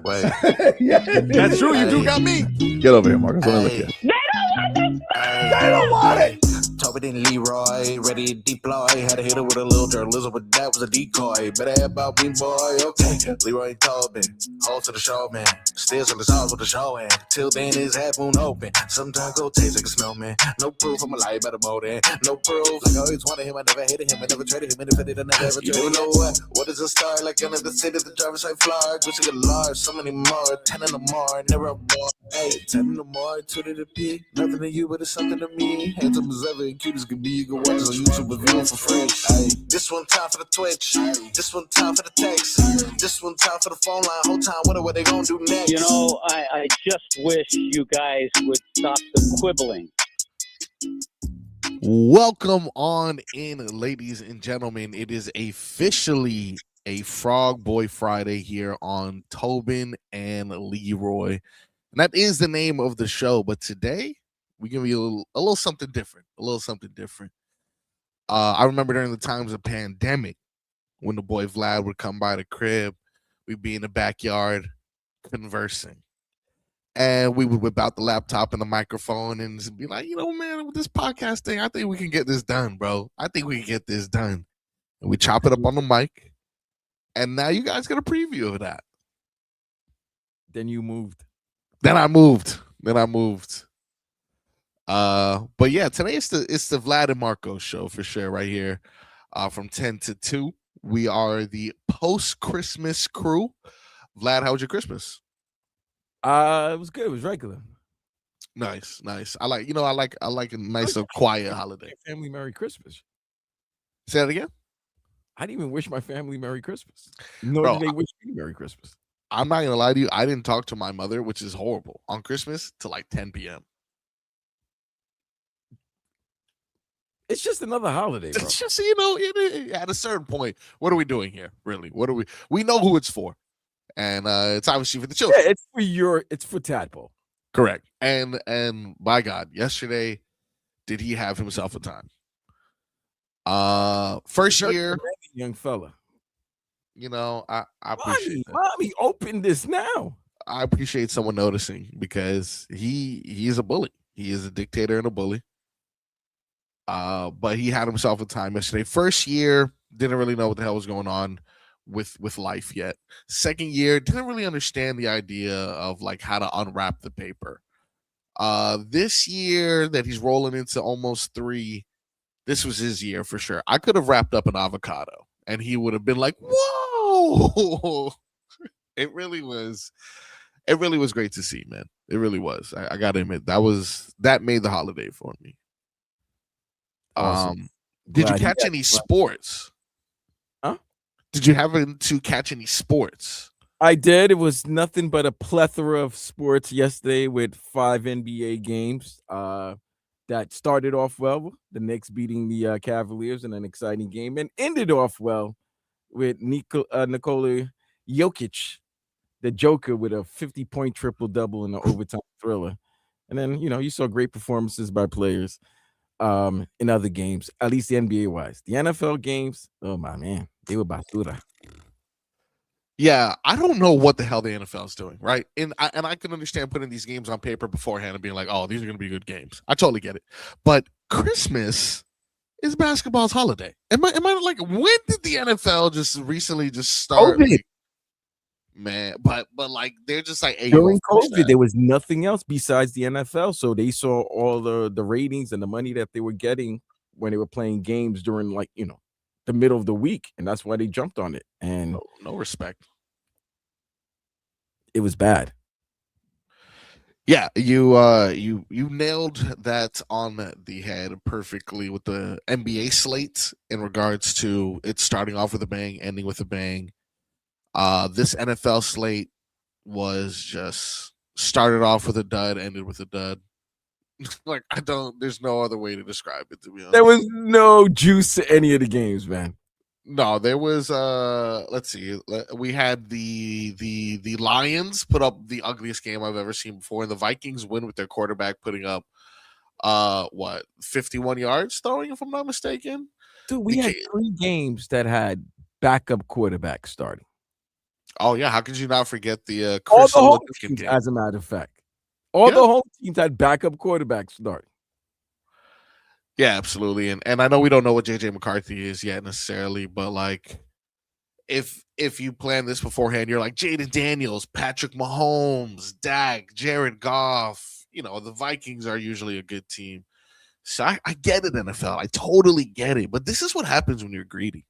Wait. Yeah, That's true. You do got me. Get over here, Marcus. Let me look here. They don't want it. Tobin and Leroy, ready to deploy. Had to hit her with a little journalism, but that was a decoy. Better have about me, boy. Okay, Leroy told me, hold to the show, man. Still to the sauce with the show, and till then his half moon open. Sometimes go taste like a snowman. No proof, I'm a lie about a motor. No proof, like I always wanted him. I never hated him. I never traded him. Independent, I never ever traded him. You know what? What is a star? Like another city, the driver's side fly. Gucci get large, so many more. 10 in the more, never a more. Hey, 10 in the more, 2 to the P. Nothing to you, but it's something to me. Handsome as ever, and cute as can be. You can watch us on YouTube with view for free. Hey, this one time for the Twitch. This one time for the text. This one time for the phone line. Whole time, what they gonna do next? You know, I just wish you guys would stop the quibbling. Welcome on in, ladies and gentlemen. It is officially a Frog Boy Friday here on Tobin and Leroy. And that is the name of the show. But today, we're going to be a little something different. I remember during the times of pandemic, when the boy Vlad would come by the crib, we'd be in the backyard conversing. And we would whip out the laptop and the microphone and be like, you know, man, with this podcast thing, I think we can get this done, bro. I think we can get this done. And we chop it up on the mic. And now you guys get a preview of that. Then you moved. Then I moved. But yeah, today it's the Vlad and Marco show for sure, right here. From 10 to 2. We are the post-Christmas crew. Vlad, how was your Christmas? It was good. It was regular. Nice. I like a nice quiet holiday. Family Merry Christmas. Say that again? I didn't even wish my family Merry Christmas. Nor did they wish me Merry Christmas. I'm not gonna lie to you. I didn't talk to my mother, which is horrible, on Christmas till like 10 p.m. It's just another holiday, bro. It's just, at a certain point, what are we doing here? Really? We know who it's for. And it's obviously for the children. Yeah, it's for Tadpole. Correct. And by God, yesterday, did he have himself a time? First year, young fella. You know, I appreciate that. Mommy, open this now. I appreciate someone noticing because he's a bully. He is a dictator and a bully. But he had himself a time yesterday. First year, didn't really know what the hell was going on with life yet. Second year, didn't really understand the idea of like how to unwrap the paper. This year that he's rolling into almost 3, this was his year for sure. I could have wrapped up an avocado and he would have been like, whoa. It really was great to see, man. It really was. I gotta admit, that made the holiday for me. Awesome. Did you catch any sports? Huh? Did you happen to catch any sports? I did. It was nothing but a plethora of sports yesterday with 5 NBA games that started off well. The Knicks beating the Cavaliers in an exciting game and ended off well with Nikola Jokic, the Joker, with a 50-point triple-double in the overtime thriller. And then, you saw great performances by players in other games, at least the NBA wise. The NFL games, oh my man, they were basura. Yeah, I don't know what the hell the NFL is doing, right? And I can understand putting these games on paper beforehand and being like, oh, these are going to be good games. I totally get it. But Christmas is basketball's holiday. Am I like, when did the NFL just recently just start? COVID. Man, but like they're just like, hey, during COVID, there was nothing else besides the NFL. So they saw all the ratings and the money that they were getting when they were playing games during the middle of the week, and that's why they jumped on it. And no respect. It was bad. Yeah, you nailed that on the head perfectly with the NBA slate in regards to it starting off with a bang, ending with a bang. This NFL slate was just started off with a dud, ended with a dud. Like there's no other way to describe it, to be honest. There was no juice to any of the games, man. No, there was let's see. We had the Lions put up the ugliest game I've ever seen before, and the Vikings win with their quarterback putting up 51 yards throwing, if I'm not mistaken. Dude, we had 3 games that had backup quarterbacks starting. Oh yeah, how could you not forget the All Chris the home Oladukin teams, game? as a matter of fact. All Yeah. the home teams had backup quarterbacks starting. Yeah, absolutely. And I know we don't know what JJ McCarthy is yet necessarily, but like if you plan this beforehand, you're like Jaden Daniels, Patrick Mahomes, Dak, Jared Goff. You know, the Vikings are usually a good team. So I get it, NFL. I totally get it. But this is what happens when you're greedy.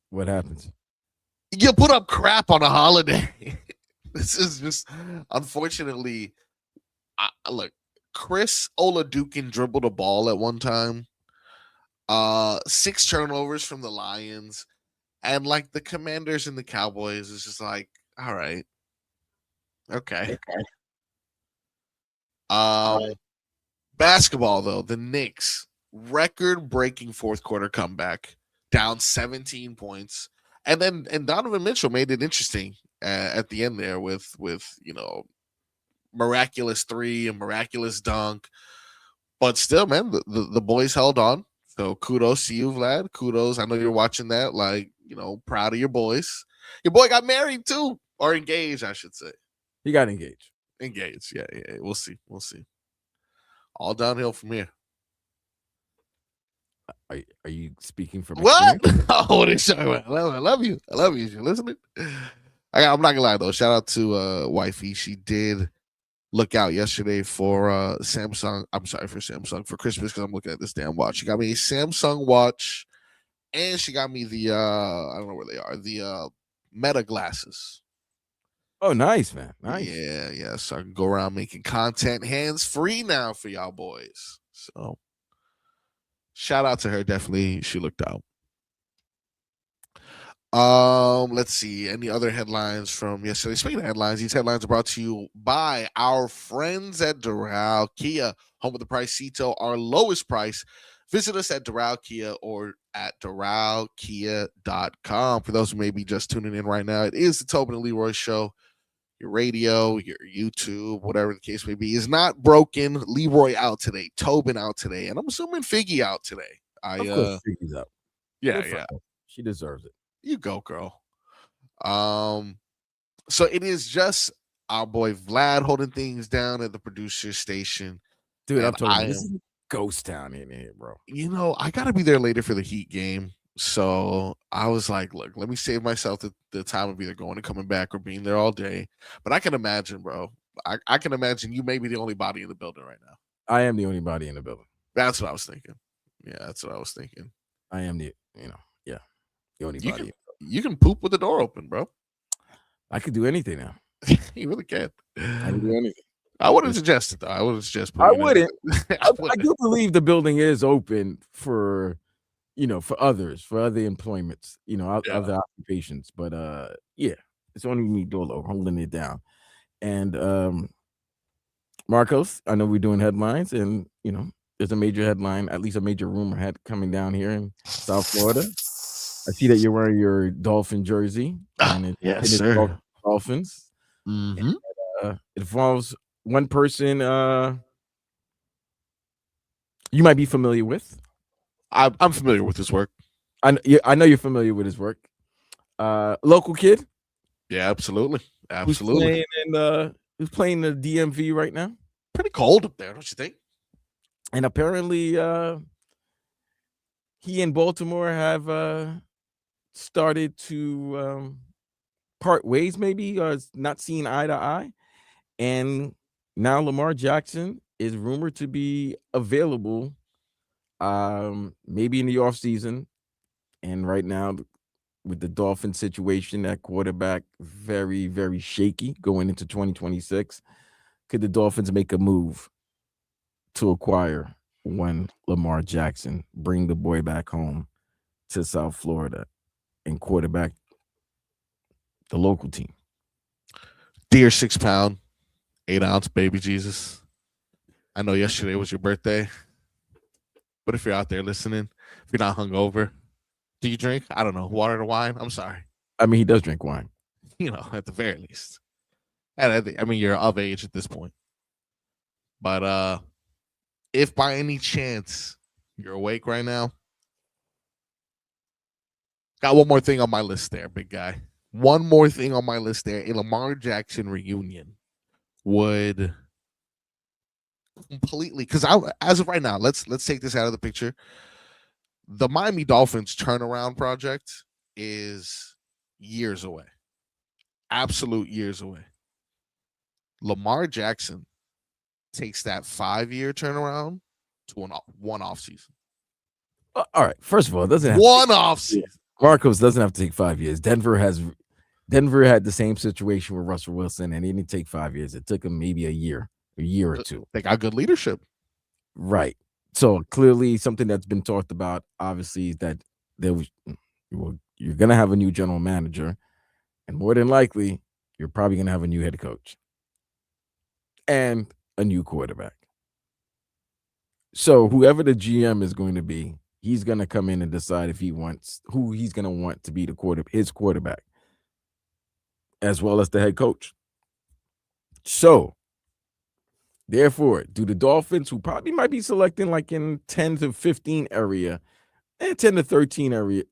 What happens? You put up crap on a holiday. This is just unfortunately look, Chris Oladukin dribbled a ball at one time. 6 turnovers from the Lions. And like the Commanders and the Cowboys is just like, all right. Okay. Basketball though, the Knicks record-breaking fourth quarter comeback, down 17 points. And Donovan Mitchell made it interesting at the end there with miraculous 3 and miraculous dunk. But still, man, the boys held on. So kudos to you, Vlad. Kudos. I know you're watching that. Like, proud of your boys. Your boy got married too, or engaged, I should say. He got engaged. Engaged. Yeah. We'll see. All downhill from here. Are you speaking from What? experience? Oh, what is I love you. I love you. You listening? I'm not gonna lie though. Shout out to wifey. She did look out yesterday for Samsung. I'm sorry, for Samsung for Christmas, because I'm looking at this damn watch. She got me a Samsung watch, and she got me the I don't know where they are, the Meta glasses. Oh, nice, man. Nice. Yeah. So I can go around making content hands free now for y'all boys. So shout out to her. Definitely, she looked out. Let's see. Any other headlines from yesterday? Speaking of headlines, these headlines are brought to you by our friends at Doral Kia, home of the Pricito, our lowest price. Visit us at Doral Kia or at DoralKia.com. For those who may be just tuning in right now, it is the Tobin and Leroy Show. Your radio, your YouTube, whatever the case may be, is not broken. Leroy out today. Tobin out today. And I'm assuming Figgy out today. Of course, Figgy's out. Yeah. She deserves it. You go, girl. So it is just our boy Vlad holding things down at the producer station. Dude, I'm telling you, this is ghost town in here, bro. I gotta be there later for the Heat game. So I was like, look, let me save myself the time of either going and coming back or being there all day. But I can imagine, bro. I can imagine you may be the only body in the building right now. I am the only body in the building. That's what I was thinking. Yeah, that's what I was thinking. I am the only body. You can poop with the door open, bro. I could do anything now. You really can. I can do anything. I wouldn't suggest it though. I wouldn't suggest. I wouldn't. I do believe the building is open for others, for other employments, other occupations. But it's only me, Dolo, holding it down. And Marcos, I know we're doing headlines, and there's a major headline, at least a major rumor coming down here in South Florida. I see that you're wearing your Dolphin jersey. And yes, sir. Dolphins. Mm-hmm. And, it involves one person you might be familiar with. I'm familiar with his work. I know you're familiar with his work. Local kid. Yeah, absolutely. Who's playing the DMV right now? Pretty cold up there, don't you think? And apparently, he and Baltimore have started to part ways, maybe, or not seeing eye to eye. And now Lamar Jackson is rumored to be available, maybe in the offseason. And right now, with the Dolphin situation, that quarterback very, very shaky going into 2026. Could the Dolphins make a move to acquire one Lamar Jackson, bring the boy back home to South Florida, and quarterback the local team? Dear 6 pound, 8 ounce baby Jesus. I know yesterday was your birthday, but if you're out there listening, if you're not hungover, do you drink? I don't know, water or wine? I'm sorry. I mean, he does drink wine. At the very least. And I mean, you're of age at this point. But if by any chance you're awake right now, got one more thing on my list there, big guy. One more thing on my list there, a Lamar Jackson reunion would completely, because as of right now, let's take this out of the picture. The Miami Dolphins turnaround project is years away. Absolute years away. Lamar Jackson takes that 5-year turnaround to one off season. All right. First of all, it doesn't have One off season. Marcos doesn't have to take 5 years. Denver had the same situation with Russell Wilson, and it didn't take 5 years. It took him maybe a year or two. They got good leadership. Right. So clearly something that's been talked about, obviously, is that you're going to have a new general manager, and more than likely, you're probably going to have a new head coach and a new quarterback. So whoever the GM is going to be, he's going to come in and decide if he wants who he's going to want to be his quarterback, as well as the head coach. So, therefore, do the Dolphins, who probably might be selecting like in 10 to 15 area, 10 to 13 area,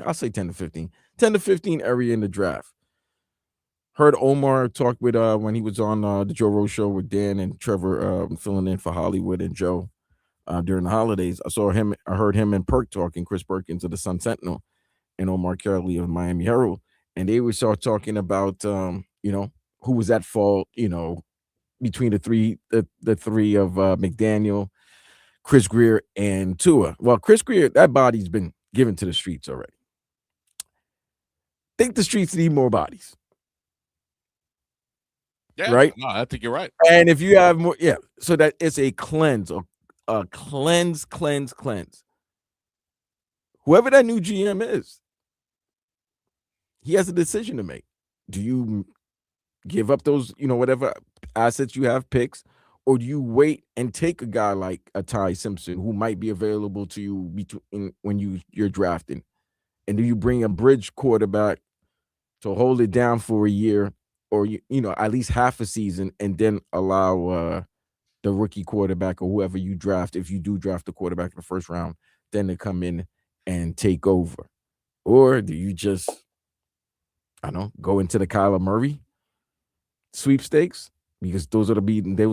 I'll say 10 to 15, 10 to 15 area in the draft. Heard Omar talk with when he was on the Joe Rogan show with Dan and Trevor filling in for Hollywood and Joe during the holidays. I heard him and Perk talking, Chris Perkins of the Sun Sentinel and Omar Kelly of Miami Herald, and they would start talking about who was at fault, between the three of McDaniel, Chris Greer, and Tua. Well, Chris Greer, that body's been given to the streets already. Think the streets need more bodies. Yeah, right? No, I think you're right. And if you have more, so that it's a cleanse, a cleanse. Whoever that new GM is, he has a decision to make. Do you give up those, whatever assets you have, picks, or do you wait and take a guy like a Ty Simpson who might be available to you when you're drafting? And do you bring a bridge quarterback to hold it down for a year, or at least half a season, and then allow the rookie quarterback or whoever you draft, if you do draft the quarterback in the first round, then to come in and take over? Or do you just, go into the Kyler Murray sweepstakes, because those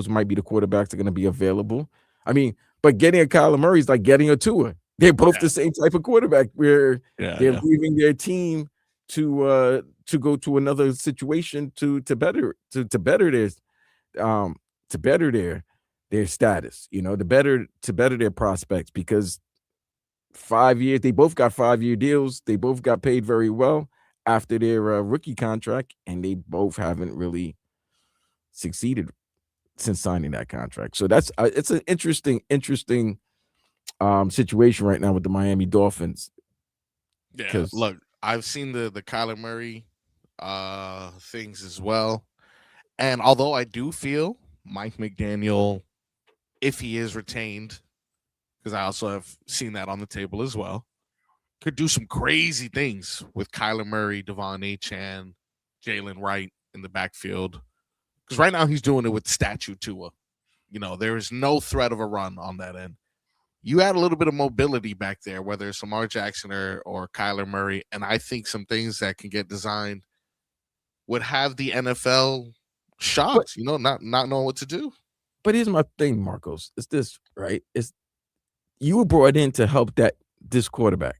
might be the quarterbacks that are going to be available? I mean, but getting a Kyler Murray is like getting a Tua. They're both the same type of quarterback, where they're leaving their team to go to another situation to better their status, to better their prospects, because 5 years, they both got 5-year deals. They both got paid very well after their rookie contract, and they both haven't really succeeded since signing that contract. So that's it's an interesting situation right now with the Miami Dolphins. Yeah, look, I've seen the Kyler Murray things as well, and although I do feel Mike McDaniel, if he is retained, because I also have seen that on the table as well, could do some crazy things with Kyler Murray, Devon Achane, Jalen Wright in the backfield. Because right now he's doing it with statue Tua. There is no threat of a run on that end. You add a little bit of mobility back there, whether it's Lamar Jackson or Kyler Murray, and I think some things that can get designed would have the NFL shocked, not knowing what to do. But here's my thing, Marcos. It's this, right? You were brought in to help this quarterback.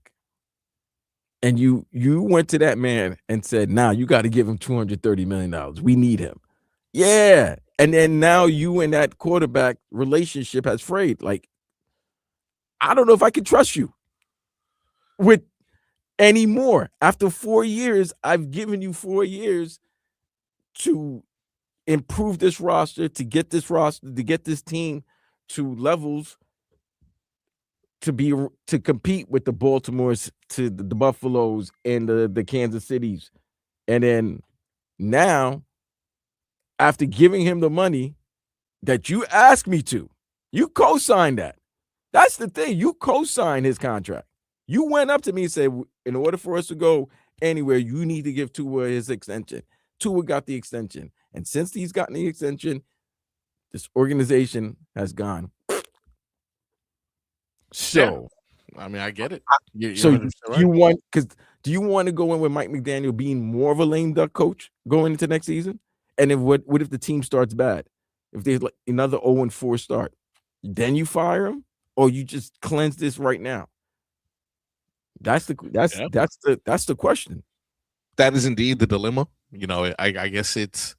And you went to that man and said, "Now you got to give him $230 million. We need him." Yeah. And then now you and that quarterback relationship has frayed. Like, I don't know if I can trust you with any more. After 4 years, I've given you 4 years to improve this roster, to get this team to levels to compete with the Baltimores, to the Buffaloes, and the Kansas Cities. And then now, after giving him the money that you asked me to, you co-signed that. That's the thing. You co-signed his contract. You went up to me and said, in order for us to go anywhere, you need to give Tua his extension. Tua got the extension. And since he's gotten the extension, this organization has gone. So, I mean, I get it. You're So 100% you right. want because do you want to go in with Mike McDaniel being more of a lame duck coach going into next season? And if what if the team starts bad? If there's like another 0-4 start, then you fire him, or you just cleanse this right now? That's the Yeah. that's the question. That is indeed the dilemma. I guess it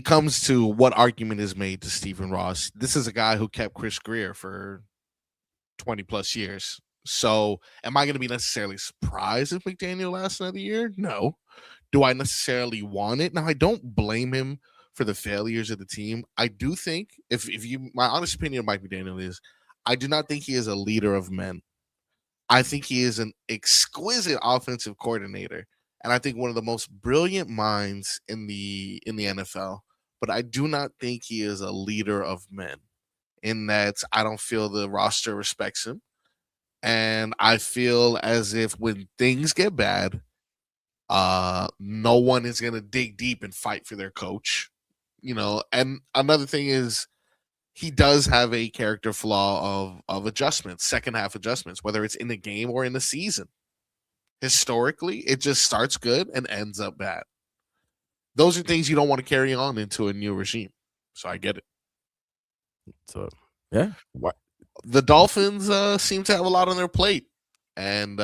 comes to what argument is made to Stephen Ross. This is a guy who kept Chris Greer for 20 plus years. So, am I going to be necessarily surprised if McDaniel lasts another year? No. Do I necessarily want it? Now, I don't blame him for the failures of the team. I do think, if you, my honest opinion of Mike McDaniel is, I do not think he is a leader of men. I think he is an exquisite offensive coordinator, and I think one of the most brilliant minds in the NFL. But I do not think he is a leader of men. In that, I don't feel the roster respects him, and I feel as if when things get bad, no one is gonna dig deep and fight for their coach. And another thing is he does have a character flaw of adjustments, second half adjustments, whether it's in the game or in the season. Historically, it just starts good and ends up bad. Those are things you don't want to carry on into a new regime. So I get it. So yeah, what The Dolphins seem to have a lot on their plate, and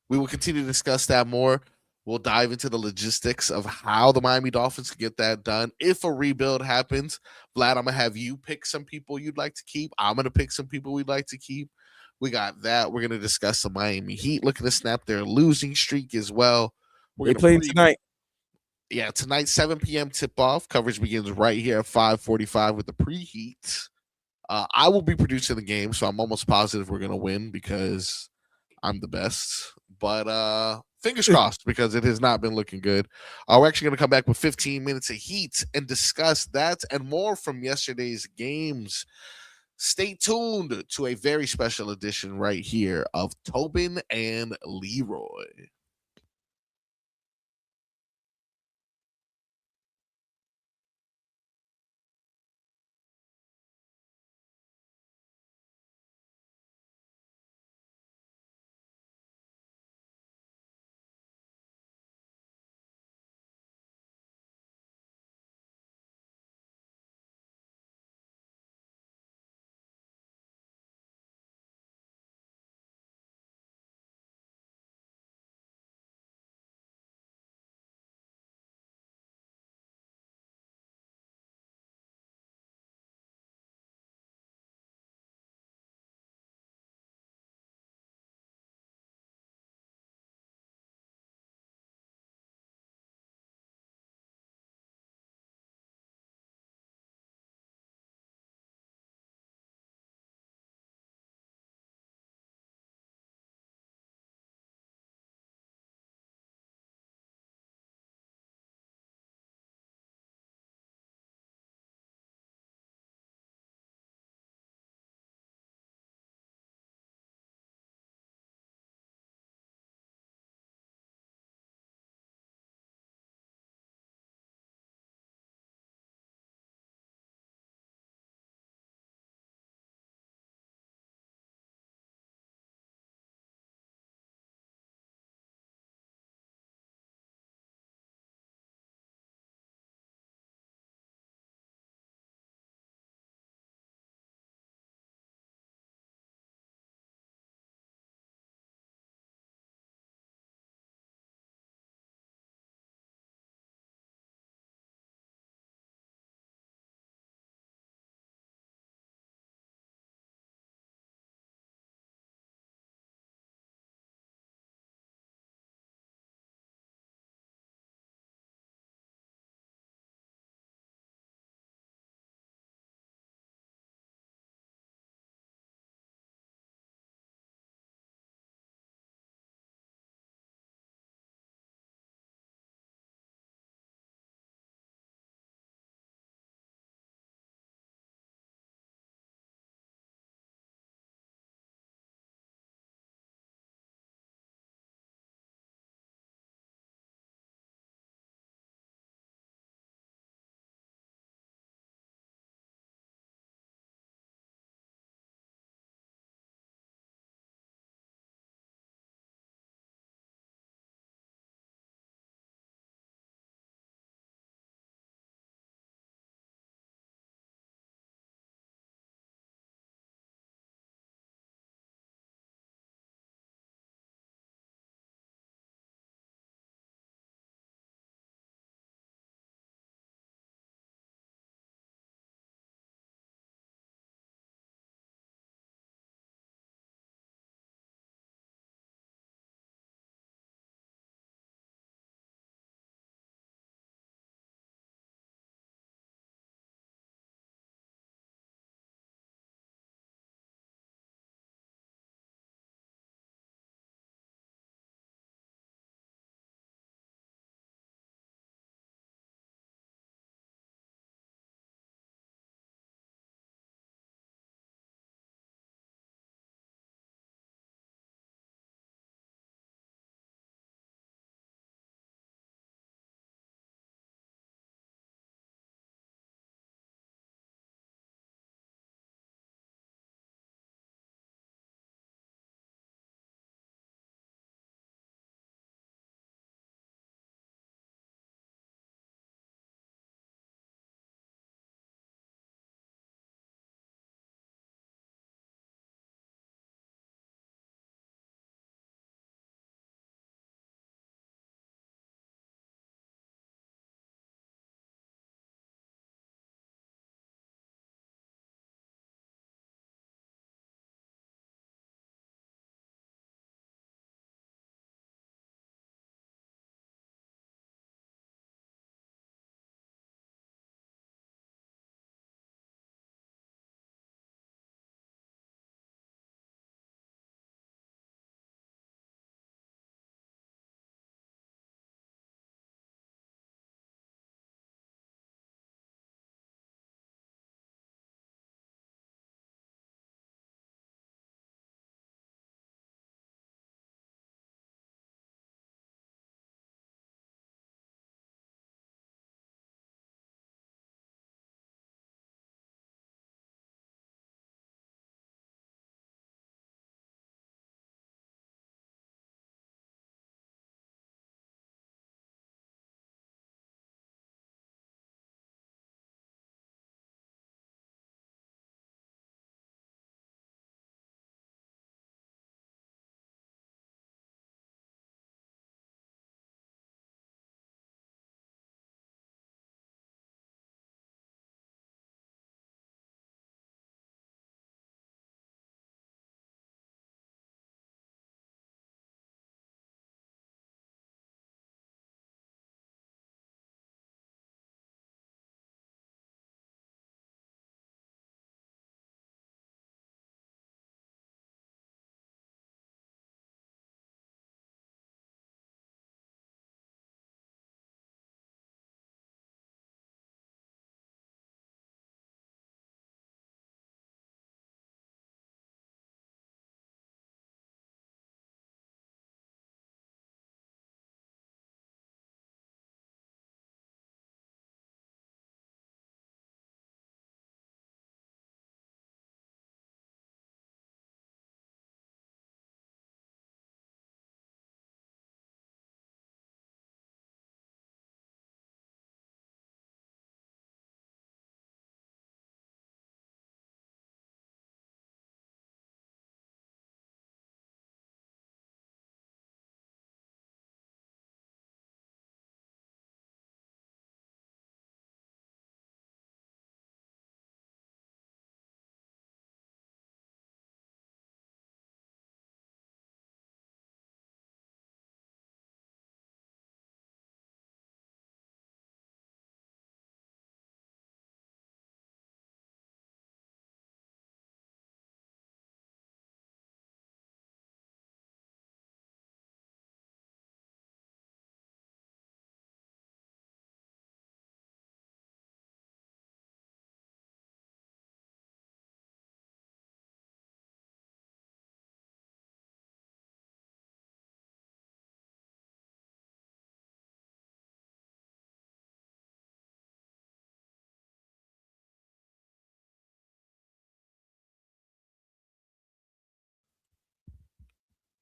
we will continue to discuss that more. We'll dive into the logistics of how the Miami Dolphins can get that done. If a rebuild happens, Vlad, I'm gonna have you pick some people you'd like to keep. I'm gonna pick some people we'd like to keep. We got that. We're gonna discuss the Miami Heat looking to snap their losing streak as well. We're they gonna playing tonight? yeah, tonight 7 p.m. tip off. Coverage begins right here at 5:45 with the preheat. I will be producing the game, so I'm almost positive we're gonna win because I'm the best. But fingers crossed because it has not been looking good. We're actually gonna come back with 15 minutes of heat and discuss that and more from yesterday's games. Stay tuned to a very special edition right here of Tobin and Leroy.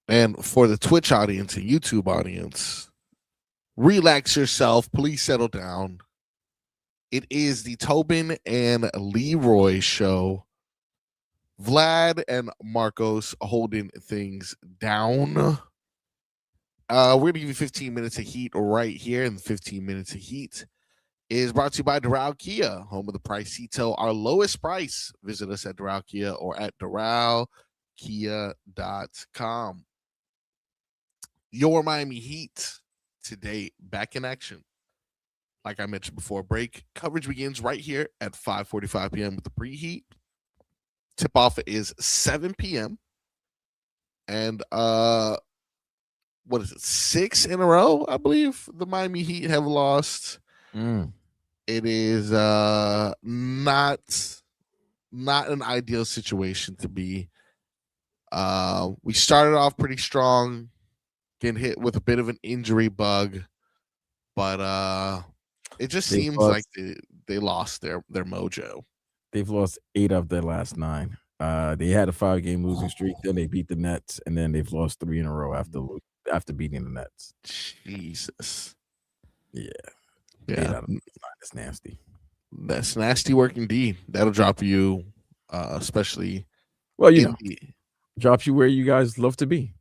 And for the Twitch audience and YouTube audience, relax yourself. Please settle down. It is the Tobin and Leroy show. Vlad and Marcos holding things down. We're going to give you 15 minutes of heat right here. And 15 minutes of heat is brought to you by Doral Kia, home of the Pricito, our lowest price. Visit us at Doral Kia or at DoralKia.com. Your Miami Heat today back in action. Like I mentioned before break, coverage begins right here at 5:45 p.m. with the preheat. Tip off is 7 p.m. And what is it? 6 in a row, I believe the Miami Heat have lost. It is not an ideal situation to be. We started off pretty strong, getting hit with a bit of an injury bug, but it just seems like they lost their mojo. They've lost 8 of their last 9. They had a 5-game losing streak, then they beat the Nets, and then they've lost 3 in a row after beating the Nets. Jesus. Yeah. 8 out of 9. That's nasty. That's nasty work indeed. That'll drop you, especially. Well, drops you where you guys love to be.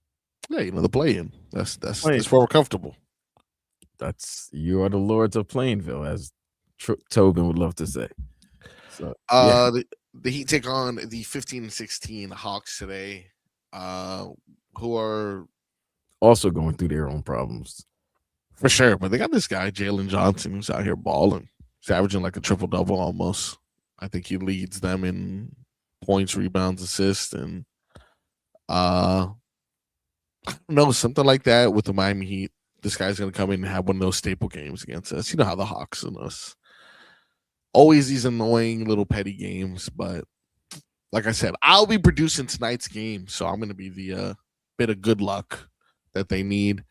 Yeah, the play-in. That's where we're comfortable. You are the lords of Plainville, as Tobin would love to say. So, the Heat take on the 15-16 Hawks today, who are also going through their own problems. For sure, but they got this guy, Jalen Johnson, who's out here balling. He's averaging like a triple-double almost. I think he leads them in points, rebounds, assists, and I don't know, something like that with the Miami Heat. This guy's going to come in and have one of those staple games against us. You know how the Hawks and us. Always these annoying little petty games, but like I said, I'll be producing tonight's game, so I'm going to be the bit of good luck that they need.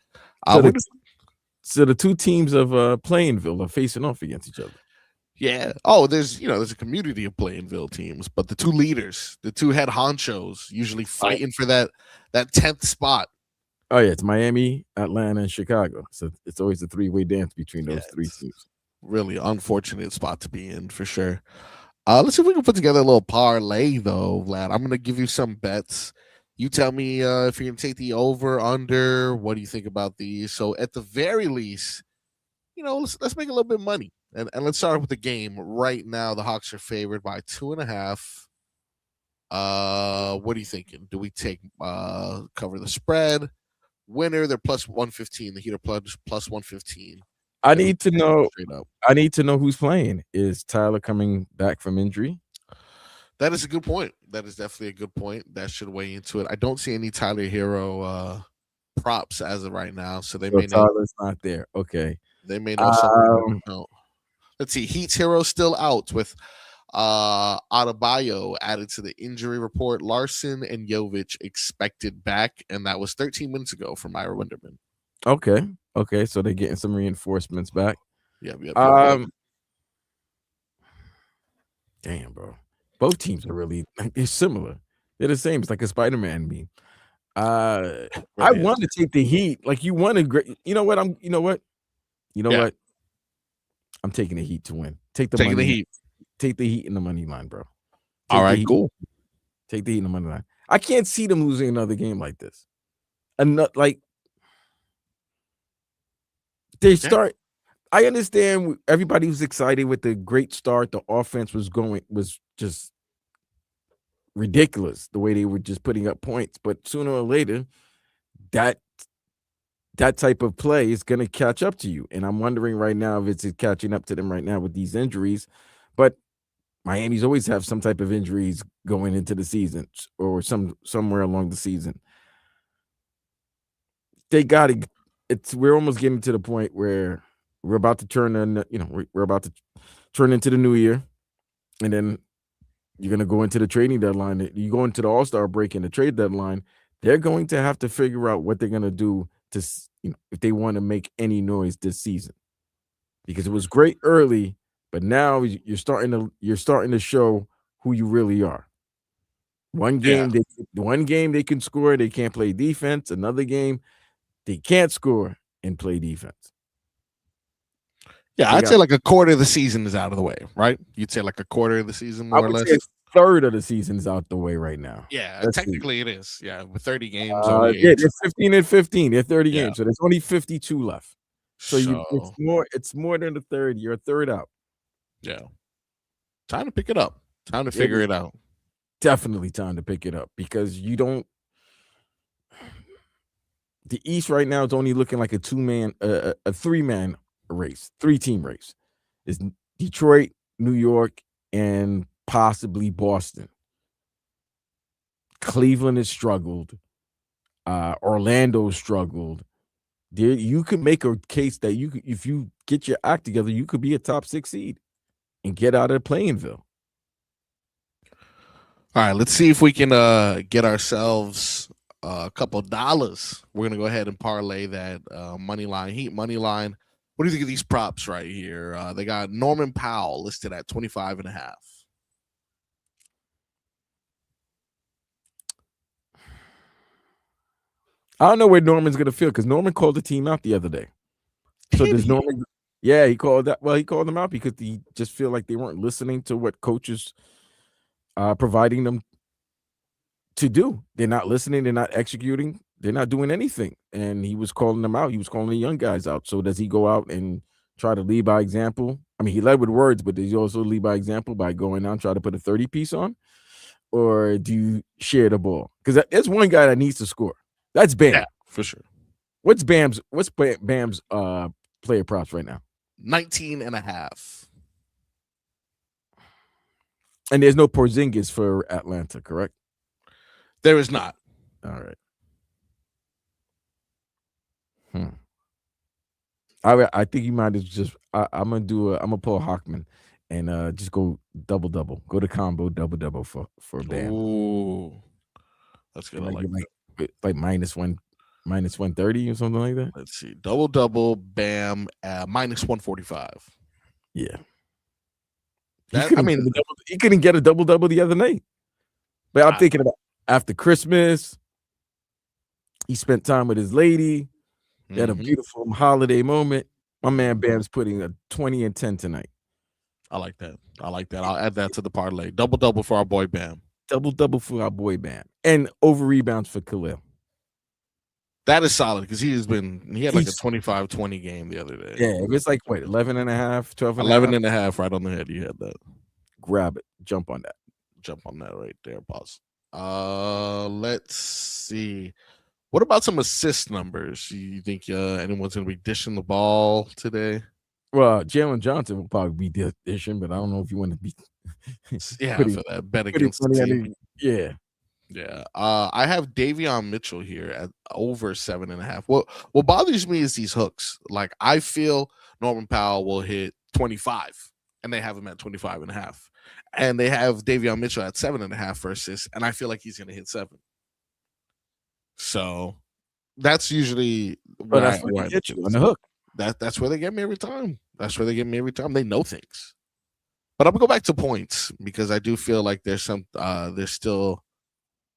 So the two teams of Plainville are facing off against each other. Yeah. Oh, there's a community of Plainville teams, but the two leaders, the two head honchos, usually fighting for that 10th spot. Oh yeah, it's Miami, Atlanta, and Chicago. So it's always a 3-way dance between those 3 teams. Really unfortunate spot to be in for sure. Let's see if we can put together a little parlay though, Vlad. I'm gonna give you some bets. You tell me if you're gonna take the over, under. What do you think about these? So at the very least, let's make a little bit of money. And let's start with the game. Right now, the Hawks are favored by 2.5. What are you thinking? Do we take cover the spread? Winner, they're plus 115. The Heat are plus 115. I need to know who's playing. Is Tyler coming back from injury? That is a good point. That is definitely a good point. That should weigh into it. I don't see any Tyler Hero props as of right now, so they may know Tyler's not there. Okay, they may know something. Let's see. Heat's Hero still out with Adebayo added to the injury report. Larson and Jovic expected back, and that was 13 minutes ago from Ira Winderman. Okay, so they're getting some reinforcements back. Yep. Damn, bro. Both teams are really similar. They're the same. It's like a Spider-Man meme. I want to take the Heat. Like you want to. You know what? What? I'm taking the Heat to win. Take the Heat. Take the Heat in the money line, bro. All right, cool. Take the Heat in the money line. I can't see them losing another game like this. They start. I understand everybody was excited with the great start. The offense was just ridiculous the way they were just putting up points. But sooner or later, that type of play is going to catch up to you. And I'm wondering right now if it's catching up to them right now with these injuries. But Miami's always have some type of injuries going into the season or somewhere along the season. They got to. We're almost getting to the point where we're about to turn we're about to turn into the new year, and then you're going to go into the trading deadline. You go into the All-Star break and the trade deadline. They're going to have to figure out what they're going to do to, if they want to make any noise this season, because it was great early, but now you're starting to show who you really are. One game they can score, they can't play defense. Another game they can't score and play defense. Yeah, They I'd got- say like a quarter of the season is out of the way, right? You'd say like a quarter of the season, I more or would less. say a third of the season's out the way right now. Yeah, Let's see. technically it is. Yeah, with 30 games, only Yeah, 8. they're 15 and 15. They're 30 Yeah. games, so there's only 52 left. So it's more than a third. You're a third out. Yeah. Time to pick it up. Time to figure it out. Definitely time to pick it up because you don't. The East right now is only looking like a 3-man race, 3-team race. It's Detroit, New York, and possibly Boston. Cleveland has struggled. Orlando struggled. You could make a case that if you get your act together, you could be a top 6 seed and get out of Playinville. All right, let's see if we can get ourselves a couple dollars. We're gonna go ahead and parlay that money line, Heat money line. What do you think of these props right here? They got Norman Powell listed at 25.5. I don't know where Norman's gonna feel because Norman called the team out the other day. So does Norman? Yeah, he called that. Well, he called them out because he just feel like they weren't listening to what coaches providing them to do. They're not listening. They're not executing. They're not doing anything. And he was calling them out. He was calling the young guys out. So does he go out and try to lead by example? I mean, he led with words, but does he also lead by example by going out and try to put a 30-piece on? Or do you share the ball? Because there's one guy that needs to score. That's Bam. Yeah, for sure. What's Bam's player props right now? 19.5. And there's no Porzingis for Atlanta, correct? There is not. All right. I think you might have just. I'm gonna pull Hockman and just go double. Go to combo double for Bam. Ooh, that's gonna like minus 130 or something like that. Let's see, double Bam minus 145. Yeah. That, he couldn't get a double the other night. But I'm thinking about after Christmas, he spent time with his lady. They had a beautiful holiday moment. My man Bam's putting a 20 and 10 tonight. I like that. I'll add that to the parlay. Double for our boy Bam. Double for our boy Bam. And over rebounds for Khalil. That is solid because he had like a 25-20 game the other day. Yeah, if it's like 11 and a half, 12 and 11 and a half right on the head. You had that. Grab it. Jump on that right there. Pause. Let's see. What about some assist numbers? You think anyone's going to be dishing the ball today? Well, Jalen Johnson will probably be dishing, but I don't know if you want to be. For that bet against the team. Yeah. I have Davion Mitchell here at over 7.5. What bothers me is these hooks. Like I feel Norman Powell will hit 25, and they have him at 25.5, and they have Davion Mitchell at 7.5 for assists, and I feel like he's going to hit 7. So that's usually where I get you on the hook. That's where they get me every time. They know things. But I'm gonna go back to points because I do feel like there's still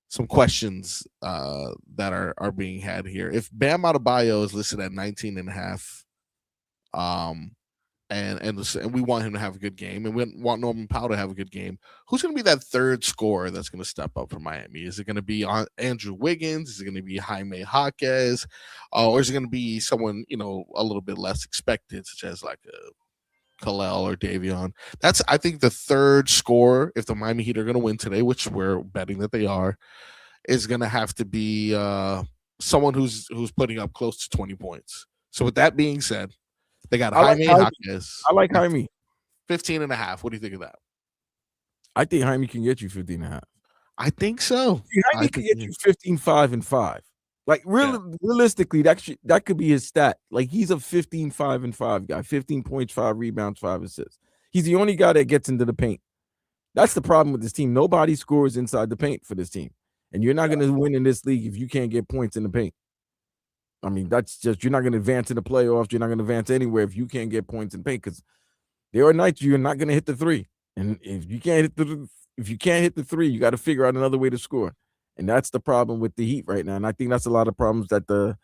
some questions that are being had here. If Bam Adebayo is listed at 19.5, and we want him to have a good game, and we want Norman Powell to have a good game, who's going to be that third scorer that's going to step up for Miami? Is it going to be Andrew Wiggins? Is it going to be Jaime Jaquez? Or is it going to be someone, a little bit less expected, such as like a Khalil or Davion? That's, I think, the third scorer, if the Miami Heat are going to win today, which we're betting that they are, is going to have to be someone who's putting up close to 20 points. So with that being said, they got Jaime Jaquez. I like Jaime. 15.5. What do you think of that? I think Jaime can get you 15.5. I think so. Jaime can get you 15, 5, and 5. Like realistically, that could be his stat. Like he's a 15, 5, and 5 guy. 15 points, 5 rebounds, 5 assists. He's the only guy that gets into the paint. That's the problem with this team. Nobody scores inside the paint for this team. And you're not going to win in this league if you can't get points in the paint. I mean, that's just, you're not going to advance in the playoffs. You're not going to advance anywhere if you can't get points in paint, because there are nights you're not going to hit the three. And if you can't hit the three, you got to figure out another way to score. And that's the problem with the Heat right now. And I think that's a lot of problems that the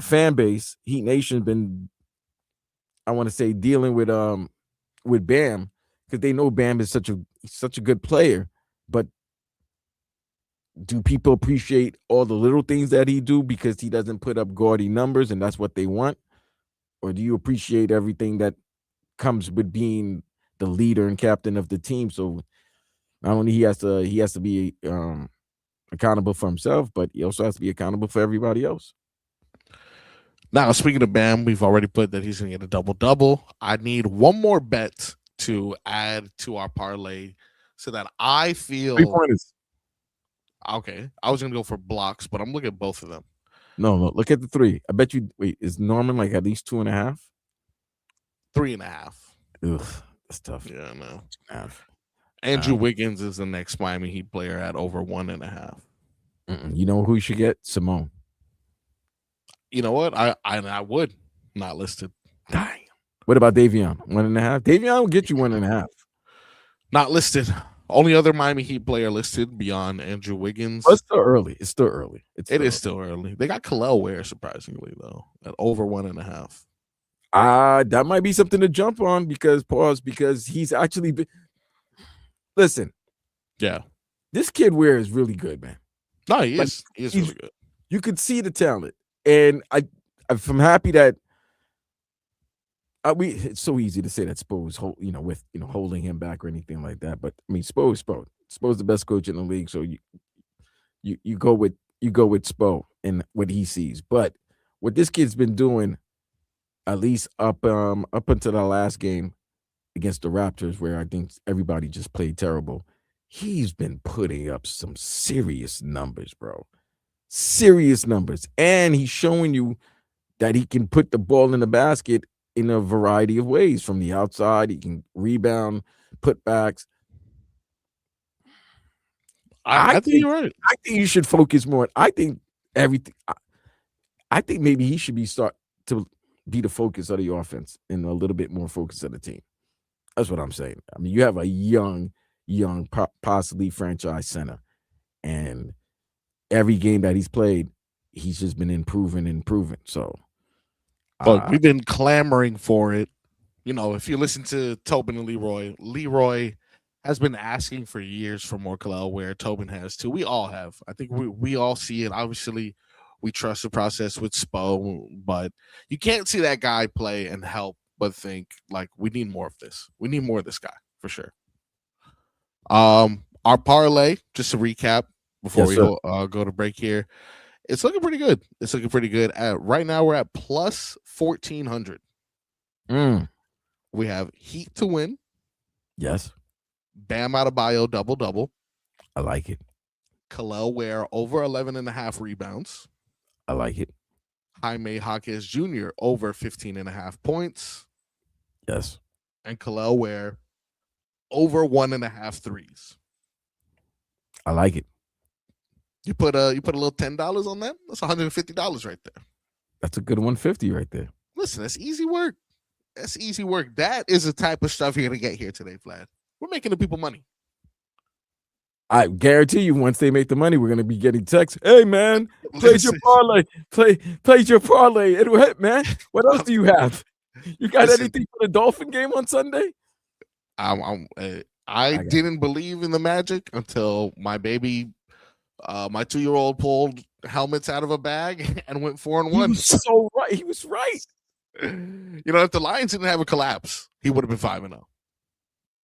fan base, Heat Nation, been, I want to say, dealing with Bam, because they know Bam is such a good player. But do people appreciate all the little things that he do because he doesn't put up gaudy numbers and that's what they want? Or do you appreciate everything that comes with being the leader and captain of the team? So not only he has to be accountable for himself, but he also has to be accountable for everybody else. Now, speaking of Bam, we've already put that he's going to get a double-double. I need one more bet to add to our parlay so that I feel 3-pointers. okay. I was going to go for blocks, but I'm looking at both of them. No, look at the three. I bet you. Wait, is Norman like at least 2.5? 3.5. Ugh, that's tough. Yeah, no. 2.5. Andrew Wiggins is the next Miami Heat player at over 1.5. You know who you should get? Simone. You know what? I would not listed. Dang. What about Davion? 1.5. Davion will get you 1.5. Not listed. Only other Miami Heat player listed beyond Andrew Wiggins. Well, it's still early. It's still early. It is still early. They got Khalil Ware, surprisingly, though, at over 1.5. That might be something to jump on because he's actually been. Listen. Yeah. This kid Ware is really good, man. No, he is. He's really good. You could see the talent. And I'm happy that it's so easy to say that Spo is holding him back or anything like that. But I mean, Spo is Spo. Spo's the best coach in the league, so you go with Spo and what he sees. But what this kid's been doing, at least up until the last game against the Raptors, where I think everybody just played terrible, he's been putting up some serious numbers, bro. Serious numbers. And he's showing you that he can put the ball in the basket in a variety of ways. From the outside, he can rebound, putbacks. I think you're right. I think you should focus more. I think everything. I think maybe he should start to be the focus of the offense and a little bit more focus of the team. That's what I'm saying. I mean, you have a young, possibly franchise center, and every game that he's played, he's just been improving. So, but we've been clamoring for it. You know, if you listen to Tobin and Leroy has been asking for years for more Khalil Ware. Tobin has too. We all have. I think we all see it. Obviously, we trust the process with Spo, but you can't see that guy play and help but think like we need more of this. We need more of this guy for sure. Our parlay, just to recap before we go to break here, it's looking pretty good. It's looking pretty good. Right now, we're at plus 1,400. We have Heat to win. Yes. Bam Adebayo double-double. I like it. Khalil Ware over 11.5 rebounds. I like it. Jaime Jaquez Jr. over 15.5 points. Yes. And Khalil Ware over 1.5 threes. I like it. You put a little $10 on that? That's $150 right there. That's a good 150 right there. Listen, that's easy work. That's easy work. That is the type of stuff you're gonna get here today, Vlad. We're making the people money. I guarantee you, once they make the money, we're gonna be getting texts. Hey man, played your parlay. Played your parlay. It, man, what else do you have? You got anything for the Dolphin game on Sunday? I didn't believe in the Magic until my baby, my 2-year-old pulled helmets out of a bag and went 4-1. He was so right. He was right. You know, if the Lions didn't have a collapse, he would have been 5-0.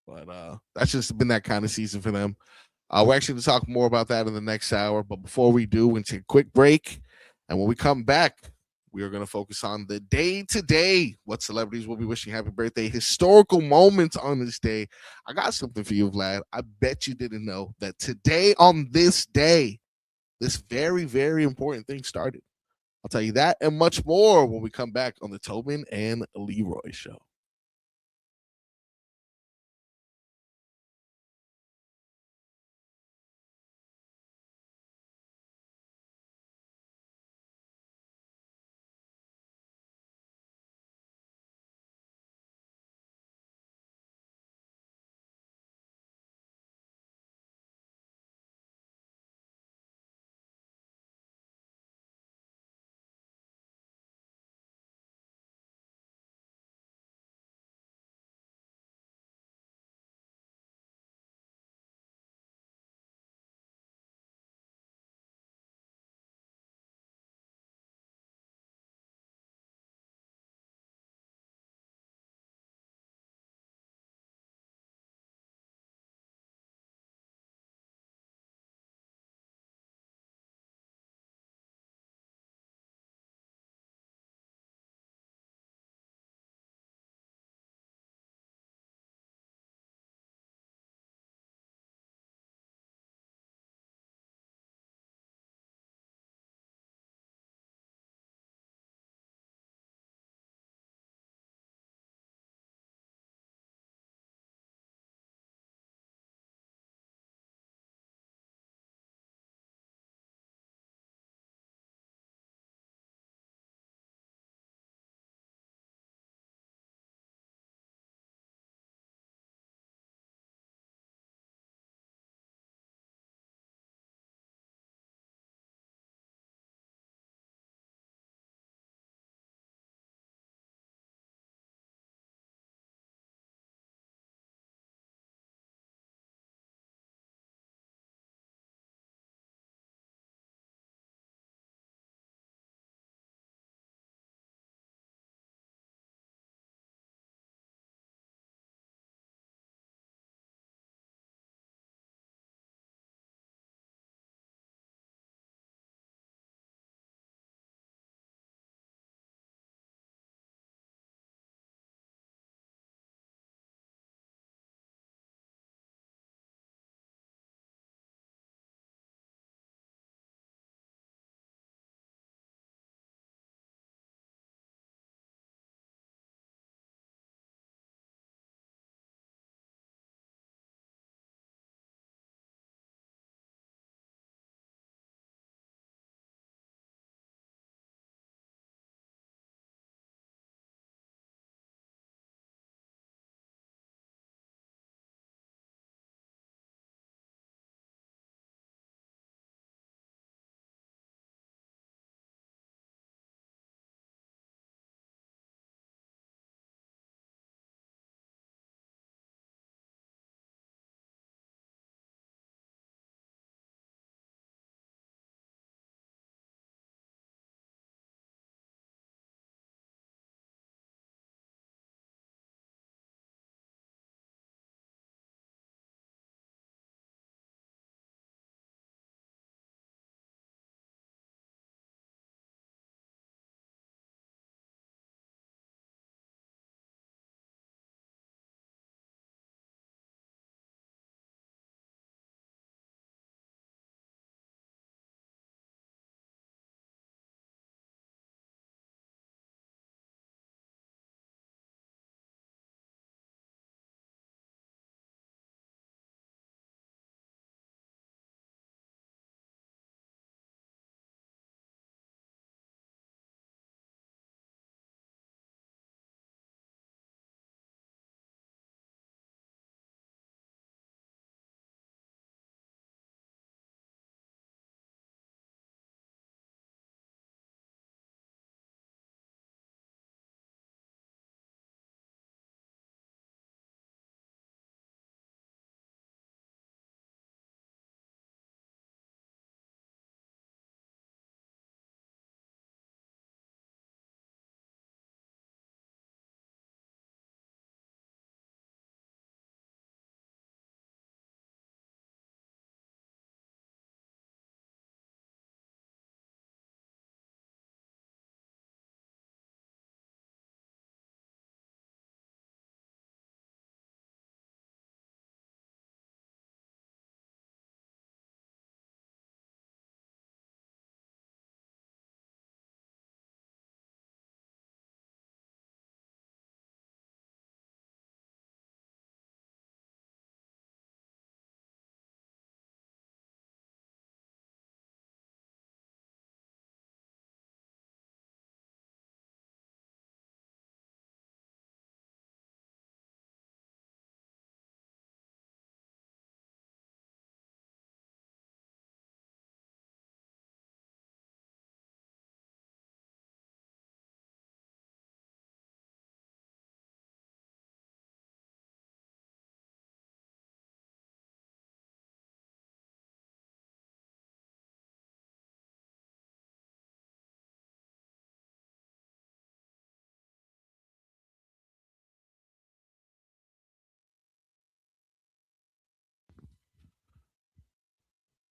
But that's just been that kind of season for them. We're actually going to talk more about that in the next hour. But before we do, we're going to take a quick break. And when we come back, we are going to focus on the day-to-day, what celebrities will be wishing happy birthday, historical moments on this day. I got something for you, Vlad. I bet you didn't know that today, on this day, this very, very important thing started. I'll tell you that and much more when we come back on the Tobin and Leroy Show.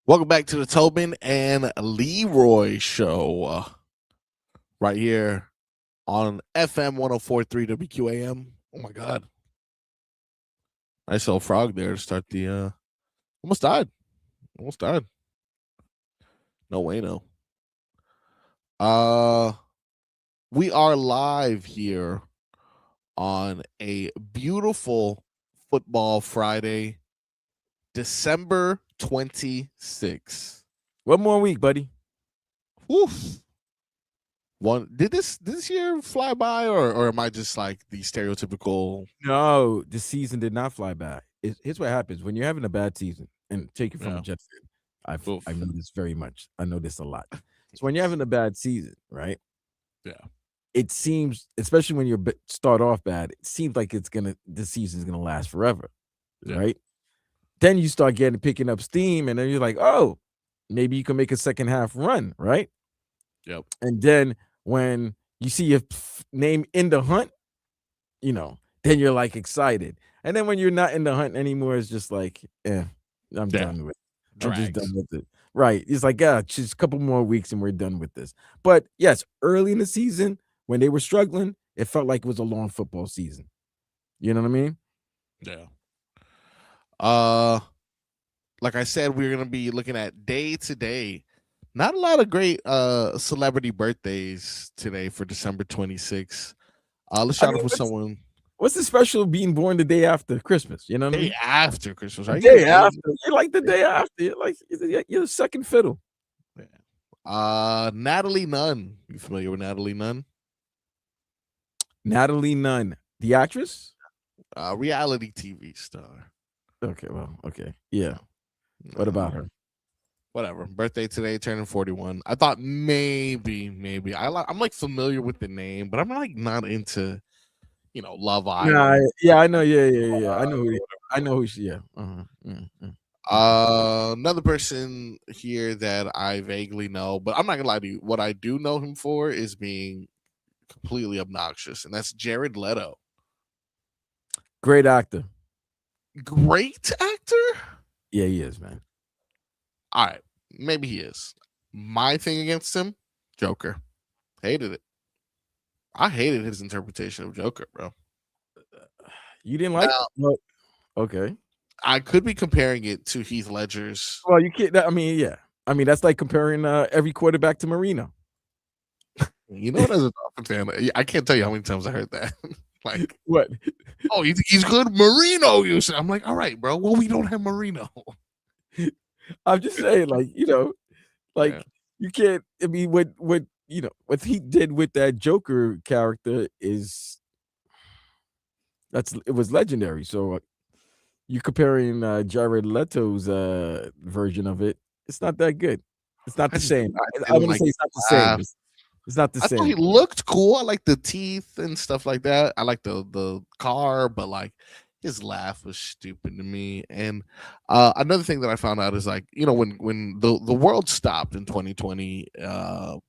Welcome back to the Tobin and Leroy show. Right here on FM 104.3 WQAM. Oh my God. Nice little frog there to start the almost died. Almost died. No way, no. We are live here on a beautiful football Friday, December 26th. One more week, buddy. Woof. One did this year fly by, or am I just like the stereotypical? No, the season did not fly by. Here's what happens when you're having a bad season, and take it from Yeah. a Jets fan. Oof. I know this very much. I know this a lot. So when you're having a bad season, right? Yeah. It seems, especially when you start off bad, it seems like the season's gonna last forever, Yeah. right? Then you start picking up steam, and then you're like, oh, maybe you can make a second half run, right? Yep. And then when you see your name in the hunt, then you're like excited. And then when you're not in the hunt anymore, it's just like, I'm done with it. I'm just done with it. Right. It's like, just a couple more weeks and we're done with this. But yes, early in the season, when they were struggling, it felt like it was a long football season. You know what I mean? Yeah. Like I said, we're gonna be looking at day to day. Not a lot of great celebrity birthdays today for December 26th. Let's try to put someone. What's the special being born the day after Christmas? You know what I mean? Day after Christmas, right? Day after. You're like the day after. You're the second fiddle. Natalie Nunn. You familiar with Natalie Nunn? Natalie Nunn, the actress? Reality TV star. Okay, well, okay. Yeah. What about her? Whatever. Birthday today, turning 41. I thought maybe. I'm like familiar with the name, but I'm like not into, Love Island. Yeah, I know. Yeah. I know who she. Yeah. Another person here that I vaguely know, but I'm not gonna lie to you. What I do know him for is being completely obnoxious, and that's Jared Leto. Great actor. Great actor? Yeah, he is, man. All right, maybe he is. My thing against him, Joker. Hated it. I hated his interpretation of Joker, bro. You didn't like it? Well, okay. I could be comparing it to Heath Ledger's. Well, you can't. I mean, yeah. I mean, that's like comparing every quarterback to Marino. You know what? As a Dolphin fan, I can't tell you how many times I heard that. Like, what? Oh, you think he's good? Marino, you said. I'm like, all right, bro. Well, we don't have Marino. I'm just saying, like, Yeah. you can't. I mean, what he did with that Joker character is it was legendary. So you comparing Jared Leto's version of it, it's not that good. It's not the same. I want to say it's not the same. It's not the I same. thought he looked cool. I like the teeth and stuff like that. I like the car, but like his laugh was stupid to me. And another thing that I found out is like, when the world stopped in 2020, I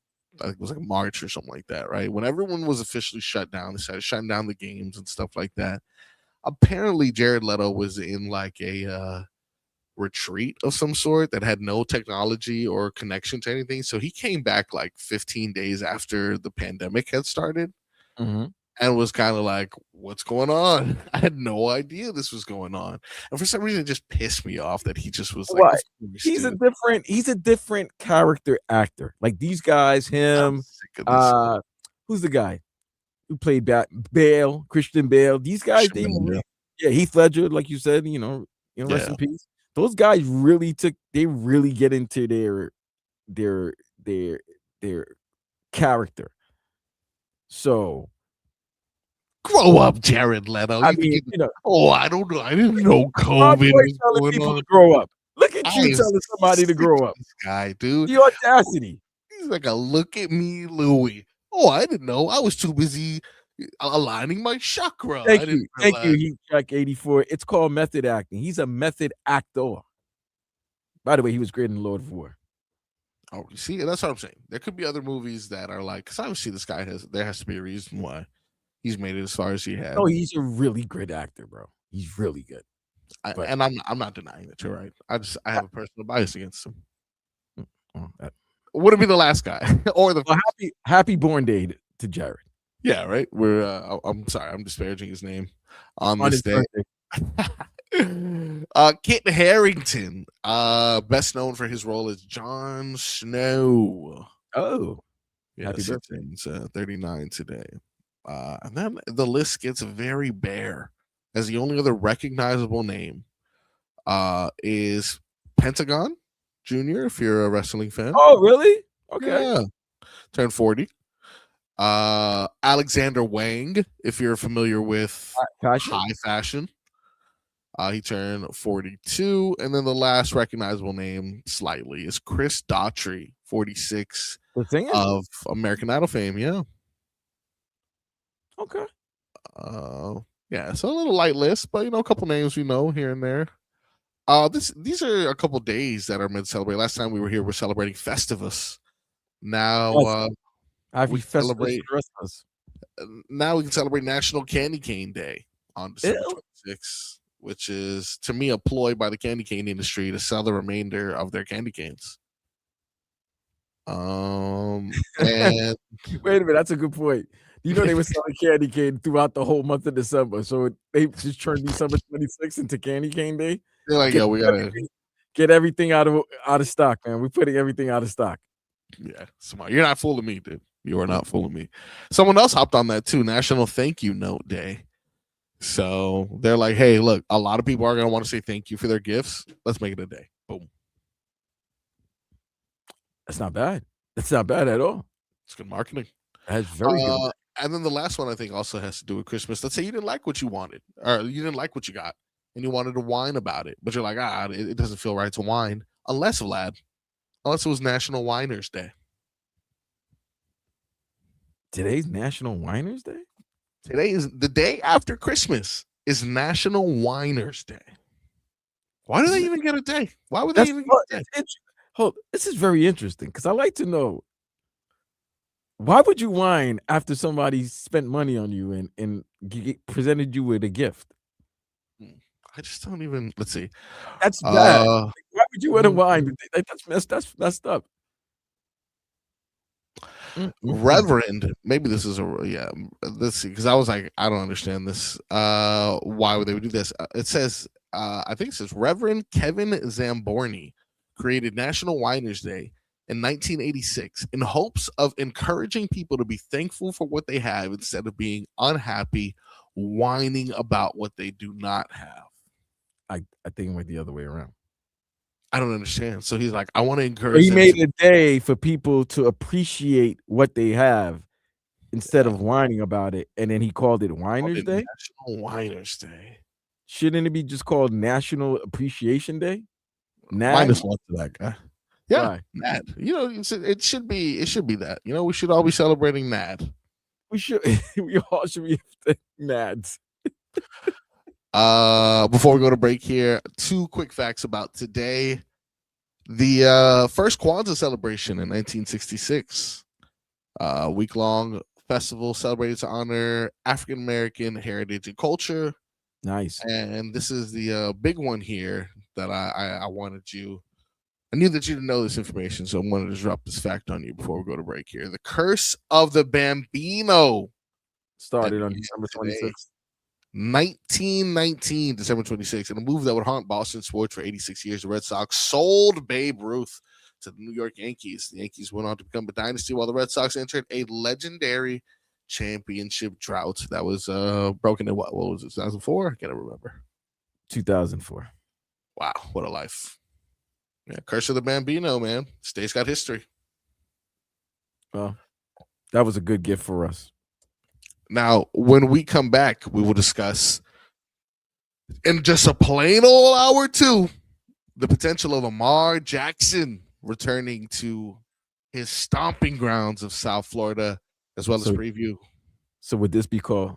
think it was like March or something like that, right? When everyone was officially shut down, they started shutting down the games and stuff like that. Apparently, Jared Leto was in like a retreat of some sort that had no technology or connection to anything. So he came back like 15 days after the pandemic had started and was kind of like, what's going on? I had no idea this was going on. And for some reason, it just pissed me off that he just was like, Right. He's a different character actor. Like these guys, him, who's the guy who played Bale, Christian Bale? These guys, Heath Ledger, like you said, rest in peace. Those guys really get into their character. So grow up, Jared Leto. I mean, I don't know. I didn't know COVID was telling people to grow up. Look at you telling somebody to grow up. This guy, dude. The audacity. He's like a look at me, Louie. Oh, I didn't know. I was too busy aligning my chakra. Thank you, Heat Track 84. It's called method acting. He's a method actor. By the way, he was great in Lord of War. Oh, you see, that's what I'm saying. There could be other movies that are like, because obviously this guy there has to be a reason why he's made it as far as he has. Oh, he's a really great actor, bro. He's really good. But And I'm not denying that you're right. I have a personal bias against him. well, Would it be the last guy or the well, happy born day to Jared yeah, right? We're I'm sorry, I'm disparaging his name on on this his day. birthday. Kit Harington, best known for his role as Jon Snow. Oh, Yes, happy he birthday! turns 39 today. And then the list gets very bare, as the only other recognizable name is Pentagon Jr. If you're a wrestling fan, Oh, really? Okay. yeah, turned 40. Alexander Wang, if you're familiar with Fashion. high fashion, he turned 42. And then the last recognizable name, slightly, is Chris Daughtry, 46, The singer. of American Idol fame. Yeah. Okay. Yeah, so a little light list, but a couple names we know here and there. These are a couple days that are meant to celebrate. Last time we were here, we're celebrating Festivus. Now Yes. Happy we Festivus celebrate. for Christmas. Now we can celebrate National Candy Cane Day on December Ew. 26th, which is to me a ploy by the candy cane industry to sell the remainder of their candy canes. And Wait a minute, that's a good point. You know they were selling candy cane throughout the whole month of December, so they just turned December 26th into Candy Cane Day. they're like, Get yo, we gotta, get everything out of stock, man. We're putting everything out of stock. yeah, smart. You're not fooling me, dude. You are not fooling me. Someone else hopped on that too. National Thank You Note Day. So they're like, hey, look, a lot of people are gonna want to say thank you for their gifts. Let's make it a day. Boom. That's not bad. That's not bad at all. It's good marketing. That's very good. And then the last one I think also has to do with Christmas. Let's say you didn't like what you wanted, or you didn't like what you got, and you wanted to whine about it, but you're like, it doesn't feel right to whine, unless Vlad, unless it was National Whiners Day. Today's National Whiners Day. Today is the day after Christmas. Is National Whiners Day. Why do they even get a day? Why would they even get a day? This is very interesting because I like to know why would you whine after somebody spent money on you and presented you with a gift? I just don't even. Let's see. That's bad. Why would you want to whine? That's messed up. Reverend, maybe this is let's see, because I was like, I don't understand this. Why would they do this? It says, I think it says Reverend Kevin Zamborni created National Whiners Day in 1986 in hopes of encouraging people to be thankful for what they have instead of being unhappy, whining about what they do not have. I think it went the other way around. I don't understand. So he's like, I want to encourage. He made a day for people to appreciate what they have instead of whining about it, and then he called it Whiners Day. National Whiners Day. Shouldn't it be just called National Appreciation Day? Minus one to that guy. Yeah, Why? NAD. It should be that. We should all be celebrating NAD. We should. We all should be NADs. Before we go to break here, two quick facts about today. The first Kwanzaa celebration in 1966, week-long festival celebrated to honor African American heritage and culture. Nice. And this is the big one here that I wanted you. I knew that you didn't know this information, so I wanted to drop this fact on you before we go to break here. The Curse of the Bambino started on December 26th. 1919, December 26th, in a move that would haunt Boston sports for 86 years. The Red Sox sold Babe Ruth to the New York Yankees. The Yankees went on to become a dynasty while the Red Sox entered a legendary championship drought that was broken in what was it, 2004? I can't remember. 2004. Wow, what a life. Yeah, Curse of the Bambino, man. State's got history. Well, that was a good gift for us. Now, when we come back, we will discuss in just a plain old hour two the potential of Lamar Jackson returning to his stomping grounds of South Florida, as well as preview. So would this be called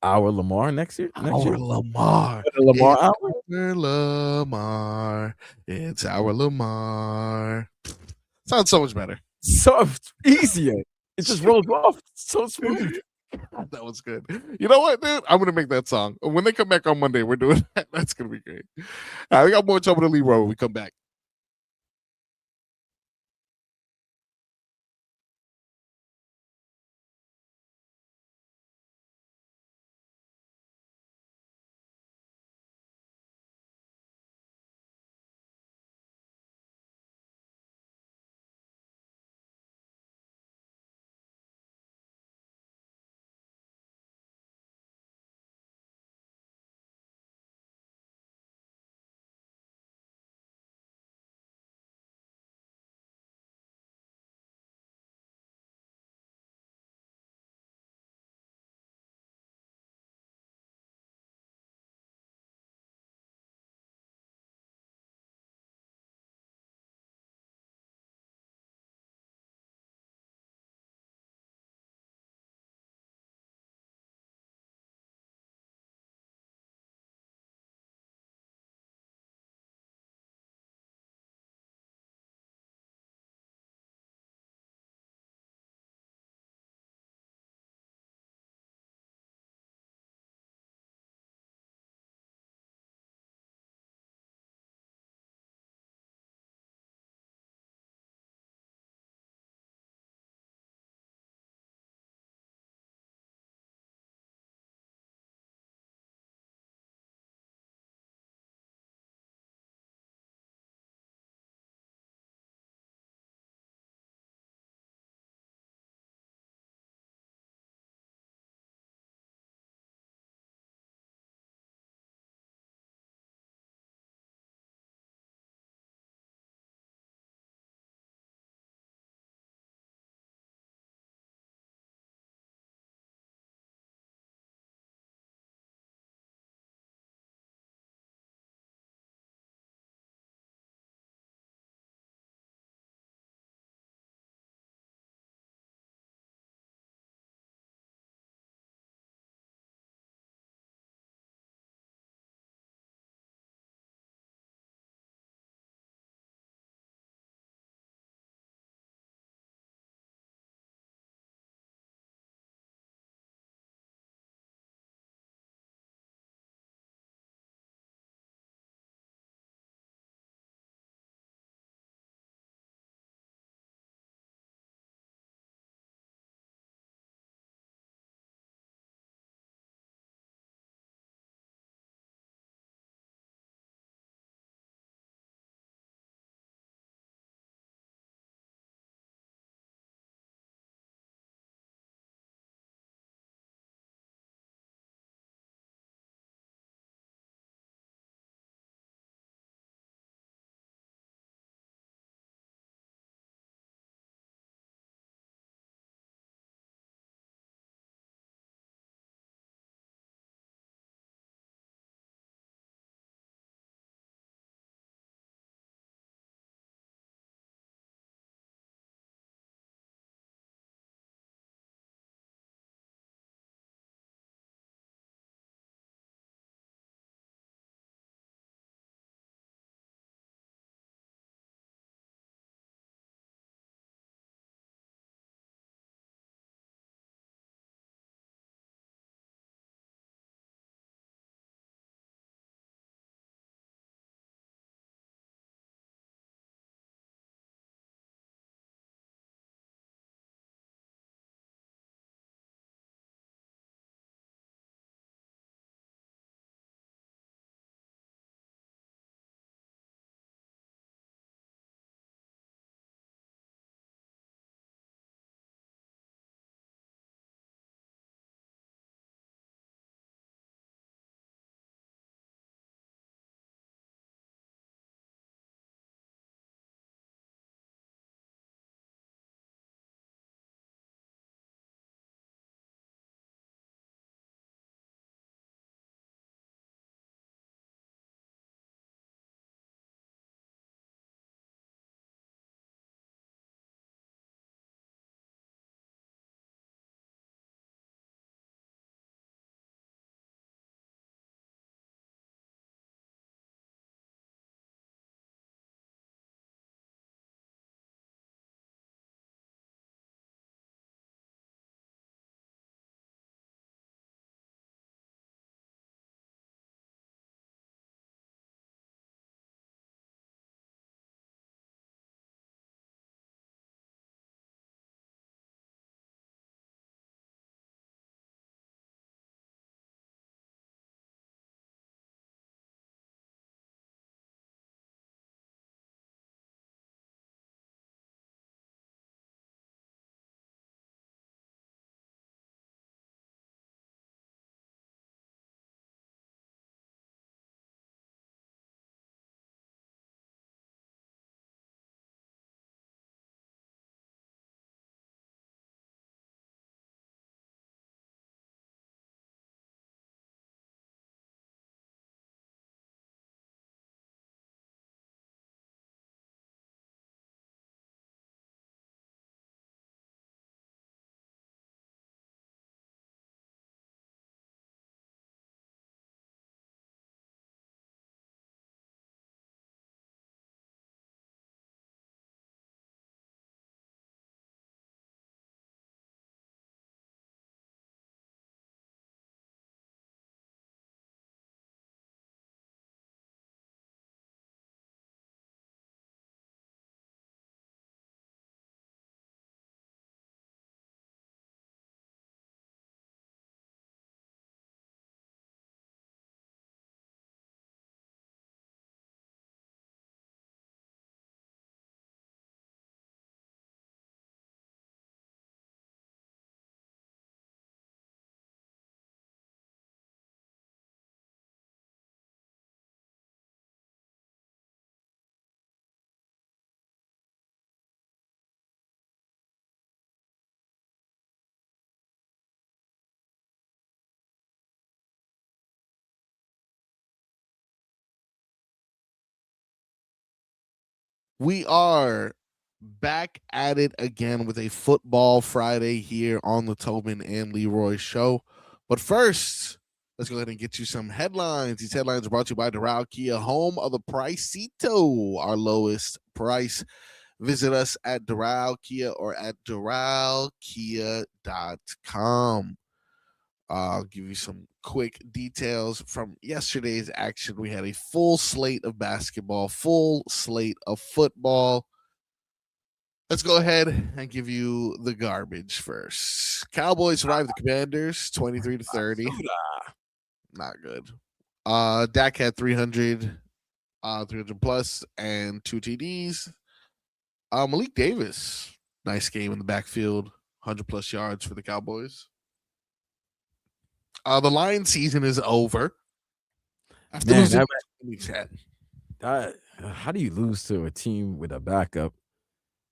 Our Lamar next year? Our Lamar. Lamar it's hour? Our Lamar. It's our Lamar. Sounds so much better. So easier. It just rolls off so smooth. That was good. You know what, dude? I'm gonna make that song. When they come back on Monday, we're doing that. That's gonna be great. All right, we got more trouble to Leroy when we come back. We are back at it again with a Football Friday here on the Tobin and Leroy show. But first, let's go ahead and get you some headlines. These headlines are brought to you by Doral Kia, home of the Pricito, our lowest price. Visit us at Doral Kia or at doralkia.com. I'll give you some quick details from yesterday's action. We had a full slate of basketball, full slate of football. Let's go ahead and give you the garbage first. Cowboys survived the Commanders 23-30. Not good. Dak had 300 plus and 2 TDs. Malik Davis, nice game in the backfield, 100 plus yards for the Cowboys. The Lions season is over. After Man, losing how do you lose to a team with a backup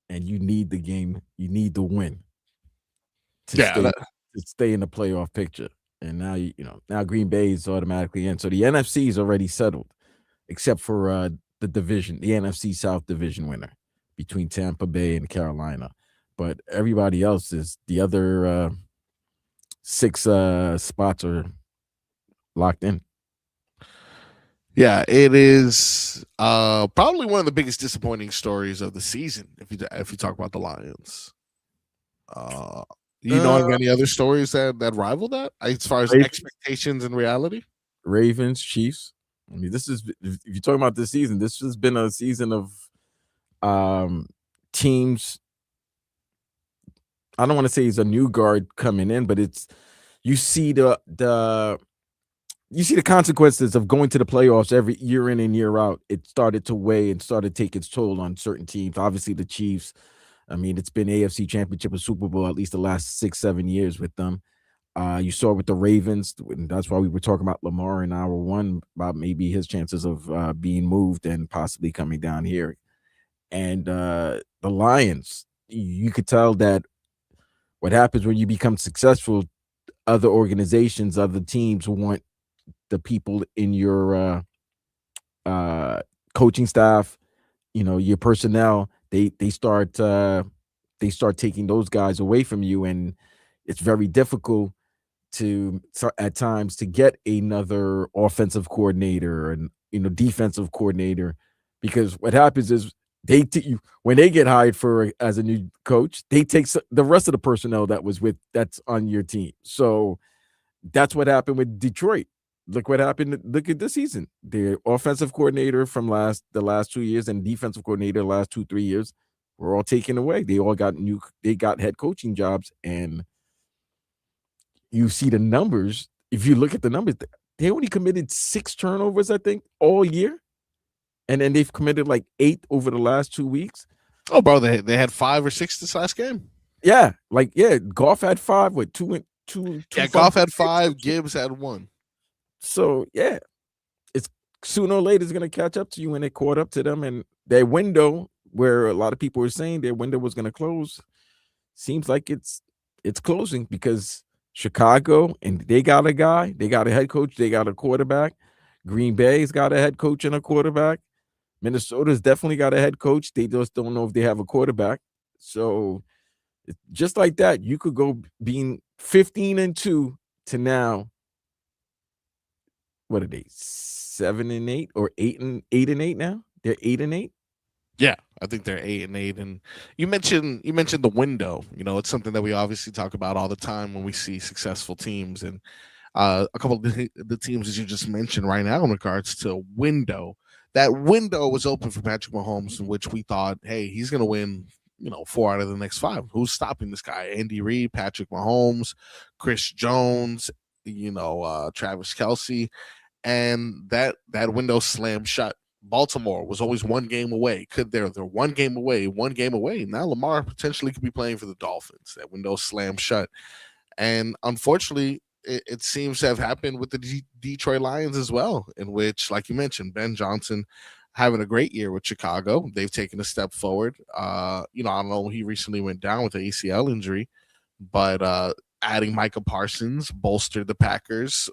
and you need the game, you need the win to stay in the playoff picture? And now now Green Bay is automatically in. So the NFC is already settled, except for the division, the NFC South division winner between Tampa Bay and Carolina. But everybody else is the other 6 spots are locked in. Yeah, it is probably one of the biggest disappointing stories of the season. If you talk about the Lions, you know of any other stories that rival that as far as expectations and reality? Ravens, Chiefs. I mean, this is, if you're talking about this season, this has been a season of teams. I don't want to say it's a new guard coming in, but it's you see the consequences of going to the playoffs every year in and year out. It started to weigh and started to take its toll on certain teams. Obviously, the Chiefs. I mean, it's been AFC Championship and Super Bowl at least the last 6-7 years with them. You saw with the Ravens, and that's why we were talking about Lamar in hour one about maybe his chances of being moved and possibly coming down here. And the Lions, you could tell that what happens when you become successful, other organizations, other teams want the people in your coaching staff, your personnel, they start taking those guys away from you, and it's very difficult at times to get another offensive coordinator and defensive coordinator, because what happens is when they get hired as a new coach, they take the rest of the personnel that's on your team. So that's what happened with Detroit. Look what happened. Look at this season. The offensive coordinator from the last 2 years and defensive coordinator the last 2-3 years were all taken away. They all got head coaching jobs, and you see the numbers. If you look at the numbers, they only committed 6 turnovers, I think, all year. And then they've committed like 8 over the last 2 weeks. Oh, bro, they had 5 or 6 this last game. Yeah, Goff had 5. What, 2? Yeah, Goff had 5. Gibbs had 1. So yeah, it's sooner or later it's going to catch up to you when they caught up to them, and their window, where a lot of people were saying their window was going to close, seems like it's closing, because Chicago, and they got a guy, they got a head coach, they got a quarterback. Green Bay's got a head coach and a quarterback. Minnesota's definitely got a head coach. They just don't know if they have a quarterback. So just like that, you could go being 15-2 to now. What are they? 7-8 or 8-8 now? They're 8-8. Yeah, I think they're 8-8. And you mentioned the window. It's something that we obviously talk about all the time when we see successful teams, and a couple of the teams that you just mentioned right now in regards to window. That window was open for Patrick Mahomes, in which we thought, hey, he's going to win, 4 out of the next 5. Who's stopping this guy? Andy Reid, Patrick Mahomes, Chris Jones, Travis Kelce. And that window slammed shut. Baltimore was always 1 game away. They're 1 game away. Now Lamar potentially could be playing for the Dolphins. That window slammed shut. And unfortunately, it seems to have happened with the Detroit Lions as well, in which, like you mentioned, Ben Johnson having a great year with Chicago. They've taken a step forward. I don't know, he recently went down with an ACL injury, but adding Micah Parsons bolstered the Packers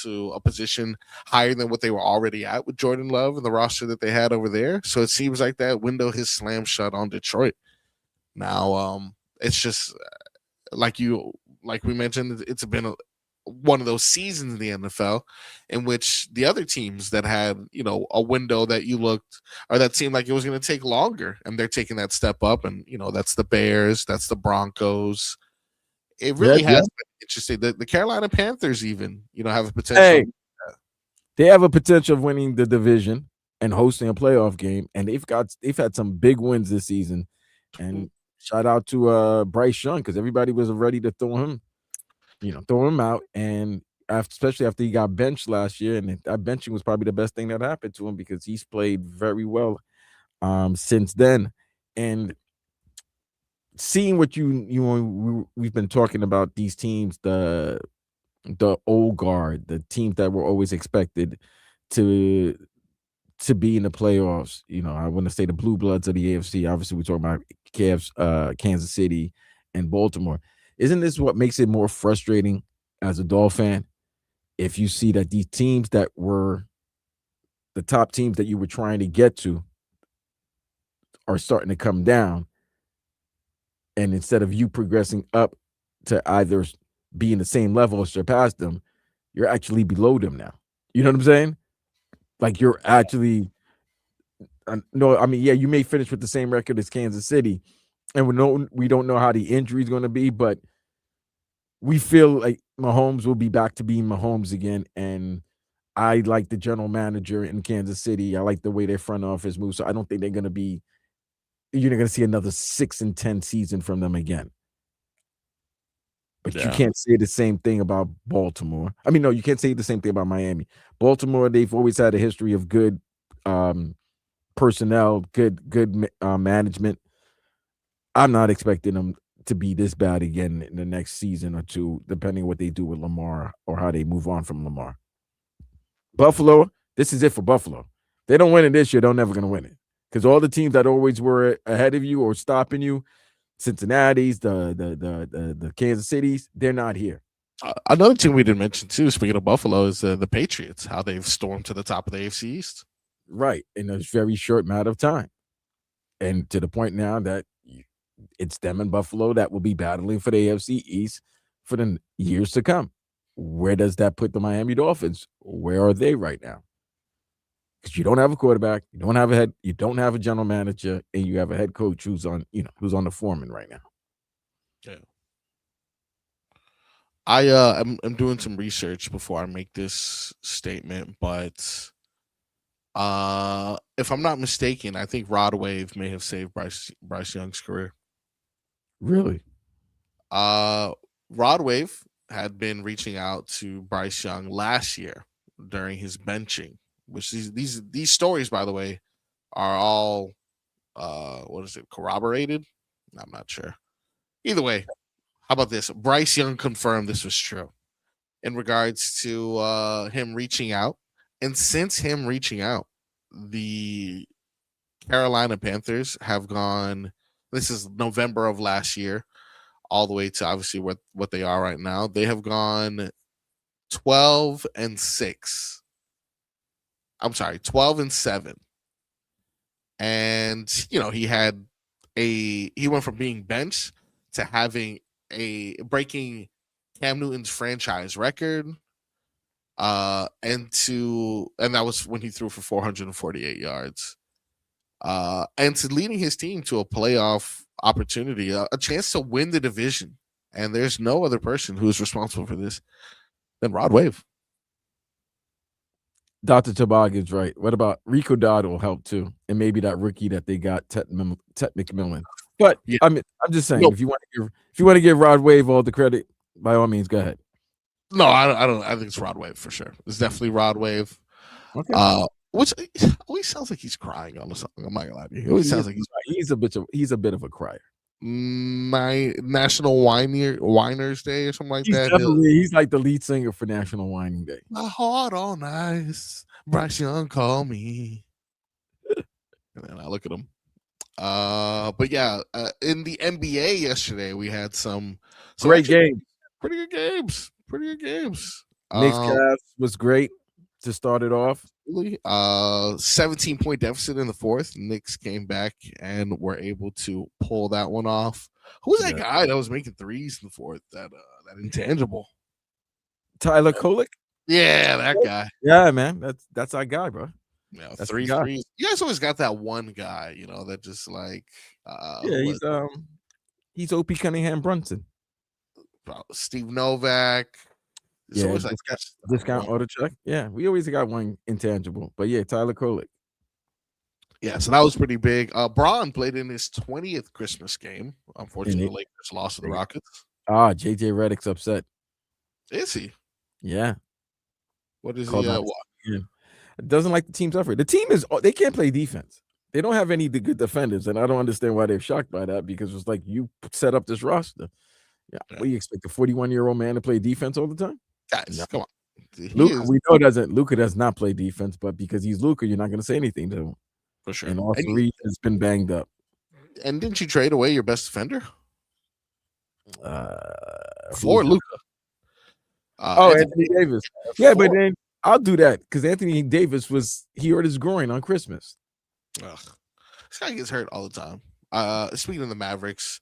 to a position higher than what they were already at with Jordan Love and the roster that they had over there. So it seems like that window has slammed shut on Detroit. Now, it's just like we mentioned, it's been one of those seasons in the NFL in which the other teams that had, a window that you looked or that seemed like it was going to take longer, and they're taking that step up, and that's the Bears, that's the Broncos. It Yeah, really yeah. has been interesting. The Carolina Panthers even, have a potential. Hey, they have a potential of winning the division and hosting a playoff game, and they've had some big wins this season. And shout out to Bryce Young, because everybody was ready to throw him out, and especially after he got benched last year, and that benching was probably the best thing that happened to him because he's played very well since then. And seeing what we've been talking about these teams, the old guard, the teams that were always expected to be in the playoffs. I want to say the blue bloods of the AFC. Obviously, we're talking about Cavs, Kansas City, and Baltimore. Isn't this what makes it more frustrating as a Dolphin fan? If you see that these teams that were the top teams that you were trying to get to are starting to come down, and instead of you progressing up to either be in the same level or surpass them, you're actually below them now. You know what I'm saying? Like you're actually no, I mean, yeah, you may finish with the same record as Kansas City, and we don't know how the injury is going to be, but we feel like Mahomes will be back to being Mahomes again. And I like the general manager in Kansas City. I like the way their front office moves. So I don't think you're not going to see another 6-10 season from them again. But you can't say the same thing about Baltimore. I mean, no, you can't say the same thing about Miami. Baltimore, they've always had a history of good personnel, good management. I'm not expecting them to be this bad again in the next season or two, depending on what they do with Lamar or how they move on from Lamar. Buffalo, this is it for Buffalo. They don't win it this year, they're never going to win it. Because all the teams that always were ahead of you or stopping you, Cincinnati's, the Kansas City's, they're not here. Another team we didn't mention too, speaking of Buffalo, is the Patriots. How they've stormed to the top of the AFC East, right, in a very short amount of time, and to the point now that it's them and Buffalo that will be battling for the AFC East for the years to come. Where does that put the Miami Dolphins? Where are they right now? Because you don't have a quarterback, you don't have a general manager, and you have a head coach who's on the foreman right now. Yeah. I'm doing some research before I make this statement, but if I'm not mistaken, I think Rod Wave may have saved Bryce Young's career. Really? Rod Wave had been reaching out to Bryce Young last year during his benching, which these stories, by the way, are all corroborated? I'm not sure. Either way, how about this? Bryce Young confirmed this was true in regards to him reaching out. And since him reaching out, the Carolina Panthers have gone, this is November of last year, all the way to obviously what they are right now. They have gone 12-6. I'm sorry, 12-7. And he went from being benched to having breaking Cam Newton's franchise record. And that was when he threw for 448 yards. And to leading his team to a playoff opportunity, a chance to win the division. And there's no other person who is responsible for this than Rod Wave. Dr. Toboggan's right. What about Rico Dodd will help too, and maybe that rookie that they got, Ted McMillan. But yeah. I'm just saying, if you want to give Rod Wave all the credit, by all means, go ahead. No, I don't. I think it's Rod Wave for sure. It's definitely Rod Wave. Okay. Which always sounds like he's crying on the song. I'm not gonna lie to you. It always sounds like he's a bit of a crier. My National Whiners Day or something like that. He's like the lead singer for National Whining Day. My heart on ice. Bryce Young call me. And then I look at him. But yeah, in the NBA yesterday we had some great games. Pretty good games. Pretty good games. Knicks Cavs was great to start it off. 17-point deficit in the fourth. Knicks came back and were able to pull that one off. Who was that guy that was making threes in the fourth? That intangible. Tyler Kolek? Yeah, that guy. Yeah, man. That's our guy, bro. Yeah, That's three the guy. threes. You guys always got that one guy, that just like Yeah, he's OP Cunningham Brunson. Steve Novak. It's Yeah, always like discount auto check. Yeah, we always got one intangible. But yeah, Tyler Kolek. Yeah, so that was pretty big. Braun played in his 20th Christmas game. Unfortunately, the Lakers lost to the Rockets. JJ Redick's upset. Is he? Yeah. What is he? Doesn't like the team's effort. The team they can't play defense. They don't have any good defenders, and I don't understand why they're shocked by that, because it's like, you set up this roster. Yeah. What do you expect, a 41-year-old man to play defense all the time? Guys, come on. Luka does not play defense, but because he's Luka, you're not going to say anything to him. For sure. And all three has been banged up. And didn't you trade away your best defender? For Luka. Anthony Davis. Yeah, but then I'll do that because Anthony Davis he hurt his groin on Christmas. Ugh. This guy gets hurt all the time. Speaking of the Mavericks,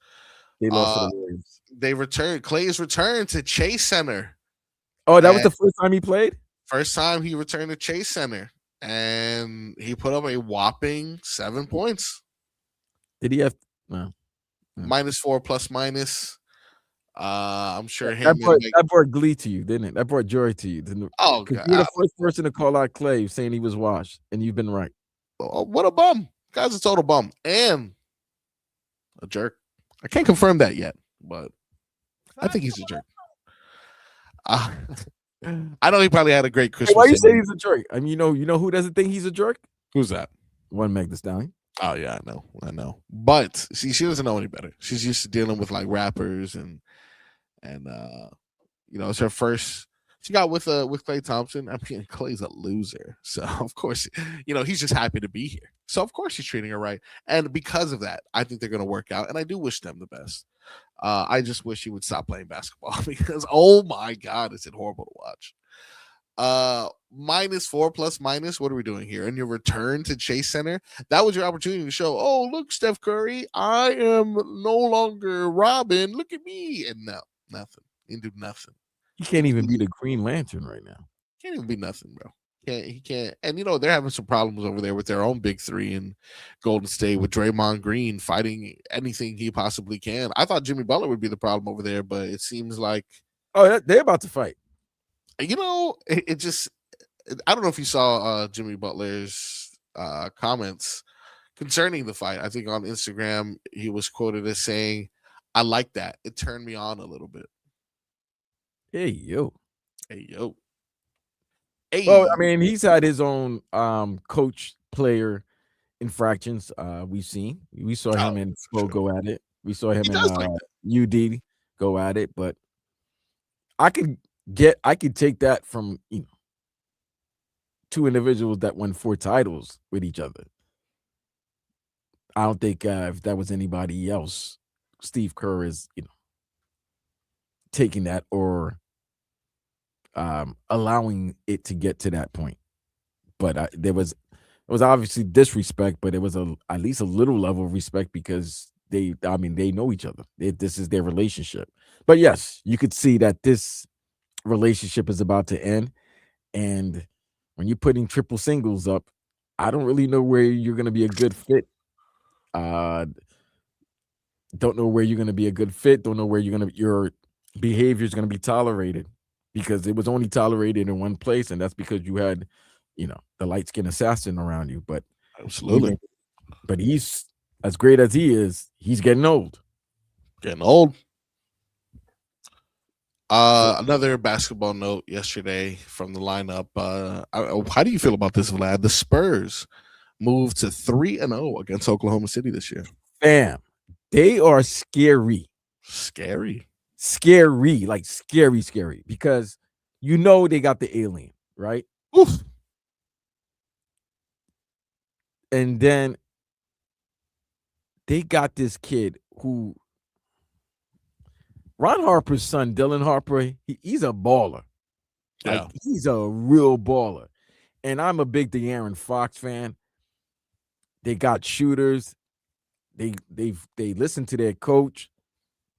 they lost to the Warriors. They returned. Clay's returned to Chase Center. Oh, that was the first time he played? First time he returned to Chase Center. And he put up a whopping 7 points. Did he have -4 plus minus? I'm sure that brought glee to you, didn't it? That brought joy to you. Oh, God. You're the first person to call out Clay saying he was washed, and you've been right. Oh, what a bum. Guy's a total bum and a jerk. I can't confirm that yet, but I think he's a jerk. I know he probably had a great Christmas. Why you say he's a jerk? I mean, you know who doesn't think he's a jerk? Who's that? One Meg Thee Stallion. Oh yeah, I know. But she doesn't know any better. She's used to dealing with like rappers and it's her first. She got with Klay Thompson. I mean, Klay's a loser, so of course, he's just happy to be here. So of course he's treating her right, and because of that, I think they're going to work out, and I do wish them the best. I just wish he would stop playing basketball because, oh my God, is it horrible to watch. -4 plus minus. What are we doing here? And your return to Chase Center, that was your opportunity to show, oh, look, Steph Curry, I am no longer Robin. Look at me. And no, nothing. You can do nothing. He can't even be the Green Lantern right now. Can't even be nothing, bro. He can't. And they're having some problems over there with their own big three in Golden State, with Draymond Green fighting anything he possibly can. I thought Jimmy Butler would be the problem over there, but it seems like they're about to fight. It just, I don't know if you saw Jimmy Butler's comments concerning the fight. I think on Instagram he was quoted as saying, "I like that. It turned me on a little bit." Hey yo. Hey. Well, I mean, he's had his own coach player infractions. We saw him in Spo go at it. We saw him in UD go at it, but I could take that from two individuals that won 4 titles with each other. I don't think if that was anybody else, Steve Kerr is taking that or allowing it to get to that point. But it was obviously disrespect, but it was at least a little level of respect because they know each other. This is their relationship. But yes, you could see that this relationship is about to end. And when you're putting triple singles up, I don't really know where you're going to be a good fit. Don't know where you're going to be a good fit. Don't know where your behavior is going to be tolerated, because it was only tolerated in one place, and that's because you had, the light-skinned assassin around you. But absolutely, but he's as great as he is. He's getting old. Another basketball note yesterday from the lineup. How do you feel about this, Vlad? The Spurs moved to 3-0 against Oklahoma City this year. Bam. They are scary. Scary, like scary, because they got the alien, right? Oof. And then they got this kid who Ron Harper's son, Dylan Harper, he's a baller. Yeah. Like, he's a real baller. And I'm a big De'Aaron Fox fan. They got shooters. They listen to their coach.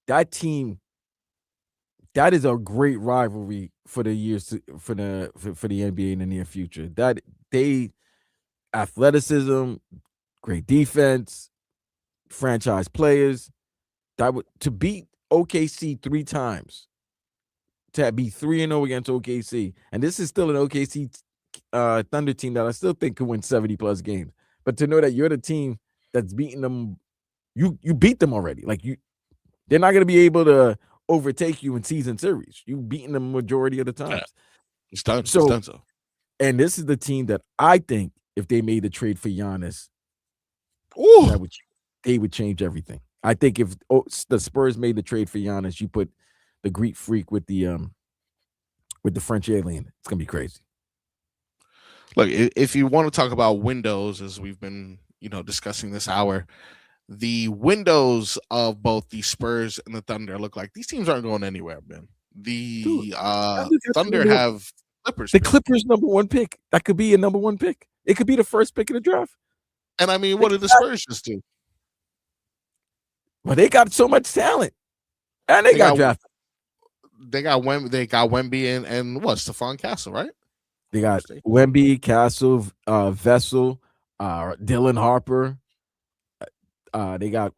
That team, that is a great rivalry for the years for the NBA in the near future. That they athleticism, great defense, franchise players. That would to beat OKC 3 times, to be 3-0 against OKC, and this is still an OKC Thunder team that I still think could win 70 plus games. But to know that you're the team that's beating them, you beat them already. Like, they're not going to be able to overtake you in season series. You've beaten them majority of the times. Yeah. It's done. So, it's done so. And this is the team that I think if they made the trade for Giannis, they would change everything. I think if the Spurs made the trade for Giannis, you put the Greek freak with the French alien, it's gonna be crazy. Look, if you want to talk about windows, as we've been, discussing this hour, the windows of both the Spurs and the Thunder look like these teams aren't going anywhere, man. The Thunder have Clippers. The Clippers #1 pick. That could be a #1 pick. It could be the first pick of the draft. And I mean, what did the Spurs just do? Well, they got so much talent, and they got drafted. They got Wemby and what? Stephon Castle, right? They got Wemby, Castle, Vessel, Dylan Harper. They got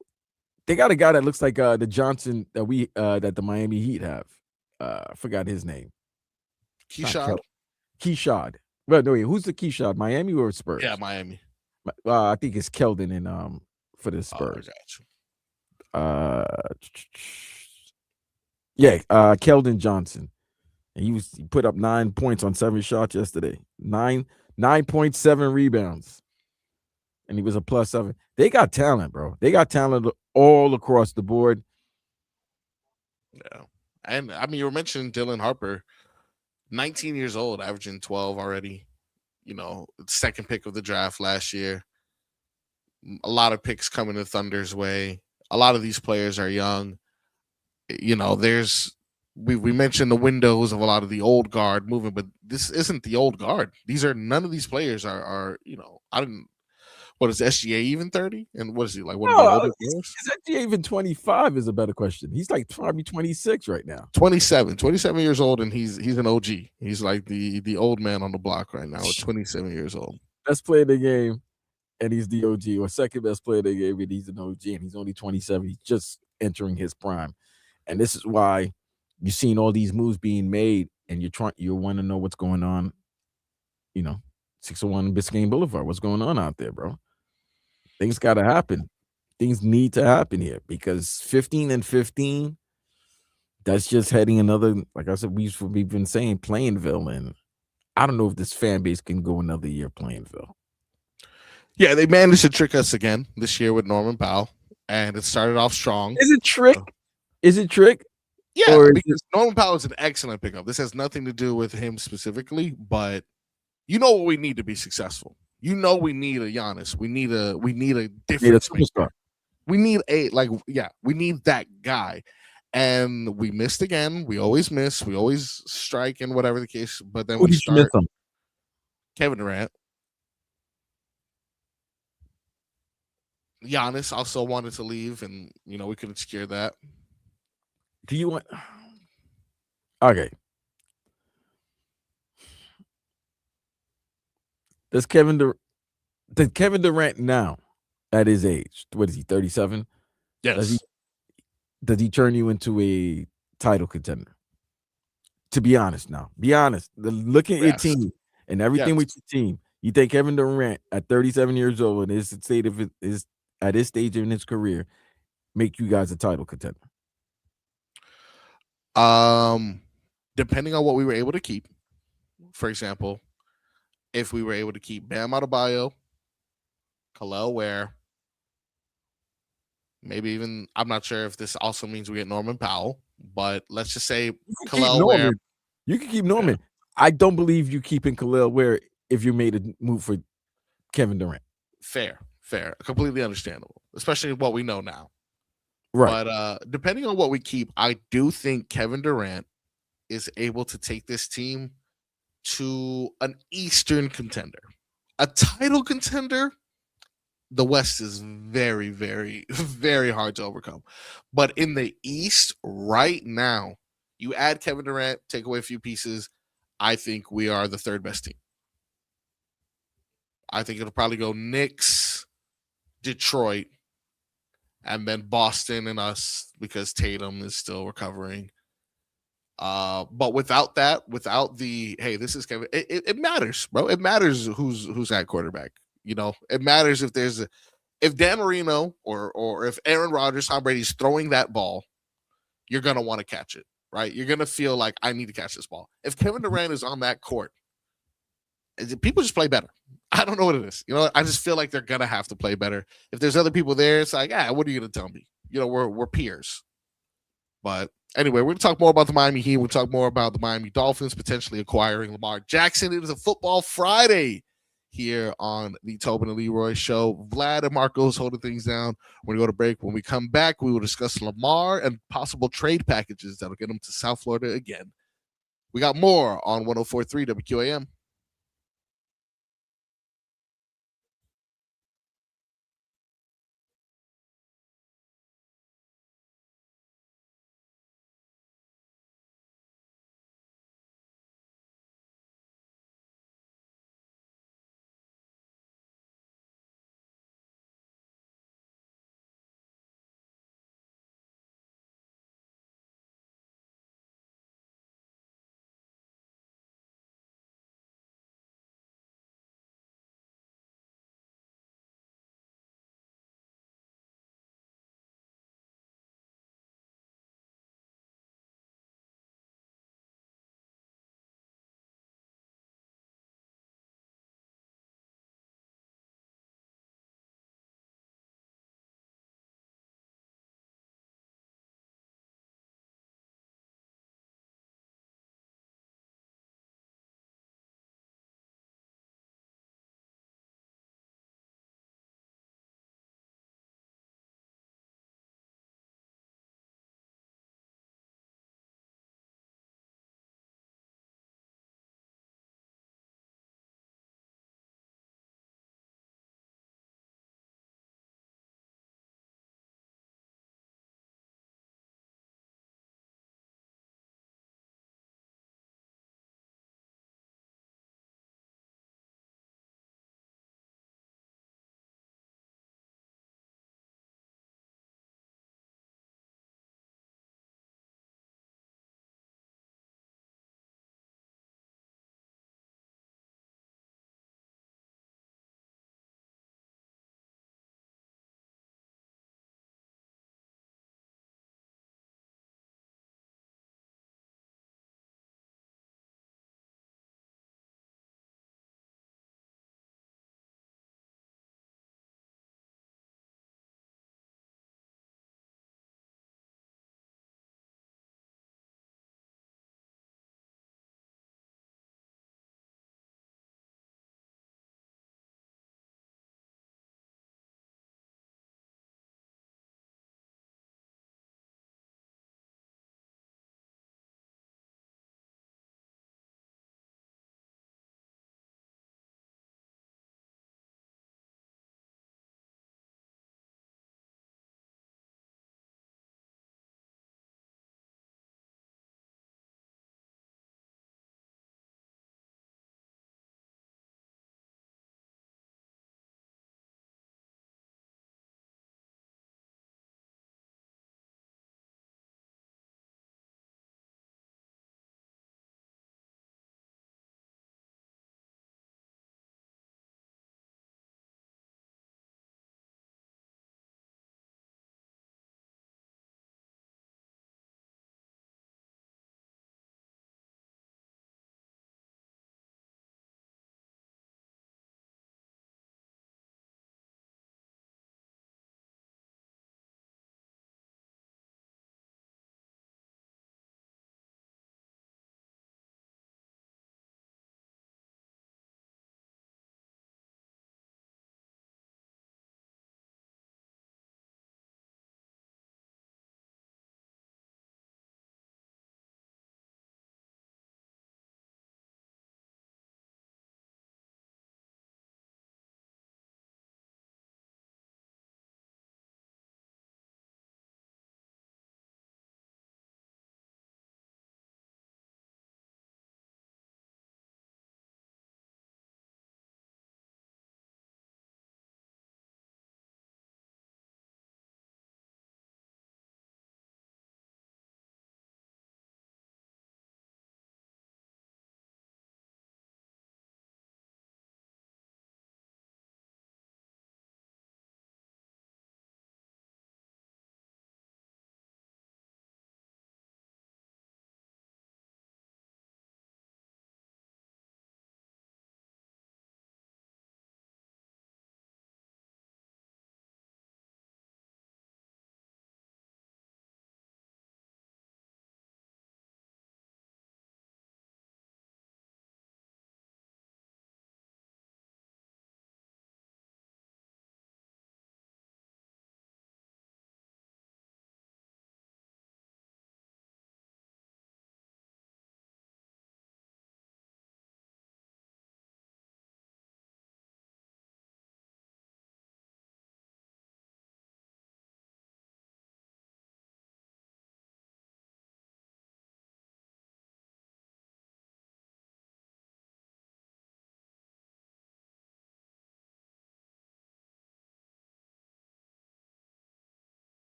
a guy that looks like the Johnson that the Miami Heat have. I forgot his name. Keyshawn. Well, no, wait, who's the Keyshawn? Miami or Spurs? Yeah, Miami. I think it's Keldon in for the Spurs. Keldon Johnson. And he put up 9 points on 7 shots yesterday. 9.7 rebounds. And he was a +7. They got talent, bro. They got talent all across the board. Yeah. And I mean, you were mentioning Dylan Harper, 19 years old, averaging 12 already. Second pick of the draft last year. A lot of picks coming the Thunder's way. A lot of these players are young. We mentioned the windows of a lot of the old guard moving, but this isn't the old guard. None of these players are what is SGA even 30? And what is he like? What are the older players? Is SGA even 25 is a better question. He's like probably 26 right now. 27 years old, and he's an OG. He's like the old man on the block right now at 27 years old. Best player in the game, and he's the OG, or second best player in the game, and he's an OG, and he's only 27. He's just entering his prime. And this is why you're seeing all these moves being made, and you want to know what's going on. 601 Biscayne Boulevard. What's going on out there, bro? Things got to happen. Things need to happen here, because 15-15, that's just heading another, like I said, we've been saying, Plainville, and I don't know if this fan base can go another year Plainville. Yeah, they managed to trick us again this year with Norman Powell, and it started off strong. Is it trick? Yeah, because Norman Powell is an excellent pickup. This has nothing to do with him specifically, but what we need to be successful. We need a Giannis. We need a different superstar. We need we need that guy. And we missed again. We always miss. We always strike, and whatever the case. But then we start. Kevin Durant. Giannis also wanted to leave, and we couldn't secure that. Do you want? Okay. Does Kevin Durant now, at his age, what is he, 37? Yes. Does he turn you into a title contender? To be honest now. Be honest. Looking at your team and everything with your team, you think Kevin Durant at 37 years old in his state of at this stage in his career make you guys a title contender? Depending on what we were able to keep. For example, if we were able to keep Bam Adebayo, Khalil Ware, maybe even, I'm not sure if this also means we get Norman Powell, but let's just say Khalil Ware. You can keep Norman. Yeah. I don't believe you keeping Khalil Ware if you made a move for Kevin Durant. Fair. Completely understandable, especially what we know now. Right. But depending on what we keep, I do think Kevin Durant is able to take this team to an Eastern contender. A title contender, the West is very, very, very hard to overcome. But in the East right now, you add Kevin Durant, take away a few pieces. I think we are the third best team. I think it'll probably go Knicks, Detroit, and then Boston and us because Tatum is still recovering. But without that, without the hey, this is Kevin. It matters, bro. It matters who's at quarterback. It matters if Dan Marino or if Aaron Rodgers, Tom Brady's throwing that ball, you're gonna want to catch it, right? You're gonna feel like I need to catch this ball. If Kevin Durant is on that court, people just play better. I don't know what it is. I just feel like they're gonna have to play better. If there's other people there, it's like, what are you gonna tell me? We're peers. But anyway, we're going to talk more about the Miami Heat. We'll talk more about the Miami Dolphins potentially acquiring Lamar Jackson. It is a football Friday here on the Tobin and Leroy show. Vlad and Marco's holding things down. We're going to go to break. When we come back, we will discuss Lamar and possible trade packages that'll get him to South Florida again. We got more on 104.3 WQAM.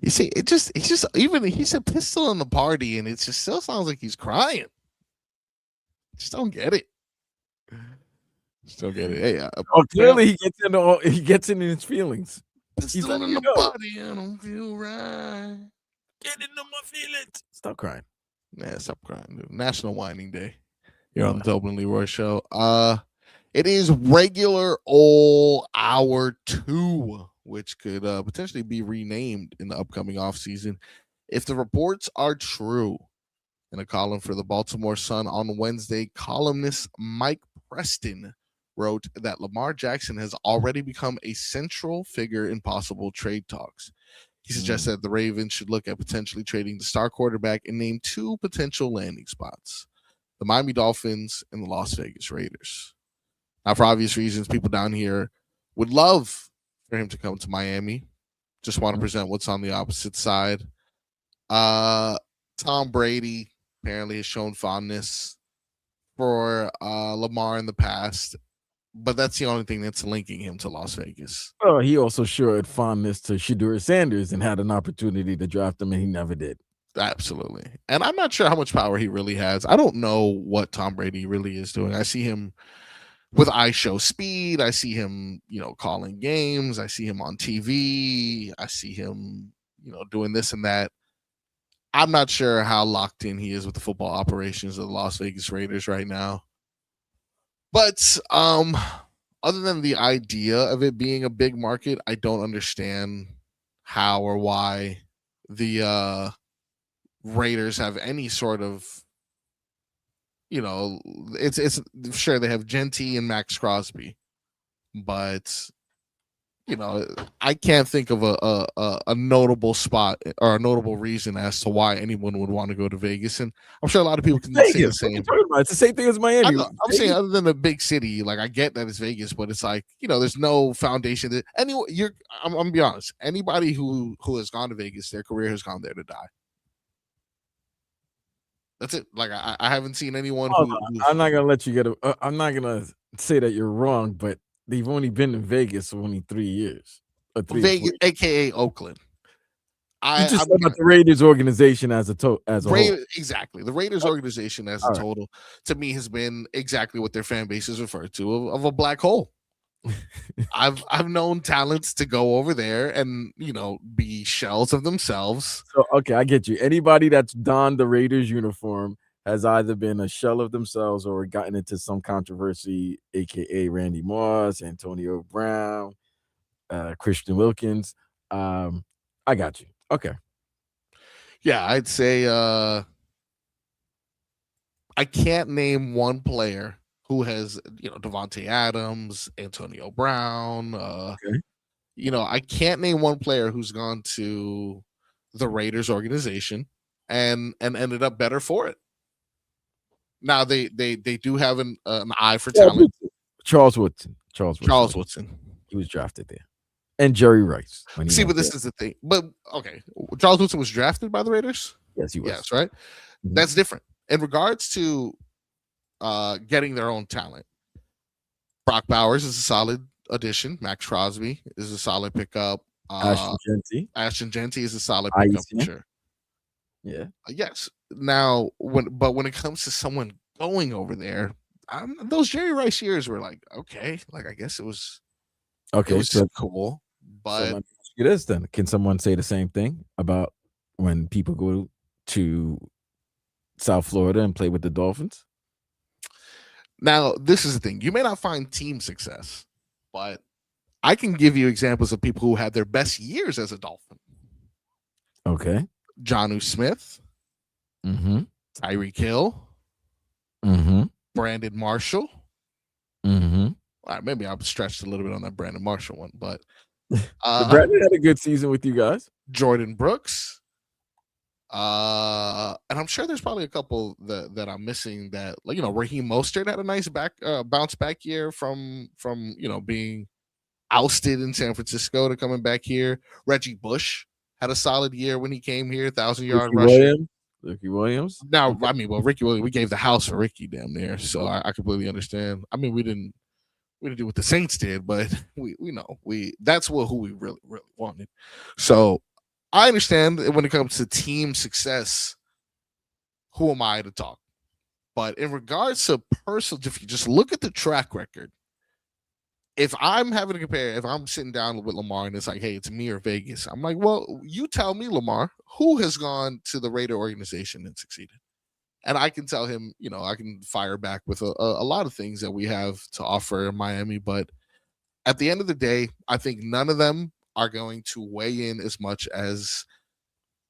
You see, it's just even he's a pistol in the party, and it just still sounds like he's crying. Just don't get it. Still get it. Hey, Clearly he gets into his feelings. Pistol in the body, I don't feel right. Get into my feelings. Stop crying. Yeah, stop crying, dude. National Whining Day. You're on the Tobin Leroy Show. It is regular old hour 2, which could potentially be renamed in the upcoming offseason. If the reports are true, in a column for the Baltimore Sun on Wednesday, columnist Mike Preston wrote that Lamar Jackson has already become a central figure in possible trade talks. He suggested that the Ravens should look at potentially trading the star quarterback and name 2 potential landing spots: the Miami Dolphins and the Las Vegas Raiders. Now, for obvious reasons, people down here would love for him to come to Miami. Just want to present what's on the opposite side. Tom Brady apparently has shown fondness for Lamar in the past, but that's the only thing that's linking him to Las Vegas. Oh, he also showed fondness to Shedeur Sanders and had an opportunity to draft him, and he never did. Absolutely. And I'm not sure how much power he really has. I don't know what Tom Brady really is doing. I see him with iShow Speed. I see him, calling games. I see him on TV. I see him, doing this and that. I'm not sure how locked in he is with the football operations of the Las Vegas Raiders right now. But other than the idea of it being a big market, I don't understand how or why the Raiders have any sort of, it's sure they have Genty and Max Crosby, but I can't think of a notable spot or a notable reason as to why anyone would want to go to Vegas. And I'm sure a lot of people can say the same. It's the same thing as Miami. I'm saying other than a big city, like I get that it's Vegas, but it's like, there's no foundation that I'm gonna be honest. Anybody who has gone to Vegas, their career has gone there to die. That's it. Like I haven't seen anyone I'm not gonna let you get I'm not gonna say that you're wrong, but they've only been in Vegas for only 3 years. Vegas, aka Oakland. You just said about the Raiders organization as a whole. Exactly. The Raiders organization as a total, to me, has been exactly what their fan base is referred to of a black hole. I've known talents to go over there and be shells of themselves. So okay, I get you. Anybody that's donned the Raiders uniform has either been a shell of themselves or gotten into some controversy, aka Randy Moss, Antonio Brown, Christian Wilkins. I got you. Okay. Yeah, I'd say I can't name one player who has, Devontae Adams, Antonio Brown. I can't name one player who's gone to the Raiders organization and ended up better for it. Now they do have an eye for talent. Charles Woodson. He was drafted there. And Jerry Rice. See, but this is the thing. But okay, Charles Woodson was drafted by the Raiders? Yes, he was. Yes, right? Mm-hmm. That's different. In regards to getting their own talent, Brock Bowers is a solid addition. Max Crosby is a solid pickup. Ashton Genty is a solid pickup for sure. Yeah. Yes. Now, when it comes to someone going over there, those Jerry Rice years were like, okay, like I guess it was okay. It was so cool. But so it is then. Can someone say the same thing about when people go to South Florida and play with the Dolphins? Now, this is the thing. You may not find team success, but I can give you examples of people who had their best years as a Dolphin. Okay. Jonnu Smith, Tyreek Hill, Brandon Marshall. All right, maybe I've stretched a little bit on that Brandon Marshall one, but Brandon had a good season with you guys. Jordan Brooks. And I'm sure there's probably a couple that I'm missing that, like, Raheem Mostert had a nice bounce back year from being ousted in San Francisco to coming back here. Reggie Bush had a solid year when he came here, 1,000-yard rusher. Ricky Williams. Now, I mean, Ricky Williams, we gave the house for Ricky damn near, so I completely understand. I mean, we didn't do what the Saints did, but we know that's who we really, really wanted. So I understand when it comes to team success, who am I to talk? But in regards to personal, if you just look at the track record, if I'm having to compare, if I'm sitting down with Lamar and it's like, hey, it's me or Vegas, I'm like, well, you tell me, Lamar, who has gone to the Raider organization and succeeded? And I can tell him, I can fire back with a lot of things that we have to offer in Miami. But at the end of the day, I think none of them are going to weigh in as much as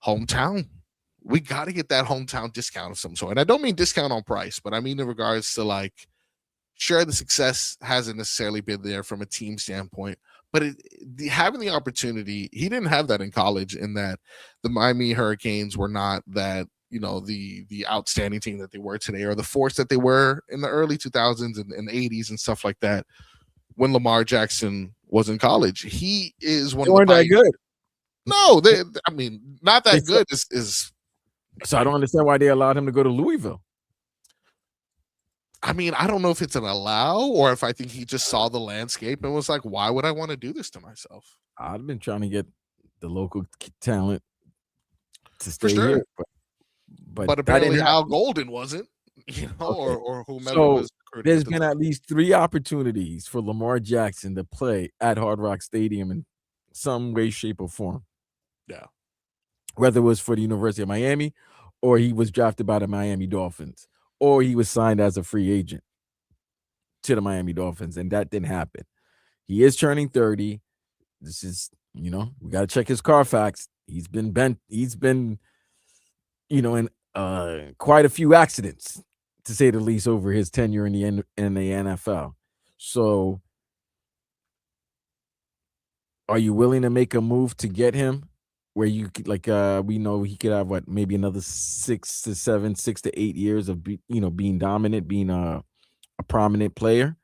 hometown. We got to get that hometown discount of some sort. And I don't mean discount on price, but I mean in regards to like, sure, the success hasn't necessarily been there from a team standpoint, but having the opportunity, he didn't have that in college. In that the Miami Hurricanes were not that the outstanding team that they were today, or the force that they were in the early 2000s and 80s and stuff like that. When Lamar Jackson was in college, he is one They of the weren't that good. No, I mean, not that good is. So I don't understand why they allowed him to go to Louisville. I mean, I don't know if it's an allow or if I think he just saw the landscape and was like, why would I want to do this to myself? I've been trying to get the local talent to For stay sure. here, but that apparently didn't Al happen. Golden wasn't, Okay. or whomever So was recruiting there's at the been time. at least 3 opportunities for Lamar Jackson to play at Hard Rock Stadium in some way, shape, or form. Yeah. Whether it was for the University of Miami, or he was drafted by the Miami Dolphins, or he was signed as a free agent to the Miami Dolphins, and that didn't happen. He is turning 30. This is, we got to check his Carfax. He's been in quite a few accidents, to say the least, over his tenure in the NFL. So, are you willing to make a move to get him? Where you could, we know he could have maybe another 6 to 8 years of being dominant, being a prominent player,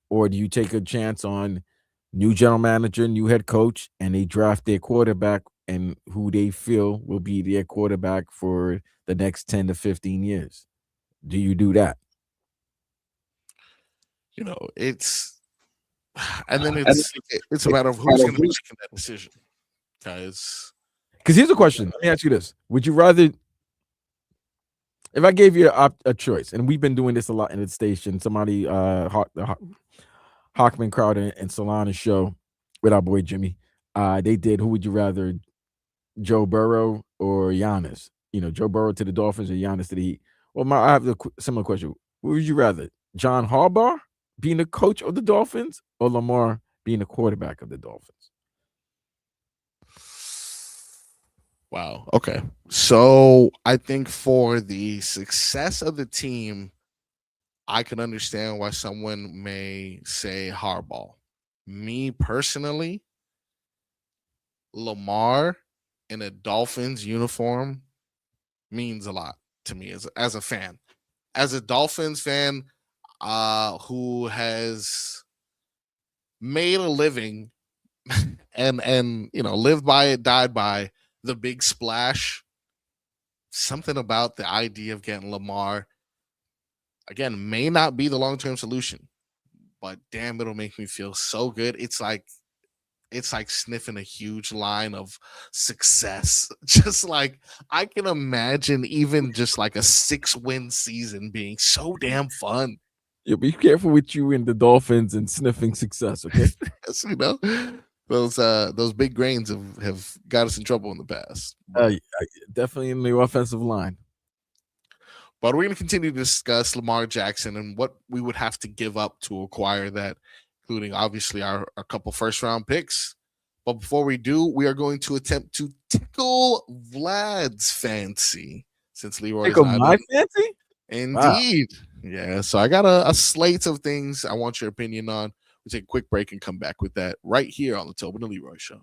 or do you take a chance on new general manager, new head coach, and they draft their quarterback and who they feel will be their quarterback for the next 10 to 15 years? Do you do that? It's and then it's a matter of who's going to be making that decision, guys. Because here's a question. Let me ask you this: would you rather, if I gave you a choice, and we've been doing this a lot in the station, somebody, the Hockman Crowder and Solana show with our boy Jimmy, they did, who would you rather, Joe Burrow or Giannis? Joe Burrow to the Dolphins or Giannis to the Heat? Well, I have a similar question. Who would you rather, John Harbaugh being the coach of the Dolphins or Lamar being the quarterback of the Dolphins? Wow. Okay. So I think for the success of the team, I can understand why someone may say Harbaugh. Me personally, Lamar in a Dolphins uniform means a lot to me as a fan. As a Dolphins fan, who has made a living and lived by it, died by the big splash. Something about the idea of getting Lamar again may not be the long-term solution, but damn, it'll make me feel so good. It's like sniffing a huge line of success. Just like I can imagine even just like a 6-win season being so damn fun. Yeah, be careful with you and the Dolphins and sniffing success, okay? Yes, those big grains have got us in trouble in the past. Definitely in the offensive line. But we're going to continue to discuss Lamar Jackson and what we would have to give up to acquire that, including obviously our couple first round picks. But before we do, we are going to attempt to tickle Vlad's fancy, since Leroy is Tickle not my in. fancy? Wow. Indeed. Yeah. So I got a slate of things I want your opinion on. We'll take a quick break and come back with that right here on the Tobin and Leroy Show.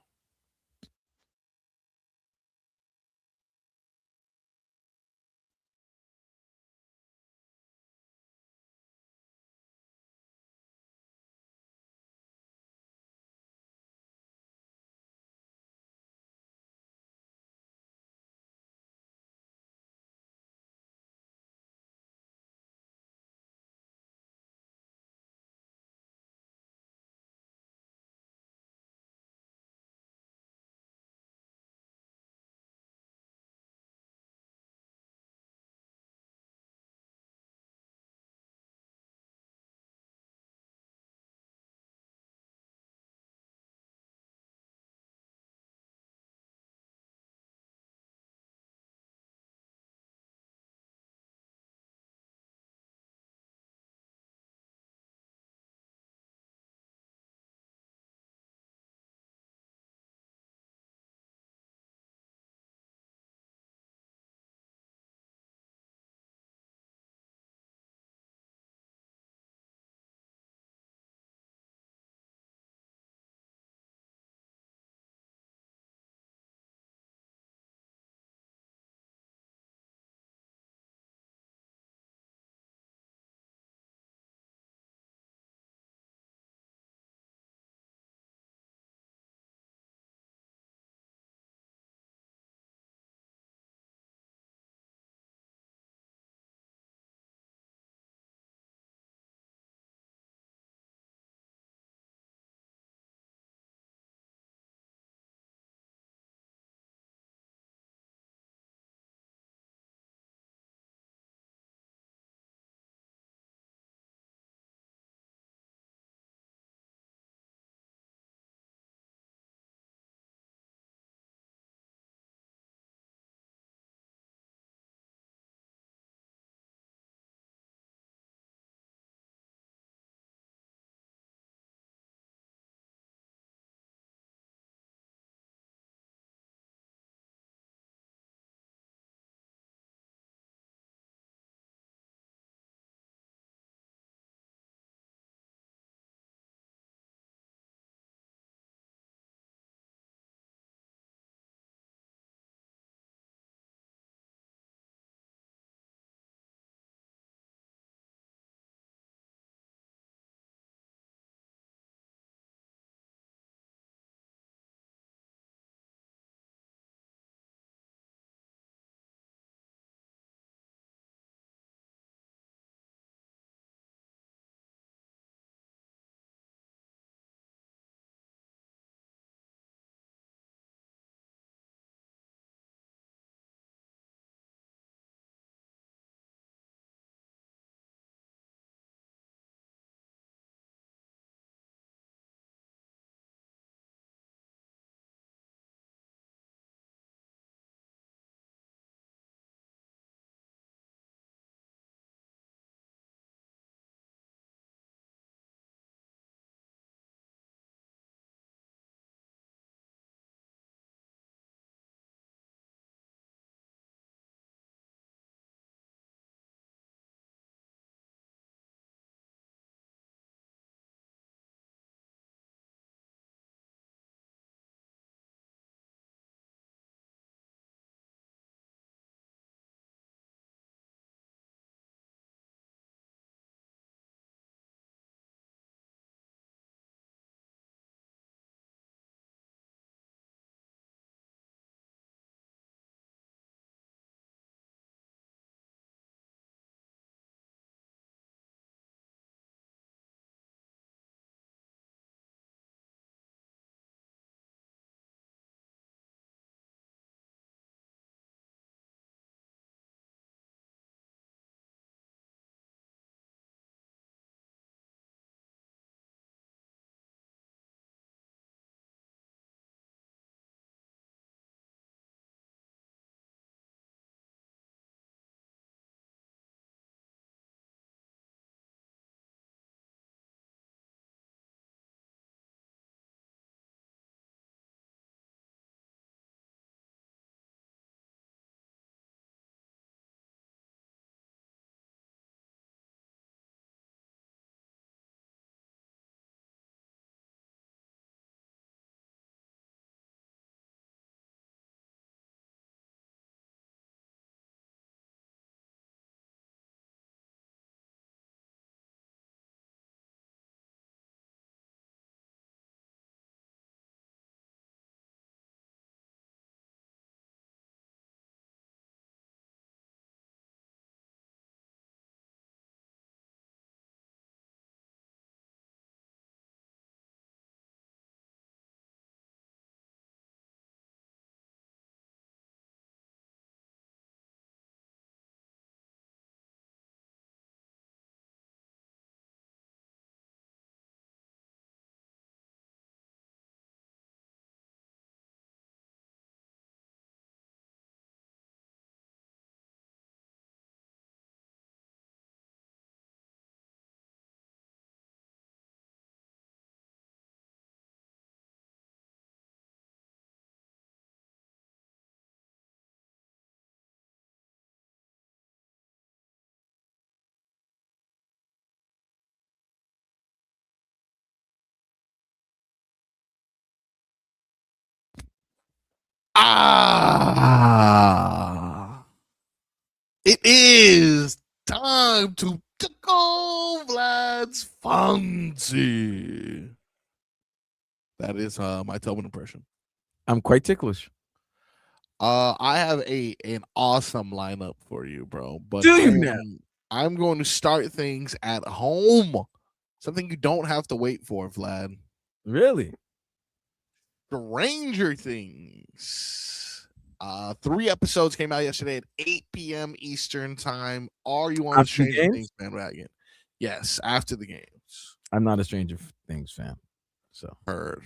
It is time to tickle Vlad's fancy. That is my Tobin impression. I'm quite ticklish. I have an awesome lineup for you, bro. But Do you now? I'm going to start things at home. Something you don't have to wait for, Vlad. Really? Stranger Things. 3 episodes came out yesterday at 8 p.m. Eastern time. Are you on the After Stranger games? Things bandwagon? Yes, after the games. I'm not a Stranger Things fan. So Heard.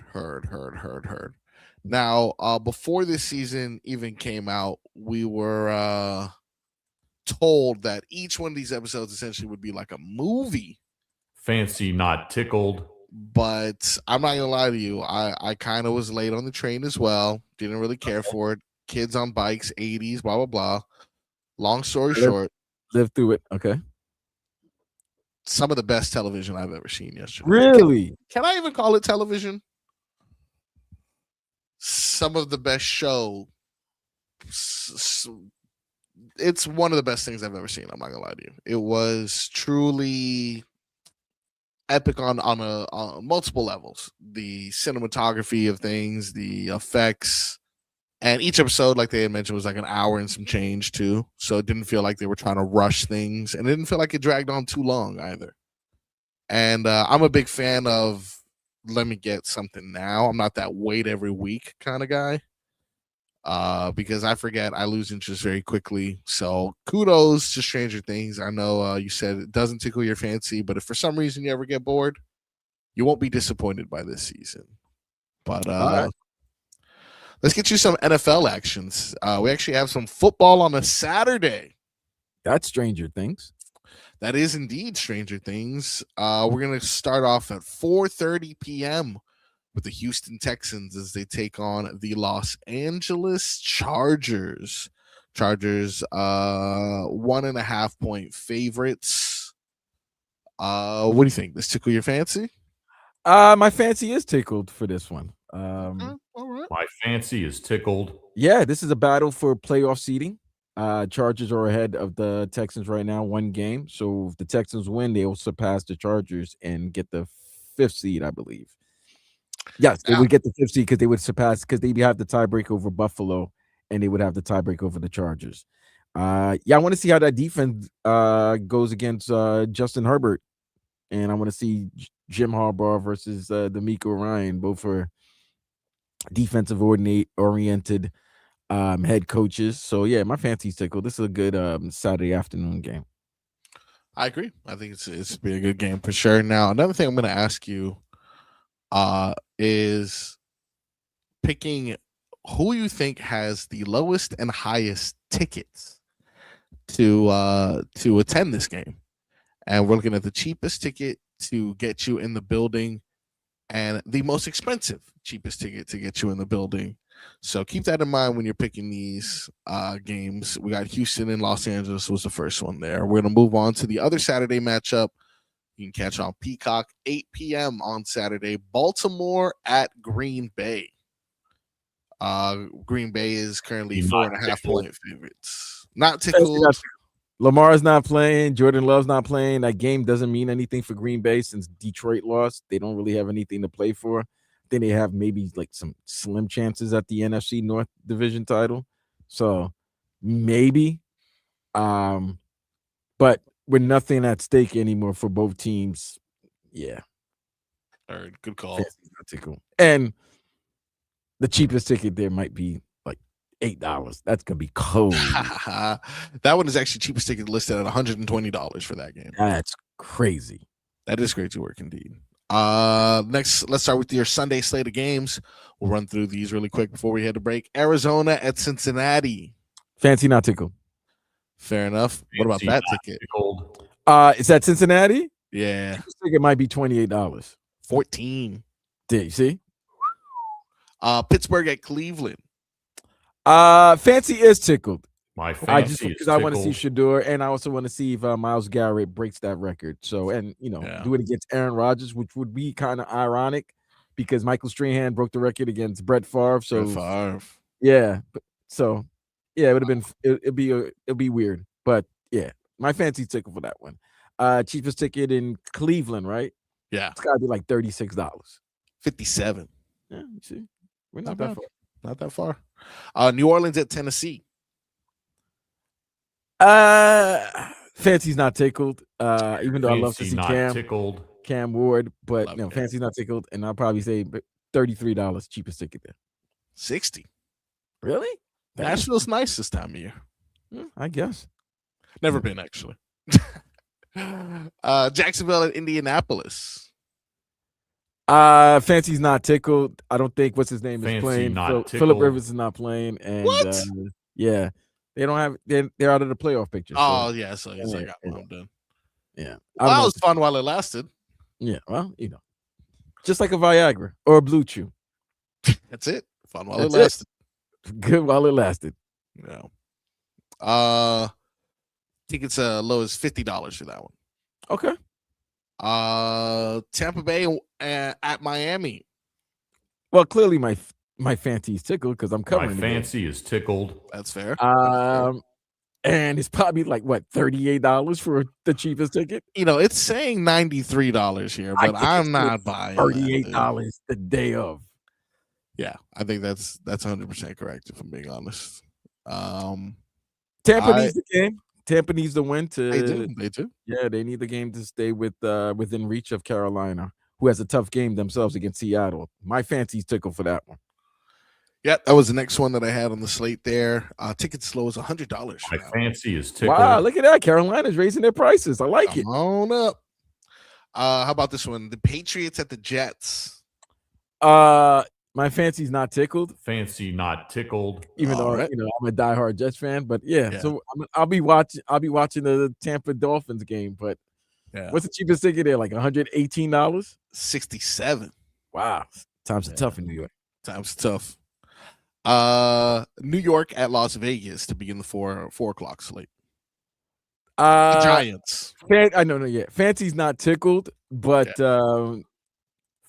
Now, before this season even came out, we were told that each one of these episodes essentially would be like a movie. Fancy, not tickled. But I'm not gonna lie to you, I kind of was late on the train as well. Didn't really care for it. Kids on bikes, 80s, blah blah blah. Long story short, live through it. Okay. some of the best television I've ever seen yesterday. Really? Can I even call it television? Some of the best show. It's one of the best things I've ever seen. I'm not gonna lie to you. It was truly epic on multiple levels. The cinematography of things, the effects, and each episode, like they had mentioned, was like an hour and some change too. So it didn't feel like they were trying to rush things, and it didn't feel like it dragged on too long either. And I'm a big fan of let me get something now. I'm not that wait every week kind of guy. Because I forget, I lose interest very quickly. So kudos to Stranger Things. I know you said it doesn't tickle your fancy, but if for some reason you ever get bored, you won't be disappointed by this season. But let's get you some NFL actions. We actually have some football on a Saturday. That's Stranger Things. That is indeed Stranger Things. We're gonna start off at 4:30 p.m. with the Houston Texans as they take on the Los Angeles Chargers. Chargers, 1.5 point favorites. What do you think? This tickle your fancy? My fancy is tickled for this one. All right. My fancy is tickled. Yeah, this is a battle for playoff seeding. Chargers are ahead of the Texans right now, 1 game. So if the Texans win, they will surpass the Chargers and get the 5th seed, I believe. Yes, they would get the 5th seed because they would surpass, because they have the tiebreak over Buffalo and they would have the tiebreak over the Chargers. I want to see how that defense goes against Justin Herbert, and I want to see Jim Harbaugh versus D'Amico Ryan, both are defensive oriented head coaches. So yeah, my fancy's tickled. This is a good Saturday afternoon game. I agree. I think it's be a good game for sure. Now, another thing I'm going to ask you is picking who you think has the lowest and highest tickets to attend this game. And we're looking at the cheapest ticket to get you in the building and the most expensive cheapest ticket to get you in the building. So keep that in mind when you're picking these games. We got Houston and Los Angeles was the first one there. We're going to move on to the other Saturday matchup. You can catch on Peacock, 8 p.m. on Saturday. Baltimore at Green Bay. Green Bay is currently 4.5 point favorites. Not tickled. Lamar's not playing. Jordan Love's not playing. That game doesn't mean anything for Green Bay since Detroit lost. They don't really have anything to play for. Then they have maybe like some slim chances at the NFC North Division title. So maybe. But with nothing at stake anymore for both teams. Yeah. All right, good call. And the cheapest ticket there might be like $8. That's gonna be cold. That one is actually cheapest ticket listed at $120 for that game. That's crazy. That is crazy work indeed. Next, let's start with your Sunday slate of games. We'll run through these really quick before we head to break. Arizona at Cincinnati. Fancy, not tickle. Fair enough. What about that ticket? Tickled. Is that Cincinnati? Yeah. This ticket might be $28. 14. Did you see? Pittsburgh at Cleveland. Fancy is tickled. My fancy because I want to see Shador, and I also want to see if Myles Garrett breaks that record. So, and do it against Aaron Rodgers, which would be kind of ironic because Michael Strahan broke the record against Brett Favre. So, Yeah. So yeah, it would have been it'd be weird. But yeah, my fancy ticket for that one. Cheapest ticket in Cleveland, right? Yeah, It's gotta be like $36. 57. Yeah, you see, we're Not not that bad. far. Not that far. New Orleans at Tennessee. Fancy's not tickled. Even though I love to Fancy see not tickled. Cam Ward, but Love no, Cam. fancy's not tickled, and I'll probably say $33 cheapest ticket there. 60. Really? Nashville's nice this time of year. I guess. Never been actually. Jacksonville at Indianapolis. Fancy's not tickled. I don't think what's his name is Fancy playing. not Philip tickled. Rivers is not playing, and What? yeah, they don't have. They're out of the playoff picture. So, Oh yeah, so he's like, yeah. I'm done. yeah. Well, I don't it know. was fun while it lasted. Yeah, well, just like a Viagra or a Blue Chew. That's it. Fun while it That's it. lasted. Good while it lasted. Yeah. Tickets low as $50 for that one. Okay. Tampa Bay at Miami. Well, clearly my fancy's tickled because I'm My covering the game. fancy is tickled. That's fair. And it's probably like what $38 for the cheapest ticket. It's saying $93 here, I but think I'm it's not buying that, dude. $38 the day of. Yeah, I think that's 100% correct. If I'm being honest, Tampa needs the game. Tampa needs the win to. They do. Yeah, they need the game to stay within reach of Carolina, who has a tough game themselves against Seattle. My fancy's tickled for that one. Yeah, that was the next one that I had on the slate there. Tickets low as $100. My fancy is tickled. Wow, look at that! Carolina's raising their prices. I like it. Come on up. How about this one? The Patriots at the Jets. My fancy's not tickled. Fancy not tickled. Even though right. I'm a diehard Jets fan, but yeah. Yeah. So I'll be watching the Tampa Dolphins game. But what's the cheapest ticket there? Like $118? 67. Wow, times are tough in New York. Times tough. New York at Las Vegas to begin the 4 o'clock slate. The Giants. I know, yeah. Fancy's not tickled, but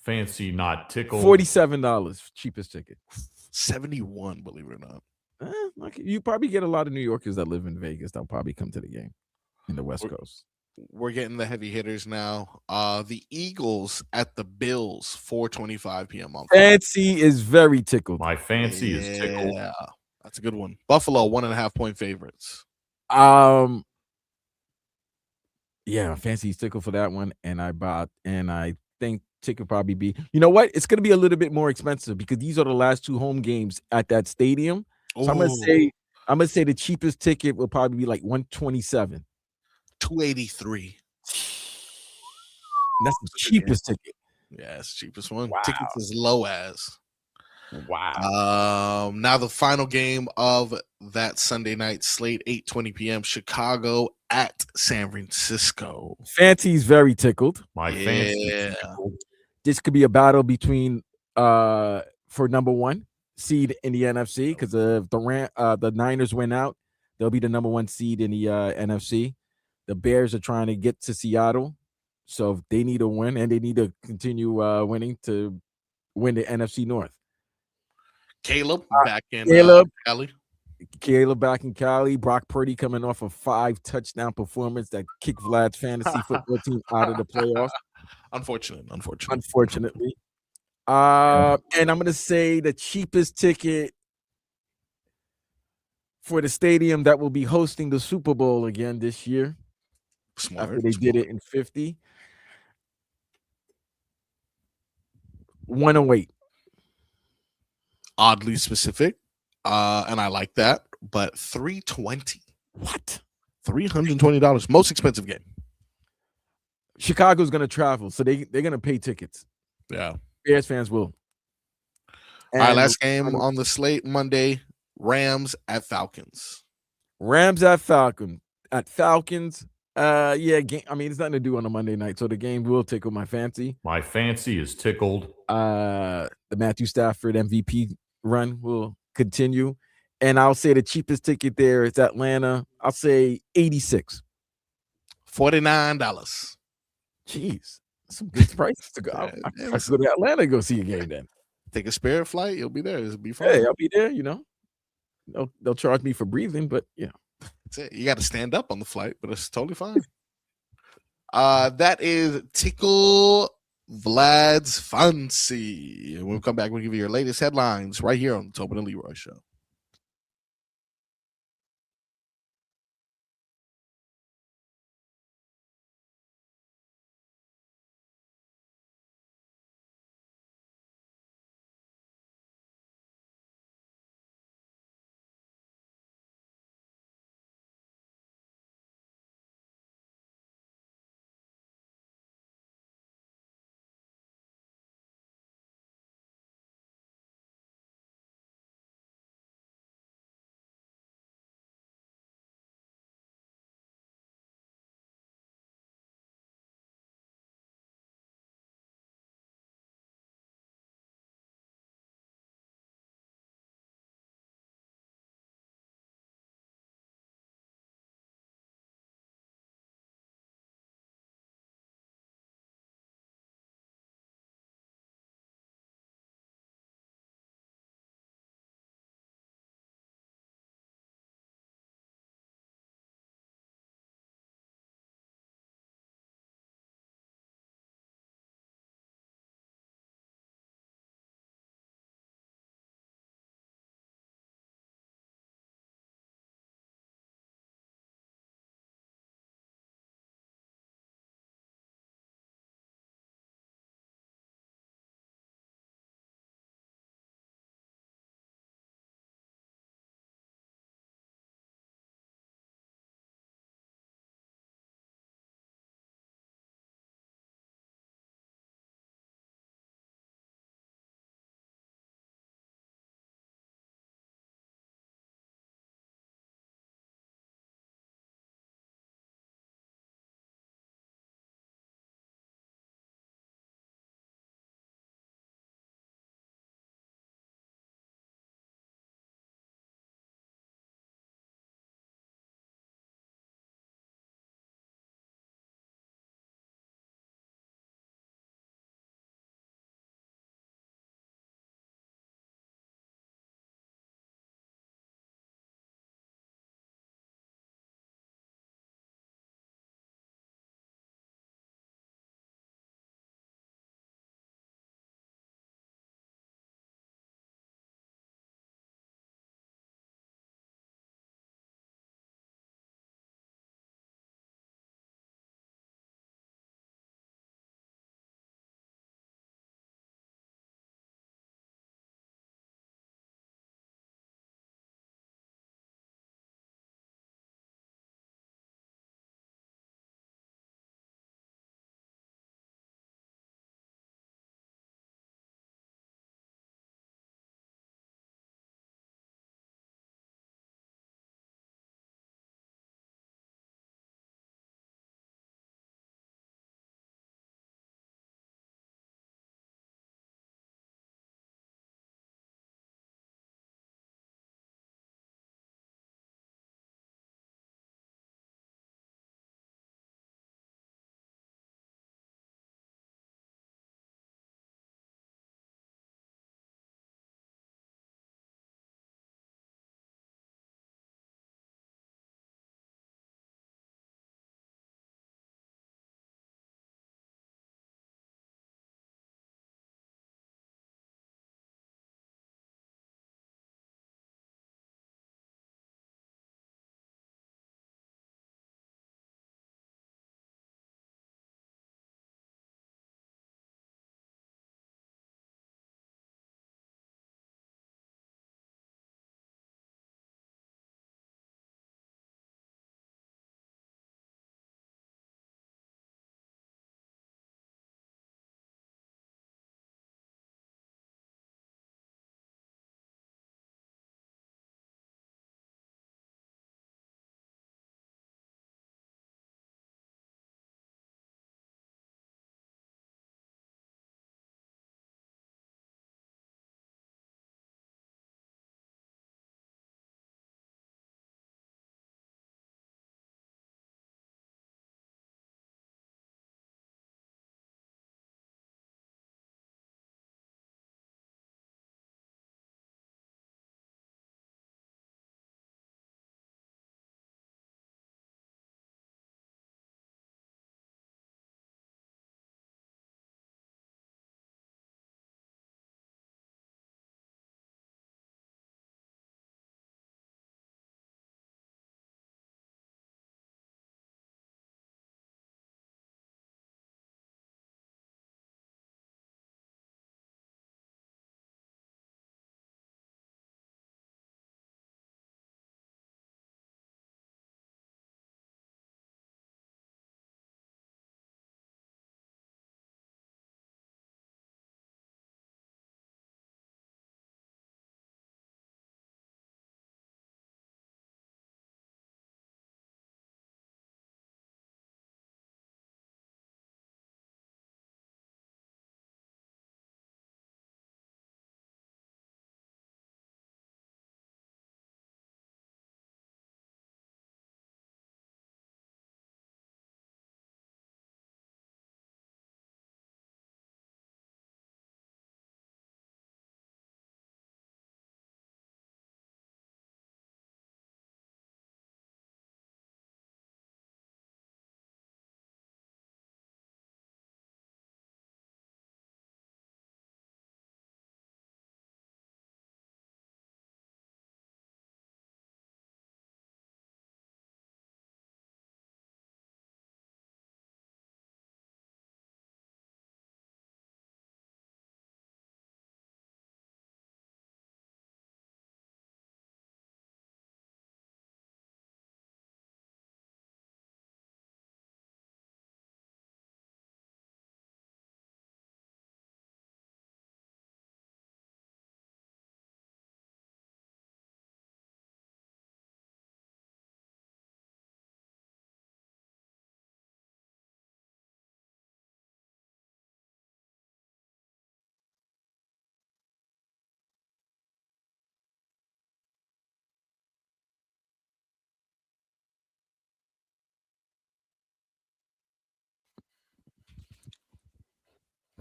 Fancy not tickled. $47 cheapest ticket. 71, believe it or not. You probably get a lot of New Yorkers that live in Vegas that'll probably come to the game in the West Coast. We're getting the heavy hitters now. The Eagles at the Bills, 4:25 p.m. on Fancy is very tickled. My fancy is tickled. Yeah, that's a good one. Buffalo, 1.5 point favorites. Yeah, fancy's tickled for that one, and I think ticket probably be. You know what? It's going to be a little bit more expensive because these are the last 2 home games at that stadium. So I'm gonna say the cheapest ticket will probably be like $127. $283. That's the cheapest ticket. Yeah, it's the cheapest one. Wow. Tickets as low as. Wow. Now the final game of that Sunday night slate, 8:20 p.m. Chicago at San Francisco. Fancy's very tickled. My fancy is tickled. This could be a battle between for number 1 seed in the NFC because if the Niners win out, they'll be the number 1 seed in the NFC. The Bears are trying to get to Seattle, so they need a win and they need to continue winning to win the NFC North. Caleb back in Cali. Caleb back in Cali. Brock Purdy coming off a 5-touchdown performance that kicked Vlad's fantasy football team out of the playoffs. Unfortunately. And I'm going to say the cheapest ticket for the stadium that will be hosting the Super Bowl again this year. After they did it in 50. 108. Oddly specific. And I like that. But $320. What? $320. Most expensive game. Chicago's going to travel, so they're going to pay tickets. Yeah. Bears fans will. All right, last game on the slate Monday. Rams at Falcons. Falcons. Game, I mean, it's nothing to do on a Monday night, so the game will tickle my fancy. My fancy is tickled. The Matthew Stafford MVP run will continue. And I'll say the cheapest ticket there is Atlanta. I'll say 86. $49. Jeez. Some good prices to go. I go to Atlanta to go see a game then. Take a Spirit flight. You'll be there. It'll be fun. Hey, I'll be there, they'll charge me for breathing, but yeah. That's it. You got to stand up on the flight, but it's totally fine. That is Tickle Vlad's Fancy. And we'll come back. We'll give you your latest headlines right here on the Tobin and Leroy Show.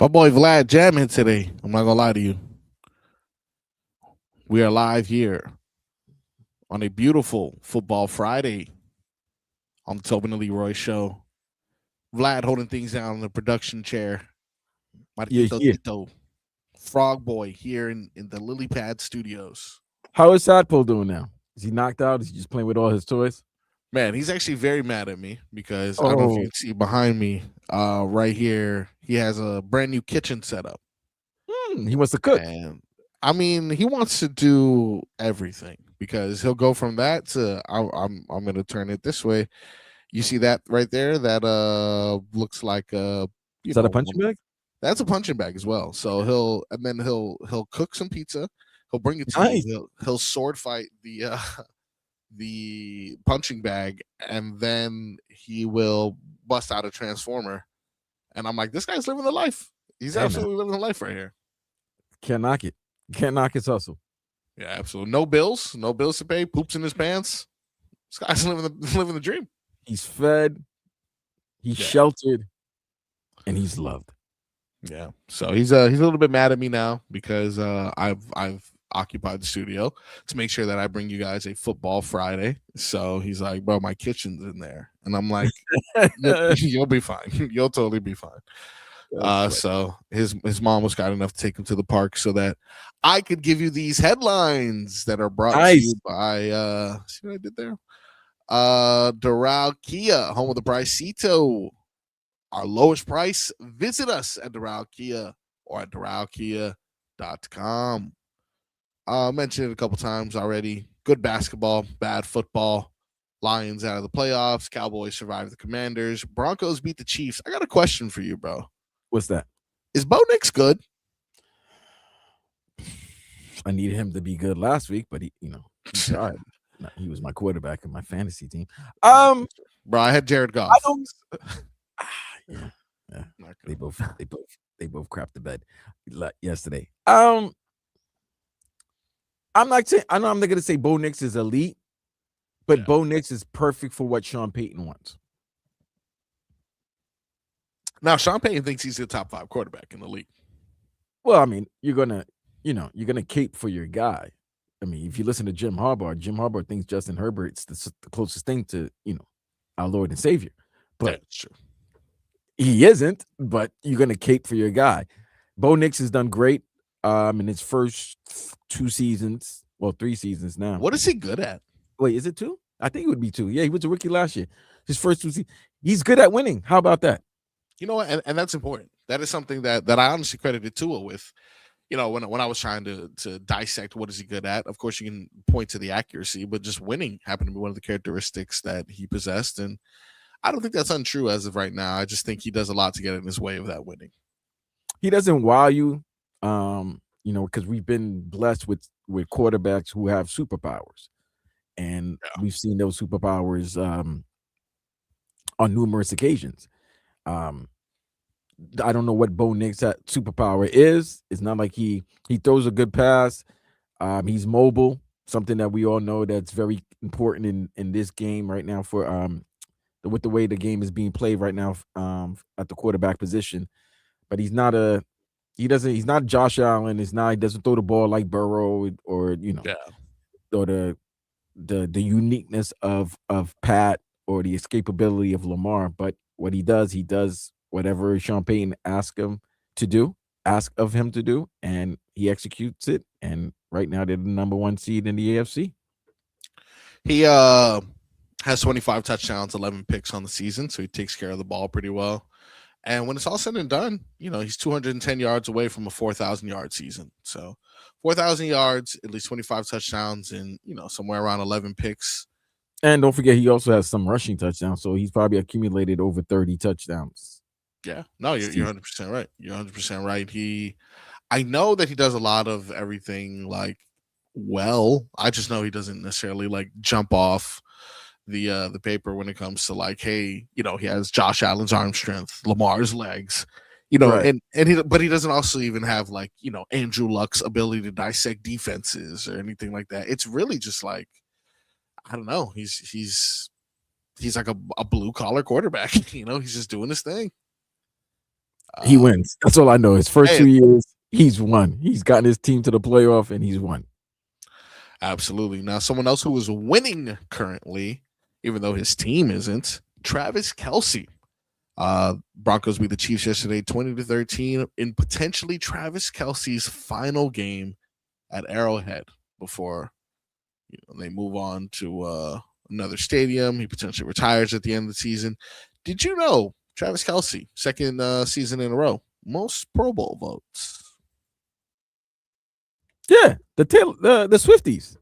My boy Vlad jamming today. I'm not gonna lie to you. We are live here on a beautiful football Friday on the Tobin and Leroy show. Vlad holding things down in the production chair. Marquito Yeah. Tito, Frog Boy here in the Lily Pad Studios. How is Sadpo doing now? Is he knocked out? Is he just playing with all his toys? Man, he's actually very mad at me because I don't know if you can see behind me, right here, he has a brand new kitchen set up. He wants to cook. And I mean, he wants to do everything because he'll go from that to I'm going to turn it this way. You see that right there? That looks like Is that a punching bag? That's a punching bag as well. So he'll cook some pizza. He'll bring it to Nice. you. He'll sword fight the punching bag, and then he will bust out a transformer. And I'm like, this guy's living the life. He's absolutely living the life right here. Can't knock it. Can't knock his hustle. Yeah, absolutely. No bills to pay. Poops in his pants. This guy's living the dream. He's fed, he's sheltered, and he's loved. Yeah. So he's a little bit mad at me now because I've occupied the studio to make sure that I bring you guys a football Friday. So he's like, bro, my kitchen's in there. And I'm like, you'll be fine. You'll totally be fine. So his mom was kind enough to take him to the park so that I could give you these headlines that are brought to you by see what I did there? Doral Kia, home of the Bricito. Our lowest price. Visit us at Doral Kia or at doralkia.com. Mentioned it a couple times already. Good basketball, bad football. Lions out of the playoffs. Cowboys survive the Commanders. Broncos beat the Chiefs. I got a question for you, bro. What's that? Is Bo Nix good? I needed him to be good last week, but he tried. He was my quarterback in my fantasy team. Bro, I had Jared Goff. Yeah. They both crapped the bed yesterday. I'm not saying I'm not gonna say Bo Nix is elite, but Bo Nix is perfect for what Sean Payton wants. Now, Sean Payton thinks he's the top 5 quarterback in the league. Well, I mean, you're gonna cape for your guy. I mean, if you listen to Jim Harbaugh thinks Justin Herbert's the closest thing to our Lord and Savior. But that's true. He isn't, but you're gonna cape for your guy. Bo Nix has done great in his first 3 seasons now. What is he good at? Wait, is it 2? I think it would be 2. Yeah, he was a rookie last year. His first 2 seasons. He's good at winning. How about that? You know what? And that's important. That is something that I honestly credited Tua with. When I was trying to dissect what is he good at, of course you can point to the accuracy, but just winning happened to be one of the characteristics that he possessed. And I don't think that's untrue as of right now. I just think he does a lot to get in his way of that winning. He doesn't wow you, because we've been blessed with quarterbacks who have superpowers. And we've seen those superpowers on numerous occasions. I don't know what Bo Nix superpower is. It's not like he throws a good pass. He's mobile, something that we all know that's very important in this game right now for with the way the game is being played right now at the quarterback position. But he's not Josh Allen. He doesn't throw the ball like Burrow or the uniqueness of Pat or the escapability of Lamar. But what he does whatever Sean Payton asks of him to do, and he executes it. And right now they're the number 1 seed in the AFC. He has 25 touchdowns, 11 picks on the season, so he takes care of the ball pretty well. And when it's all said and done, he's 210 yards away from a 4,000-yard season. So 4,000 yards, at least 25 touchdowns, and somewhere around 11 picks. And don't forget, he also has some rushing touchdowns, so he's probably accumulated over 30 touchdowns. Yeah, no, you're 100% right. You're 100% right. I know that he does a lot of everything well. I just know he doesn't necessarily jump off the paper when it comes to hey, he has Josh Allen's arm strength, Lamar's legs, right. but he doesn't also even have Andrew Luck's ability to dissect defenses or anything like that. It's really just I don't know. He's like a blue collar quarterback. He's just doing his thing. He wins. That's all I know. His first Hey, 2 years, he's won. He's gotten his team to the playoff, and he's won. absolutely. Now, someone else who is winning currently, even though his team isn't, Travis Kelce. Broncos beat the Chiefs yesterday, 20-13, in potentially Travis Kelce's final game at Arrowhead before they move on to another stadium. He potentially retires at the end of the season. Did you know Travis Kelce, second season in a row, most Pro Bowl votes? Yeah, the Swifties.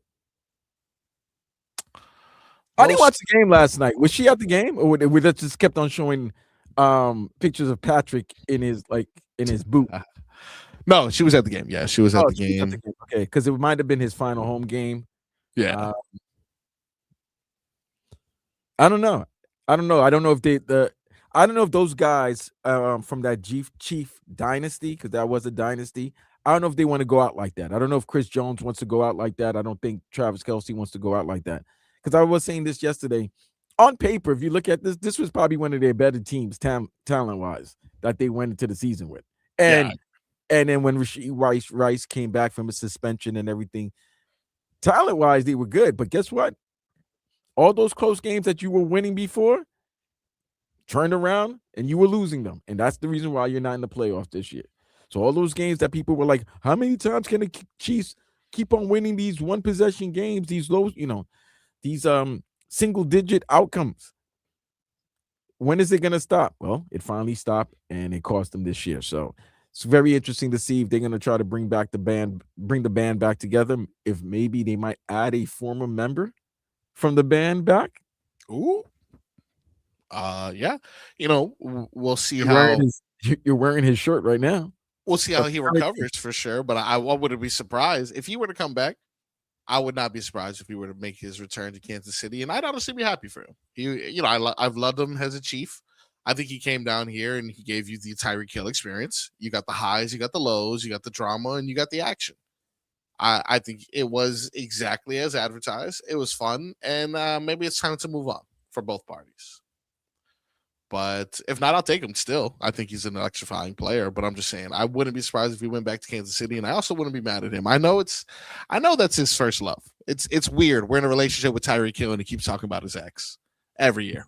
I didn't watch the game last night. Was she at the game, or we just kept on showing pictures of Patrick in his boot? No, she was at the game. Yeah, she was at the game. Okay, because it might have been his final home game. Yeah. I don't know. I don't know if I don't know if those guys from that Chief dynasty, because that was a dynasty. I don't know if they want to go out like that. I don't know if Chris Jones wants to go out like that. I don't think Travis Kelce wants to go out like that. Because I was saying this yesterday. On paper, if you look at this was probably one of their better teams, talent-wise, that they went into the season with. And then when Rashee Rice came back from a suspension and everything, talent-wise, they were good. But guess what? All those close games that you were winning before turned around and you were losing them. And that's the reason why you're not in the playoffs this year. So all those games that people were like, how many times can the Chiefs keep on winning these one-possession games, these low, these single-digit outcomes? When is it going to stop? Well, it finally stopped, and it cost them this year. So it's very interesting to see if they're going to try to bring the band back together. If maybe they might add a former member from the band back. Ooh. Yeah. We'll see You're wearing his shirt right now. We'll see how he recovers for sure. But I wouldn't be surprised if he were to come back. I would not be surprised if he were to make his return to Kansas City, and I'd honestly be happy for him. I've loved him as a Chief. I think he came down here and he gave you the Tyreek Hill experience. You got the highs, you got the lows, you got the drama, and you got the action. I think it was exactly as advertised. It was fun, and maybe it's time to move on for both parties. But if not, I'll take him still. I think he's an electrifying player, but I'm just saying I wouldn't be surprised if he went back to Kansas City, and I also wouldn't be mad at him. I know that's his first love. It's weird. We're in a relationship with Tyreek Hill, and he keeps talking about his ex every year.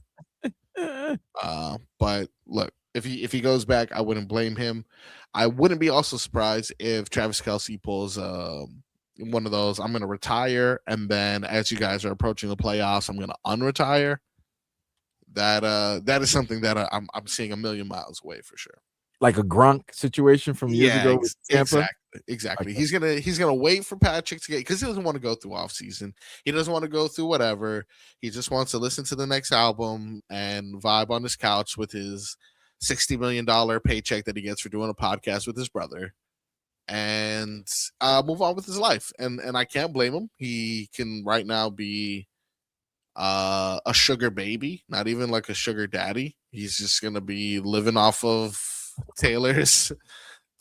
But look, if he goes back, I wouldn't blame him. I wouldn't be also surprised if Travis Kelce pulls one of those. I'm going to retire, and then as you guys are approaching the playoffs, I'm going to unretire. That is something that I'm seeing a million miles away for sure. Like a Gronk situation from years ago with Tampa. Exactly. He's gonna wait for Patrick to get, because he doesn't want to go through off season. He doesn't want to go through whatever. He just wants to listen to the next album and vibe on his couch with his $60 million paycheck that he gets for doing a podcast with his brother, and move on with his life. And I can't blame him. He can right now be a sugar baby, not even like a sugar daddy. He's just gonna be living off of Taylor's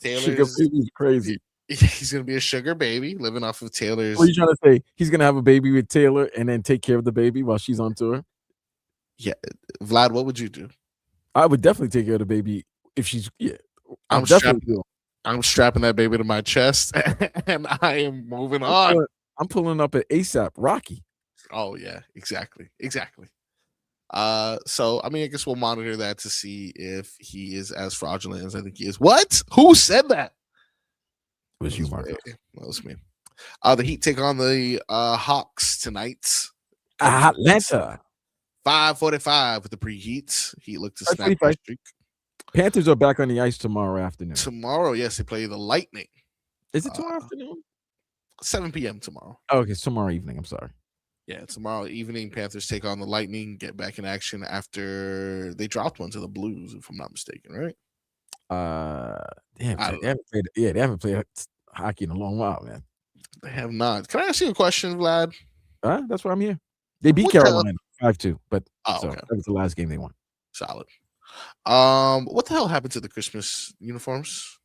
Sugar baby's crazy. He's gonna be a sugar baby living off of Taylor's. What are you trying to say? He's gonna have a baby with Taylor and then take care of the baby while she's on tour? Yeah, Vlad, what would you do? I would definitely take care of the baby if she's. Yeah, I'm strapping that baby to my chest, and I am moving on. I'm pulling up at ASAP Rocky. Oh yeah, exactly. So I mean, I guess we'll monitor that to see if he is as fraudulent as I think he is. What? Who said that? It was you, Marcus. That was me. The Heat take on the Hawks tonight. Atlanta. 5:45 with the preheat. Heat look to snap their streak. Panthers are back on the ice tomorrow afternoon. Tomorrow, yes, they play the Lightning. Is it tomorrow afternoon? 7 p.m. tomorrow. Oh, okay, tomorrow evening. I'm sorry. Yeah, tomorrow evening, Panthers take on the Lightning, get back in action after they dropped one to the Blues, if I'm not mistaken, right? They haven't played hockey in a long while, man. They have not. Can I ask you a question, Vlad? That's why I'm here. They beat Carolina 5-2, but okay. That was the last game they won. Solid. What the hell happened to the Christmas uniforms?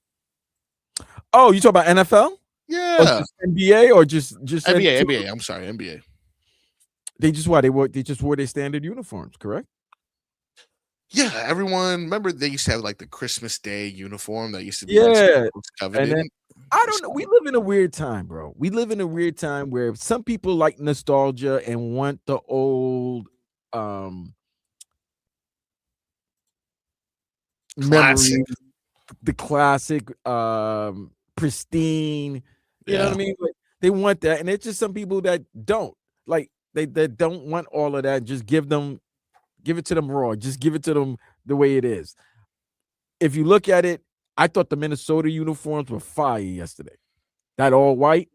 Oh, you talk about NFL? Yeah. Or just NBA or just NBA. I'm sorry, NBA. They just wore their standard uniforms, correct? Yeah, everyone. Remember they used to have like the Christmas Day uniform that used to be Yeah, most and coveted. then I don't know. We live in a weird time, bro. We live in a weird time where some people like nostalgia and want the old Classic. memories, the classic, pristine. You know what Yeah. I mean? Like, they want that, and it's just some people that don't like. They don't want all of that. Just give it to them raw. Just give it to them the way it is. If you look at it, I thought the Minnesota uniforms were fire yesterday. That all white.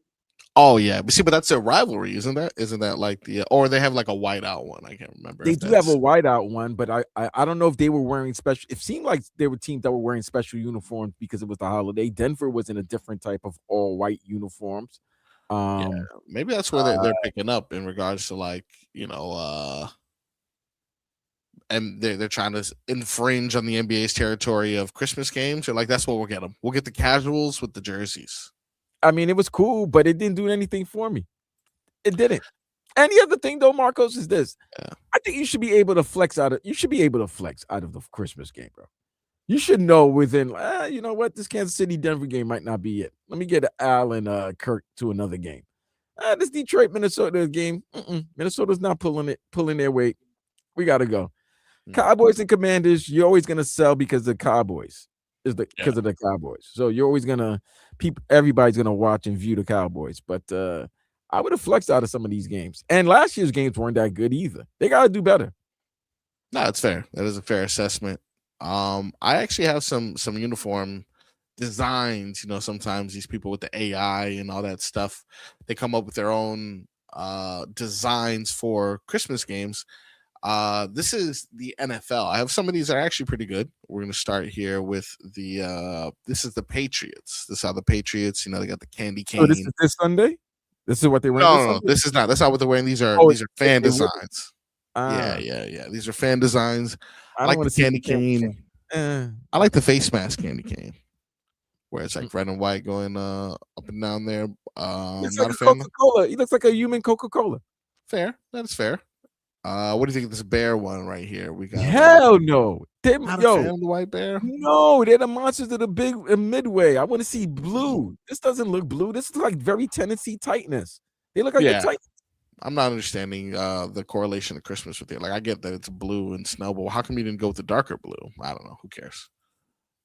Oh yeah, but see, but that's a rivalry, isn't that? Isn't that like the or they have like a whiteout one? I can't remember They if do have a that's whiteout one, but I don't know if they were wearing special. It seemed like there were teams that were wearing special uniforms because it was the holiday. Denver was in a different type of all white uniforms. yeah. Um, Maybe that's where they're picking up in regards to like and they're trying to infringe on the NBA's territory of Christmas games. Or like that's what we'll get them. We'll get the casuals with the jerseys. I mean, it was cool, but it didn't do anything for me. It didn't. And the other thing, though, Marcos, is this: Yeah. I think you should be able to flex out of. You should be able to flex out of the Christmas game, bro. You should know within. You know what? This Kansas City Denver game might not be it. Let me get Al and Kirk to another game. This Detroit Minnesota game. Minnesota's not pulling their weight. We got to go. Cowboys and Commanders. You're always gonna sell because the Cowboys because of the Cowboys. So you're always gonna everybody's gonna watch and view the Cowboys. But I would have flexed out of some of these games. And last year's games weren't that good either. They gotta do better. No, it's fair. That is a fair assessment. I actually have some uniform designs. Sometimes these people with the AI and all that stuff, they come up with their own designs for Christmas games. This is the NFL. I have some of these that are actually pretty good. We're gonna start here with the this is the Patriots. This is how the Patriots, they got the candy cane. So this is this Sunday? This is what they wearing? No, this is not. That's not what they're wearing. These are fan designs. Yeah. These are fan designs. I like the candy cane. I like the face mask candy cane, where it's like red and white going up and down there. It's Not like a fan. Coca-Cola. He looks like a human Coca-Cola. Fair. That's fair. What do you think of this bear one right here? We got hell no. Not a fan of the white bear. No, they're the monsters of the big midway. I want to see blue. This doesn't look blue. This is like very Tennessee Titans. They look like the Titans. I'm not understanding the correlation of Christmas with it. Like I get that it's blue and snow, but how come you didn't go with the darker blue? I don't know. Who cares?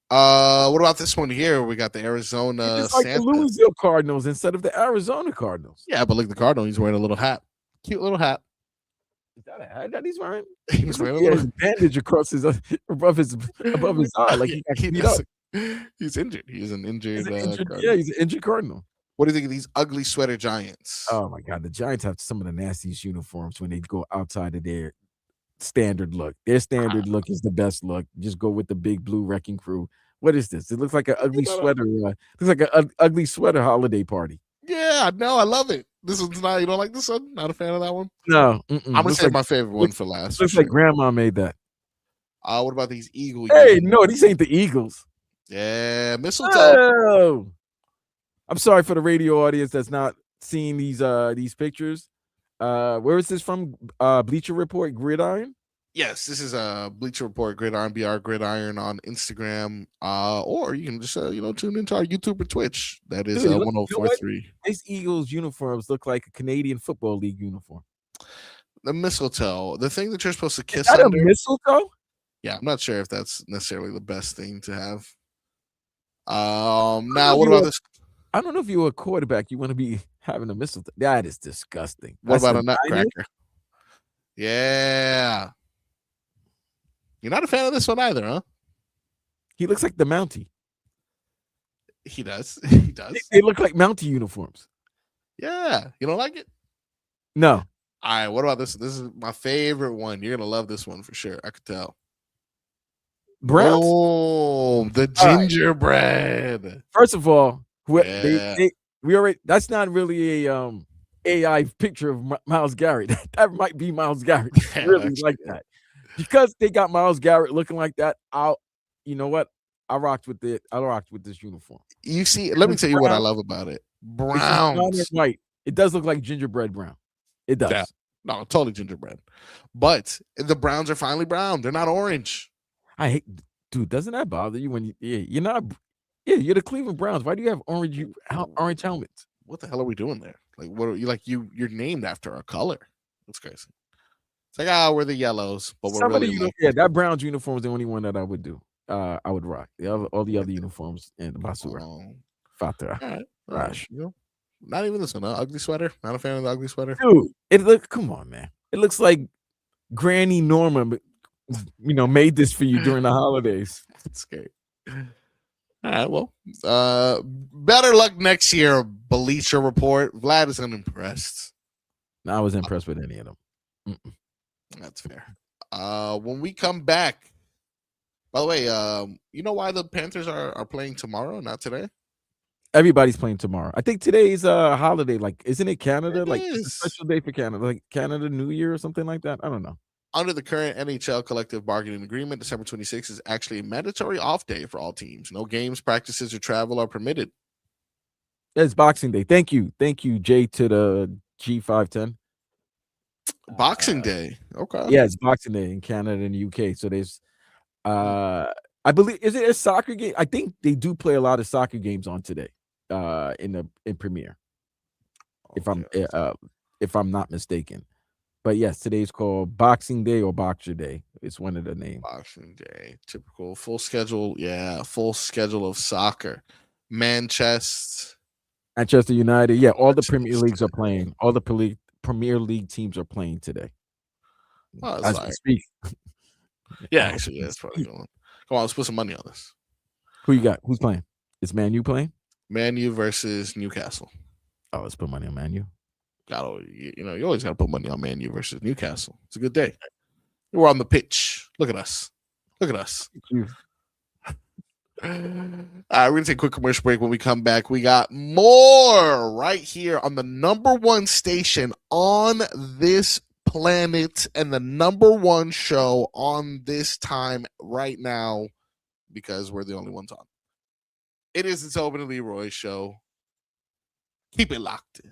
What about this one here? We got the Arizona it's like Santa. the Louisville Cardinals instead of the Arizona Cardinals. Yeah, but look, the Cardinal, he's wearing a little hat. Cute little hat. Is that a hat that he's wearing? He's wearing a little bandage across his above his eye, like he got beat up. He's injured. He's an injured. He's an injured Cardinal. What do you think of these ugly sweater Giants? Oh my God, the Giants have some of the nastiest uniforms when they go outside of their standard look. Their standard look is the best look. Just go with the big blue wrecking crew. What is this? It looks like an ugly sweater. Looks like an ugly sweater holiday party. Yeah, no, I love it. This one's not. You don't like this one? Not a fan of that one? No. I'm gonna save my favorite one for last. Looks like grandma made that. What about these Eagles? Hey, no, these ain't the Eagles. Yeah, mistletoe. Oh. I'm sorry for the radio audience that's not seeing these pictures. Where is this from? Bleacher Report Gridiron? Yes, this is a Bleacher Report Gridiron, BR Gridiron on Instagram. Or you can just tune into our YouTube or Twitch. That is 1043. These Eagles uniforms look like a Canadian Football League uniform. The mistletoe, the thing that you're supposed to kiss is that under. A mistletoe? Yeah, I'm not sure if that's necessarily the best thing to have. Now what about this? I don't know if you're a quarterback, you want to be having a mistletoe. That is disgusting. What about a nutcracker? Yeah. You're not a fan of this one either, huh? He looks like the Mountie. He does. He does. They look like Mountie uniforms. Yeah. You don't like it? No. All right. What about this? This is my favorite one. You're gonna love this one for sure. I could tell. Browns? Oh, the gingerbread. Right. First of all, that's not really a AI picture of Myles Garrett. That might be Myles Garrett. Really like that. Because they got Myles Garrett looking like that, you know what? I rocked with this uniform. You see, let me tell you what I love about it. Browns. It's white. It does look like gingerbread brown. It does. Yeah. No, totally gingerbread. But the Browns are finally brown. They're not orange. I hate, dude. Doesn't that bother you when you're not? Yeah, you're the Cleveland Browns. Why do you have orange helmets? What the hell are we doing there? Like, what are you like? You're named after a color. That's crazy. It's like, we're the yellows, but we're Some of the really like, that Browns uniform is the only one that I would do. I would rock. All the other uniforms in the Basura. Fatra. all right, Trash. you know, not even this one. Ugly sweater. Not a fan of the ugly sweater. Dude, come on, man. It looks like Granny Norma, made this for you during the holidays. It's scary. All right, well, better luck next year, Bleacher Report. Vlad is unimpressed. I was impressed with any of them. Mm-mm. That's fair. When we come back, by the way, you know why the Panthers are playing tomorrow, not today? Everybody's playing tomorrow. I think today's a holiday. Like, isn't it Canada? It It's a is. special day for Canada, like Canada New Year or something like that. I don't know. Under the current NHL collective bargaining agreement, December 26th is actually a mandatory off day for all teams. No games, practices, or travel are permitted. It's Boxing Day. Thank you, Jay, to the G510. Boxing Day. Okay. Yeah, it's Boxing Day in Canada and the UK. So there's, I believe, is it a soccer game? I think they do play a lot of soccer games on today, in Premiere, if I'm not mistaken. But yes, today's called Boxing Day or Boxer Day. It's one of the names. Boxing Day, typical full schedule. Yeah, full schedule of soccer. Manchester United. Yeah, all the Premier Leagues are playing. All the Premier League teams are playing today. As we speak. Yeah, actually, that's probably going. Come on, let's put some money on this. Who you got? Who's playing? Is Man U playing? Man U versus Newcastle. Oh, let's put money on Man U. You always got to put money on Man U versus Newcastle. It's a good day. We're on the pitch. Look at us. Look at us. All right, we're going to take a quick commercial break. When we come back, we got more right here on the number one station on this planet and the number one show on this time right now because we're the only ones on. It is the Tobin and Leroy show. Keep it locked in.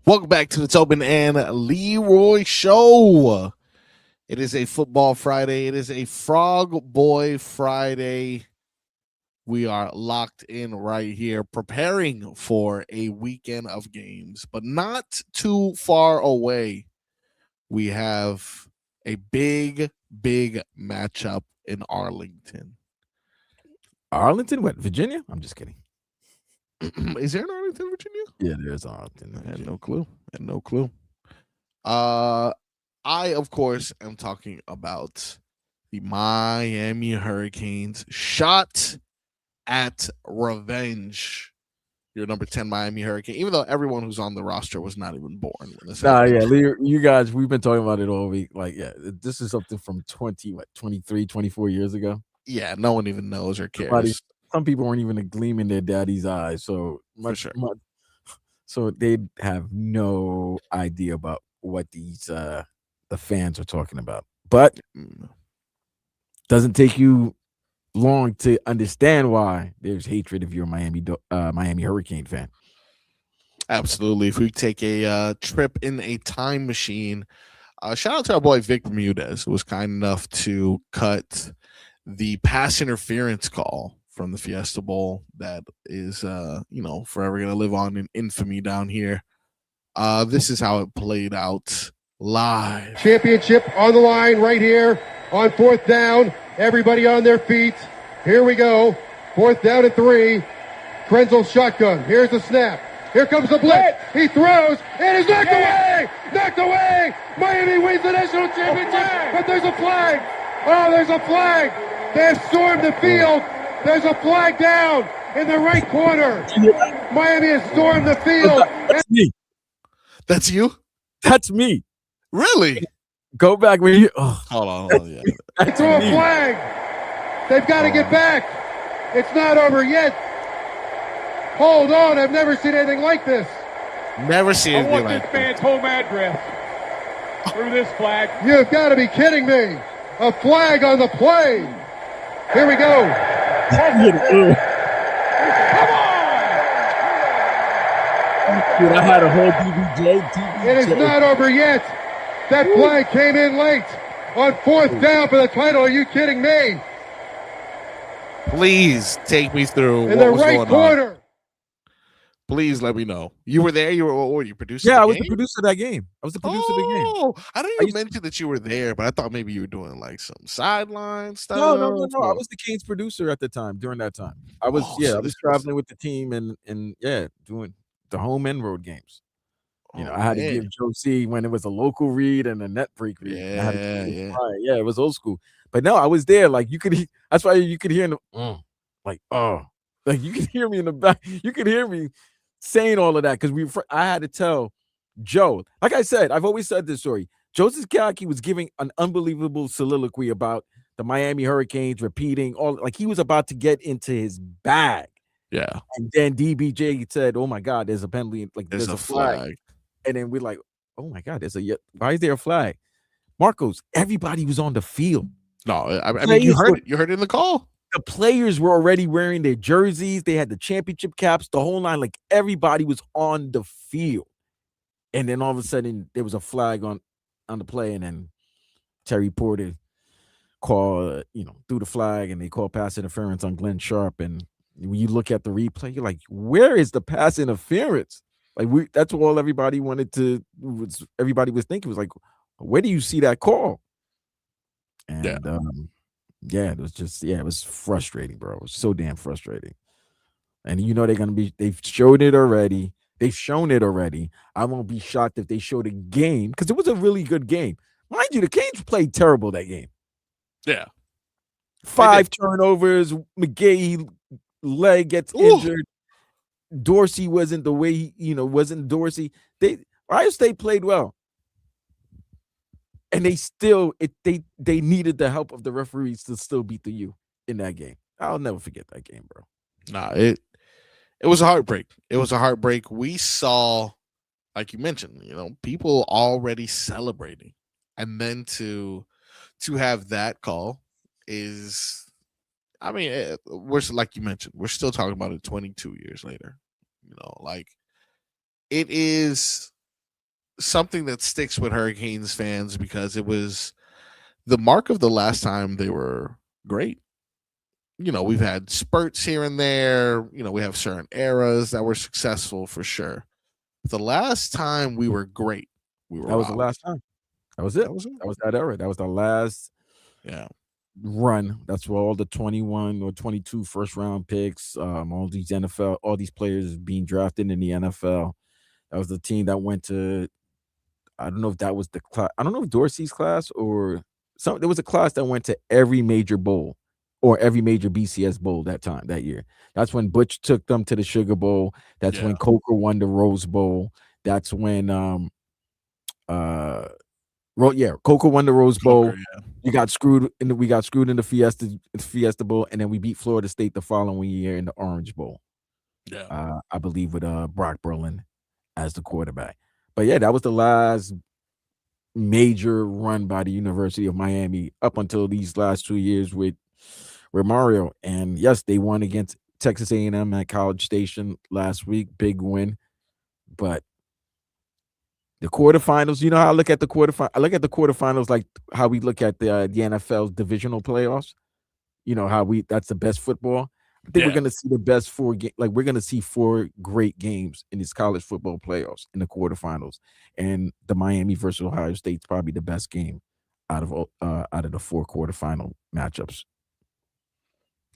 Welcome back to the Tobin and Leroy Show. It is a football Friday. It is a Frog Boy Friday. We are locked in right here, preparing for a weekend of games, but not too far away. We have a big matchup in Arlington. Arlington, what, Virginia? I'm just kidding. Is there an Arlington, Virginia? Yeah, there's Arlington. I had no clue. I, of course, am talking about the Miami Hurricanes shot at revenge. Your number 10 Miami Hurricane, even though everyone who's on the roster was not even born when this happened. You guys, we've been talking about it all week. Like, yeah, this is something from 23, 24 years ago. Yeah, no one even knows or cares. Some people weren't even a gleam in their daddy's eyes, so so they have no idea about what these the fans are talking about. But doesn't take you long to understand why there's hatred if you're a Miami Hurricane fan. Absolutely. If we take a trip in a time machine, shout out to our boy Vic Bermudez, who was kind enough to cut the pass interference call from the Fiesta Bowl that is forever gonna live on in infamy down here. This is how it played out live. Championship on the line right here on 4th down. Everybody on their feet. Here we go. 4th down and 3. Krenzel shotgun. Here's the snap. Here comes the blitz. He throws. It is knocked away. Knocked away. Miami wins the national championship. But there's a flag. Oh, there's a flag. They have stormed the field. There's a flag down in the right corner. Miami has stormed the field. That's me. That's you? That's me. Really? Go back when you. Hold on. Yeah. It's a flag. They've got to get back. It's not over yet. Hold on. I've never seen anything like this. Never seen anything like this. I want this man's home address through this flag. You've got to be kidding me. A flag on the play. Here we go. Come on. Dude, I had a whole DBJ. It is not over yet. That flag came in late on 4th down for the title. Are you kidding me? Please take me through in what the was right going corner. On. Please let me know. You were there? You were producing? Yeah, I was the producer of that game. I was the producer of the game. I didn't even mention that you were there, but I thought maybe you were doing like some sideline stuff. No. I was the Canes producer at the time. During that time, I was I was traveling with the team and doing the home and road games. I had to give Joe C when it was a local read and a net break read. Yeah, it was old school. But no, I was there. Like you could. That's why you could hear like you could hear me in the back. You could hear me saying all of that because I had to tell Joe. Like I said, I've always said this story. Joseph Kaki was giving an unbelievable soliloquy about the Miami Hurricanes, repeating all like he was about to get into his bag. Yeah, and then DBJ said, "Oh my God, there's a penalty. Like there's a flag." And then we're like, "Oh my God, why is there a flag?" Marcos, everybody was on the field. No, I mean you heard it. You heard it in the call. The players were already wearing their jerseys. They had the championship caps, the whole line. Like everybody was on the field. And then all of a sudden there was a flag on the play, and then Terry Porter threw the flag, and they called pass interference on Glenn Sharp. And when you look at the replay, you're like, where is the pass interference? Like that's all everybody everybody was thinking was like, where do you see that call? And it was just it was frustrating, bro. It was so damn frustrating. And they've showed it already. They've shown it already. I won't be shocked if they show the game because it was a really good game. Mind you, the Canes played terrible that game. Yeah. 5 turnovers. McGahee leg gets injured. Dorsey wasn't the way wasn't Dorsey. Ohio State played well. And they still they needed the help of the referees to still beat the U in that game. I'll never forget that game, bro. Nah, it was a heartbreak. It was a heartbreak. We saw, like you mentioned, people already celebrating, and then to have that call is, I mean, we're like you mentioned, we're still talking about it 22 years later. Like it is something that sticks with Hurricanes fans because it was the mark of the last time they were great. We've had spurts here and there. We have certain eras that were successful for sure. The last time we were great, we were That was the robbed. last time. That was it. That was it. That was that era. That was the last Yeah. run. That's where all the 21 or 22 first round picks, all these NFL, all these players being drafted in the NFL. That was the team that went to, I don't know if that was the class. I don't know if Dorsey's class or some, there was a class that went to every major bowl or every major BCS bowl that year. That's when Butch took them to the Sugar Bowl. That's Yeah. when Coker won the Rose Bowl. That's when Coker won the Rose Bowl. Coker, yeah. We got screwed in the Fiesta Bowl, and then we beat Florida State the following year in the Orange Bowl. Yeah. I believe with Brock Berlin as the quarterback. But yeah, that was the last major run by the University of Miami up until these last 2 years with Mario. And yes, they won against Texas A&M at College Station last week, big win. But the quarterfinals, you know how I look at the quarterfinals? I look at the quarterfinals like how we look at the NFL's divisional playoffs. You know how that's the best football. I think we're Yeah. going to see the best we're going to see 4 great games in these college football playoffs in the quarterfinals, and the Miami versus Ohio State's probably the best game out of the 4 quarterfinal matchups.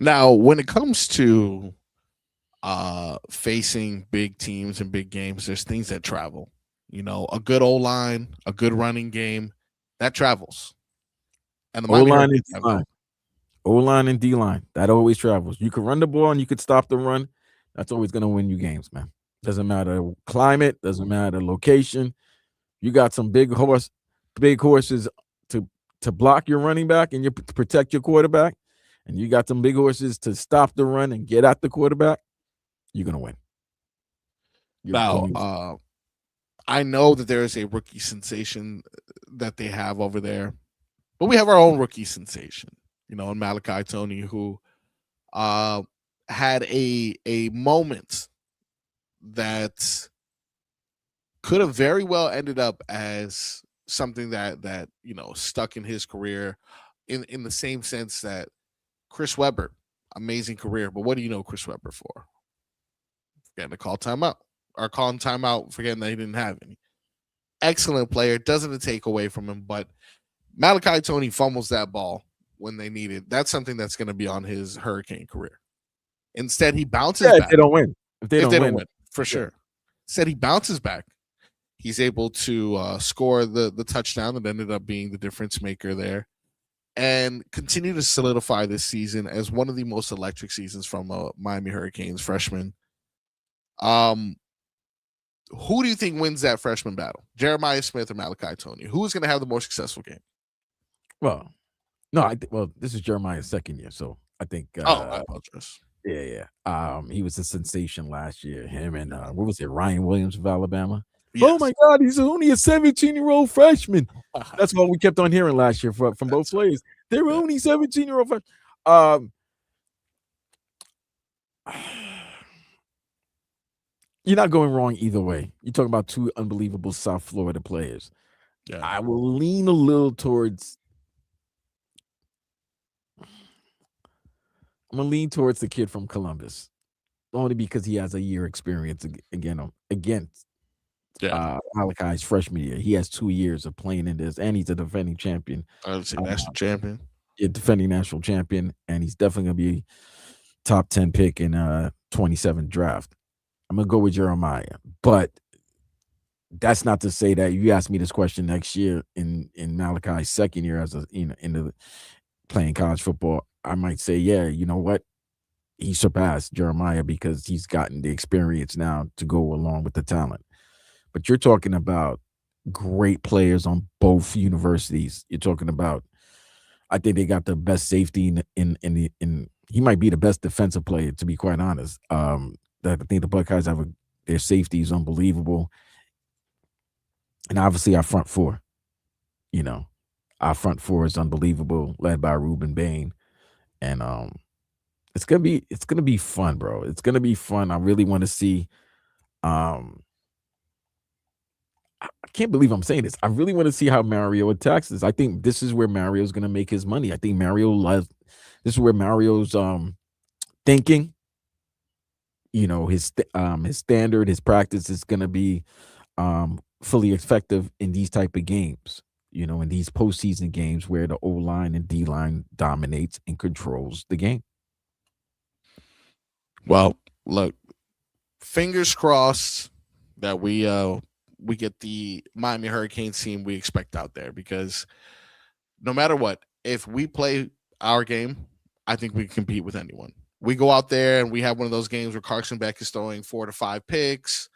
Now, when it comes to facing big teams and big games, there's things that travel. A good O-line, a good running game, that travels. And the Miami O-line and Hurricanes have D-line. O-line and D-line, that always travels. You can run the ball and you could stop the run. That's always going to win you games, man. Doesn't matter climate, doesn't matter location. You got some big horses to block your running back and to protect your quarterback, and you got some big horses to stop the run and get at the quarterback. You're going to win. Now, I know that there is a rookie sensation that they have over there, but we have our own rookie sensation, in Malachi Tony, who had a moment that could have very well ended up as something that stuck in his career in the same sense that Chris Webber, amazing career, but what do you know Chris Webber for? Getting a call timeout. Or calling timeout, forgetting that he didn't have any. Excellent player, doesn't take away from him, but Malachi Tony fumbles that ball when they need it. That's something that's going to be on his Hurricane career. Instead, he bounces back. If they don't win. If they don't win, for sure. Instead, he bounces back. He's able to score the touchdown that ended up being the difference maker there, and continue to solidify this season as one of the most electric seasons from a Miami Hurricanes freshman. Who do you think wins that freshman battle? Jeremiah Smith or Malachi Tony? Who's going to have the more successful game? Well, no, this is Jeremiah's second year, so I think. I apologize. Yeah. He was a sensation last year. Him and what was it, Ryan Williams of Alabama? Yes. Oh my God, he's only a 17-year-old freshman. That's what we kept on hearing last year from both players. They were only 17-year-old freshmen. You're not going wrong either way. You're talking about 2 unbelievable South Florida players. Yeah. I will lean a little towards. I'm gonna lean towards the kid from Columbus, only because he has a year experience against Malachi's freshman year. He has 2 years of playing in this, and he's a defending champion. I would say national champion. Yeah, defending national champion, and he's definitely gonna be top 10 pick in 27 draft. I'm gonna go with Jeremiah, but that's not to say that you ask me this question next year in Malachi's second year as into playing college football. I might say, yeah, you know what? He surpassed Jeremiah because he's gotten the experience now to go along with the talent. But you're talking about great players on both universities. You're talking about, I think they got the best safety in he might be the best defensive player, to be quite honest. I think the Buckeyes have their safety is unbelievable. And obviously our front four, our front four is unbelievable, led by Ruben Bain. And it's gonna be fun, bro. It's gonna be fun. I really want to see I can't believe I'm saying this. I really want to see how Mario attacks this. I think this is where Mario's going to make his money. I think Mario loves. This is where Mario's thinking. His standard, his practice is going to be fully effective in these type of games. In these postseason games where the O line and D line dominates and controls the game. Well, look, fingers crossed that we get the Miami Hurricanes team we expect out there, because no matter what, if we play our game, I think we can compete with anyone. We go out there and we have one of those games where Carson Beck is throwing 4 to 5 picks,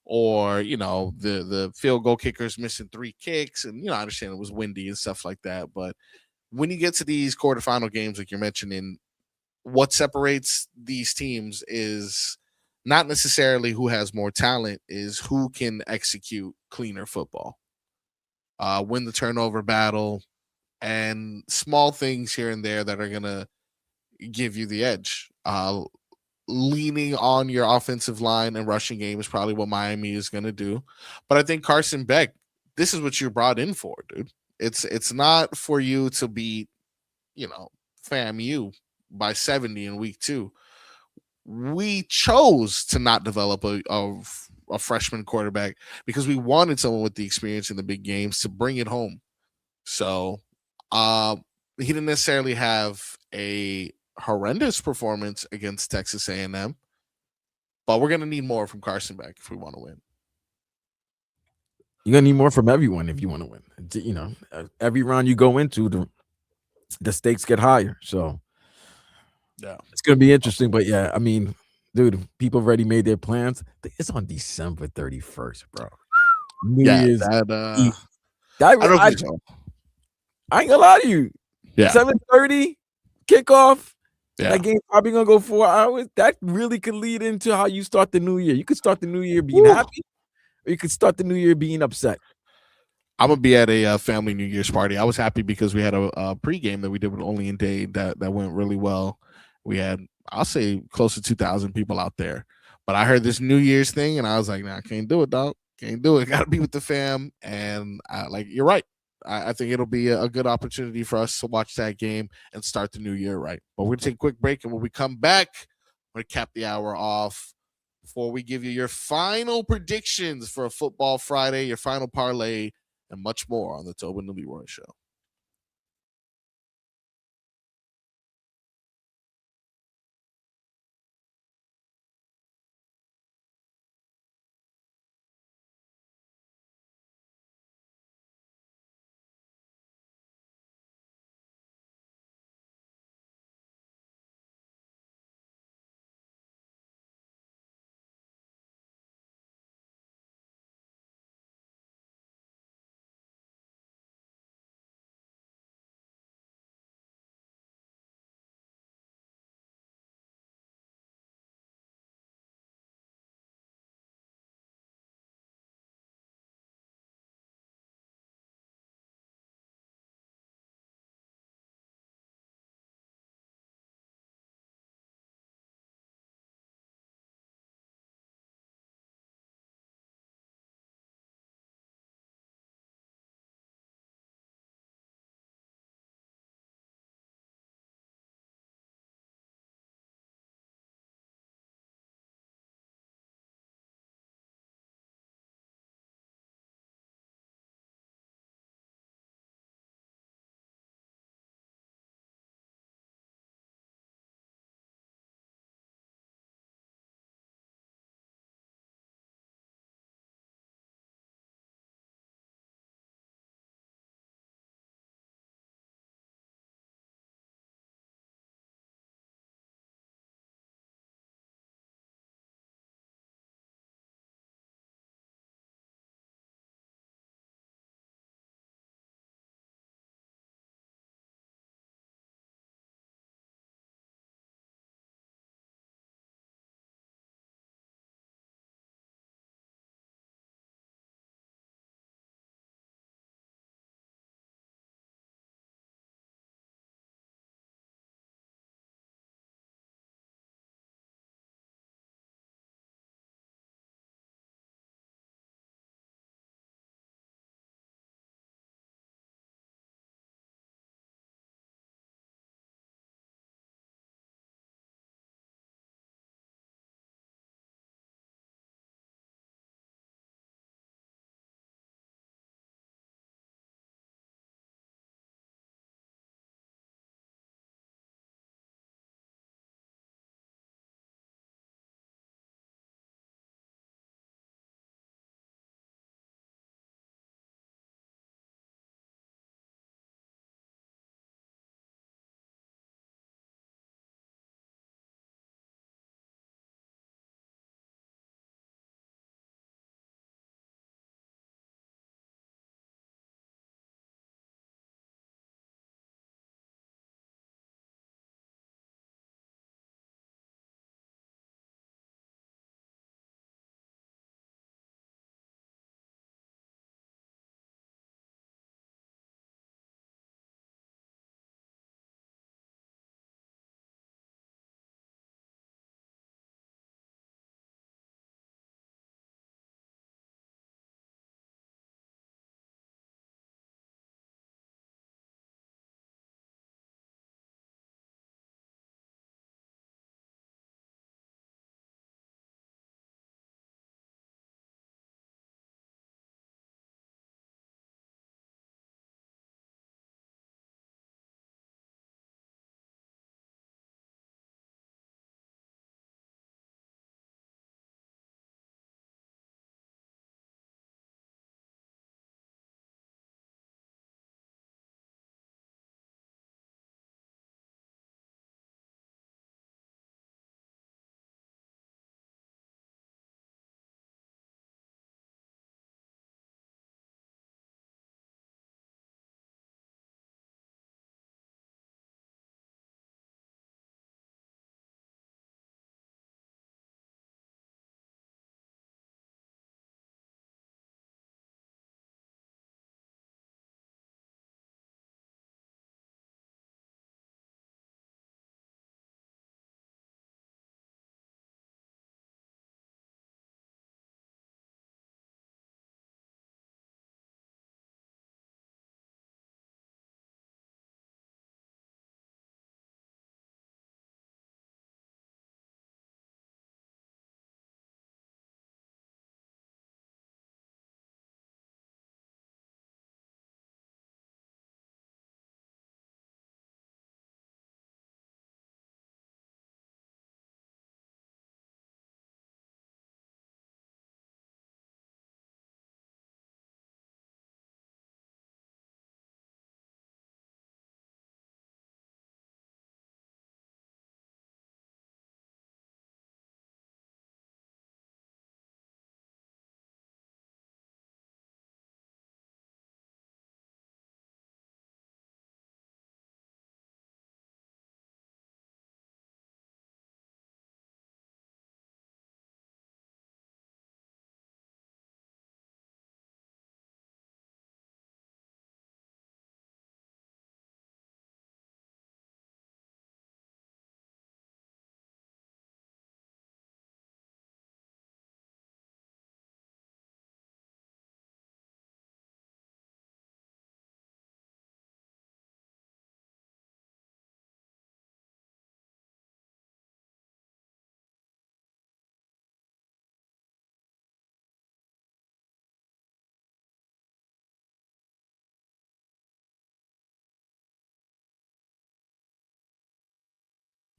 or the field goal kicker's missing 3 kicks, and I understand it was windy and stuff like that, but when you get to these quarterfinal games, like you're mentioning, what separates these teams is not necessarily who has more talent, is who can execute cleaner football, win the turnover battle, and small things here and there that are going to give you the edge. Leaning on your offensive line and rushing game is probably what Miami is going to do. But I think Carson Beck, this is what you're brought in for, dude. It's not for you to beat, FAMU by 70 in week 2. We chose to not develop a freshman quarterback because we wanted someone with the experience in the big games to bring it home. So he didn't necessarily have a horrendous performance against Texas A&M, but we're going to need more from Carson Beck if we want to win. You're going to need more from everyone if you want to win. Every round you go into, the stakes get higher. So yeah, it's going to be interesting. But yeah, I mean, dude, people have already made their plans. It's on December 31st, bro. New Year's Eve. I ain't gonna lie to you. Yeah. 7:30 kickoff. Yeah. That game probably gonna go 4 hours. That really could lead into how you start the new year. You could start the new year being happy, or you could start the new year being upset. I'm gonna be at a family New Year's party. I was happy because we had a pregame that we did with Only in Day that went really well. We had, I'll say, close to 2,000 people out there. But I heard this New Year's thing, and I was like, nah, I can't do it, dog. Can't do it. Got to be with the fam. And you're right. I think it'll be a good opportunity for us to watch that game and start the new year right. But we're going to take a quick break, and when we come back, we're going to cap the hour off before we give you your final predictions for a football Friday, your final parlay, and much more on the Tobin and Leroy Show.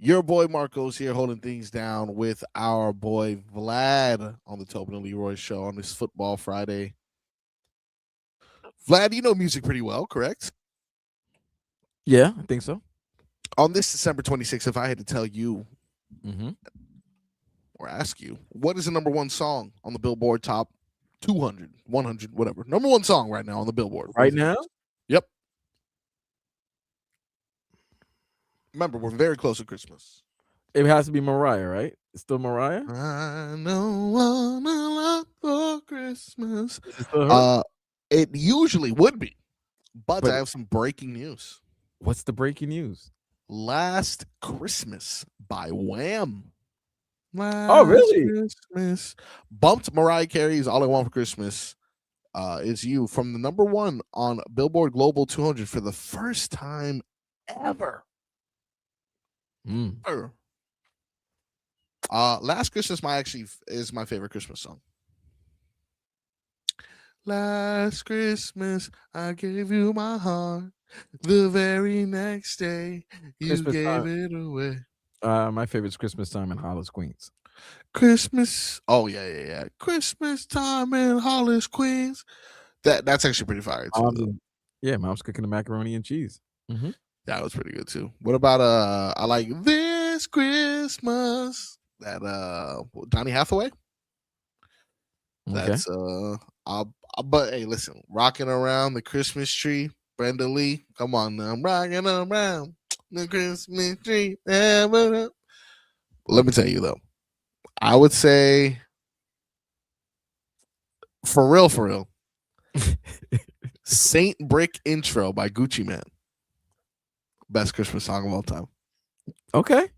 Your boy Marco's here holding things down with our boy Vlad on the Tobin and Leroy show on this Football Friday. Vlad, you know music pretty well, correct? Yeah, I think so. On this December 26th, if I had to tell you Mm-hmm. or ask you, what is the number one song on the Billboard Top 200, 100, whatever? Number one song right now on the Billboard. Right now? Yep. Remember, we're very close to Christmas. It has to be Mariah, right? It's still Mariah? I know what I love for Christmas. Is it still her? It usually would be, but But- I have some breaking news. What's the breaking news? Last Christmas by Wham. Oh, really? Christmas. Bumped Mariah Carey's All I Want for Christmas Is You from the number one on Billboard Global 200 for the first time ever. Ever. Last Christmas is my favorite Christmas song. Last Christmas, I gave you my heart. The very next day, you Christmas gave time. it away. My favorite's Christmas Time in Hollis, Queens. Christmas. Oh yeah. Christmas time in Hollis, Queens. That's actually pretty fire too. though. Yeah, Mom's cooking the macaroni and cheese. Mm-hmm. That was pretty good too. What about I like This Christmas? That Donny Hathaway. That's but hey, listen, rocking around the Christmas tree, Brenda Lee. Come on now, I'm rocking around the Christmas tree. Let me tell you though, I would say for real, Saint Brick Intro by Gucci Man. Best Christmas song of all time. Okay.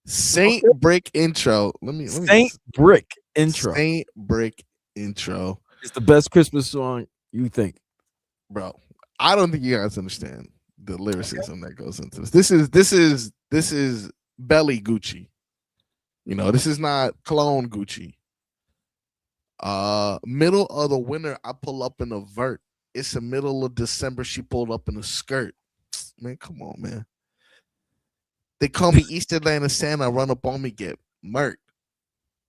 Saint Brick Intro. Let me Saint Brick Intro. Saint Brick Intro. It's the best Christmas song you think. Bro, I don't think you guys understand the lyricism that goes into this. This is belly Gucci. You know, this is not clone Gucci. Middle of the winter, I pull up in a vert. It's the middle of December, she pulled up in a skirt. Man, come on, man. They call me East Atlanta Santa, run up on me, get murked.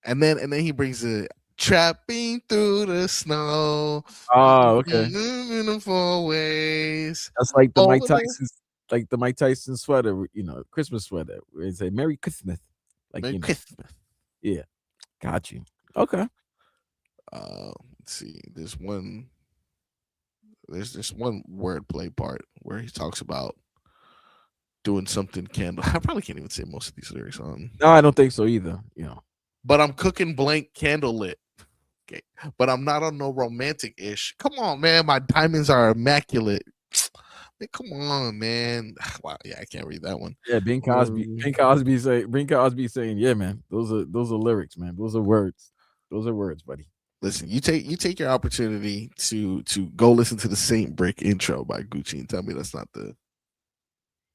And then he brings it. Trapping through the snow. Oh, okay. In the 4 ways. That's like the Over Mike Tyson sweater, Christmas sweater. Where it say Merry Christmas. Like Merry Christmas. Yeah. Got you. Okay. Let's see. There's this one wordplay part where he talks about doing something candle. I probably can't even say most of these lyrics on. No, I don't think so either. But I'm cooking blank candle lit. Okay. But I'm not on no romantic ish. Come on, man. My diamonds are immaculate. Man, come on, man. Wow, yeah, I can't read that one. Yeah, Bing Cosby saying, yeah, man, those are lyrics, man. Those are words. Those are words, buddy. Listen, you take your opportunity to go listen to the Saint Brick Intro by Gucci and tell me that's not the.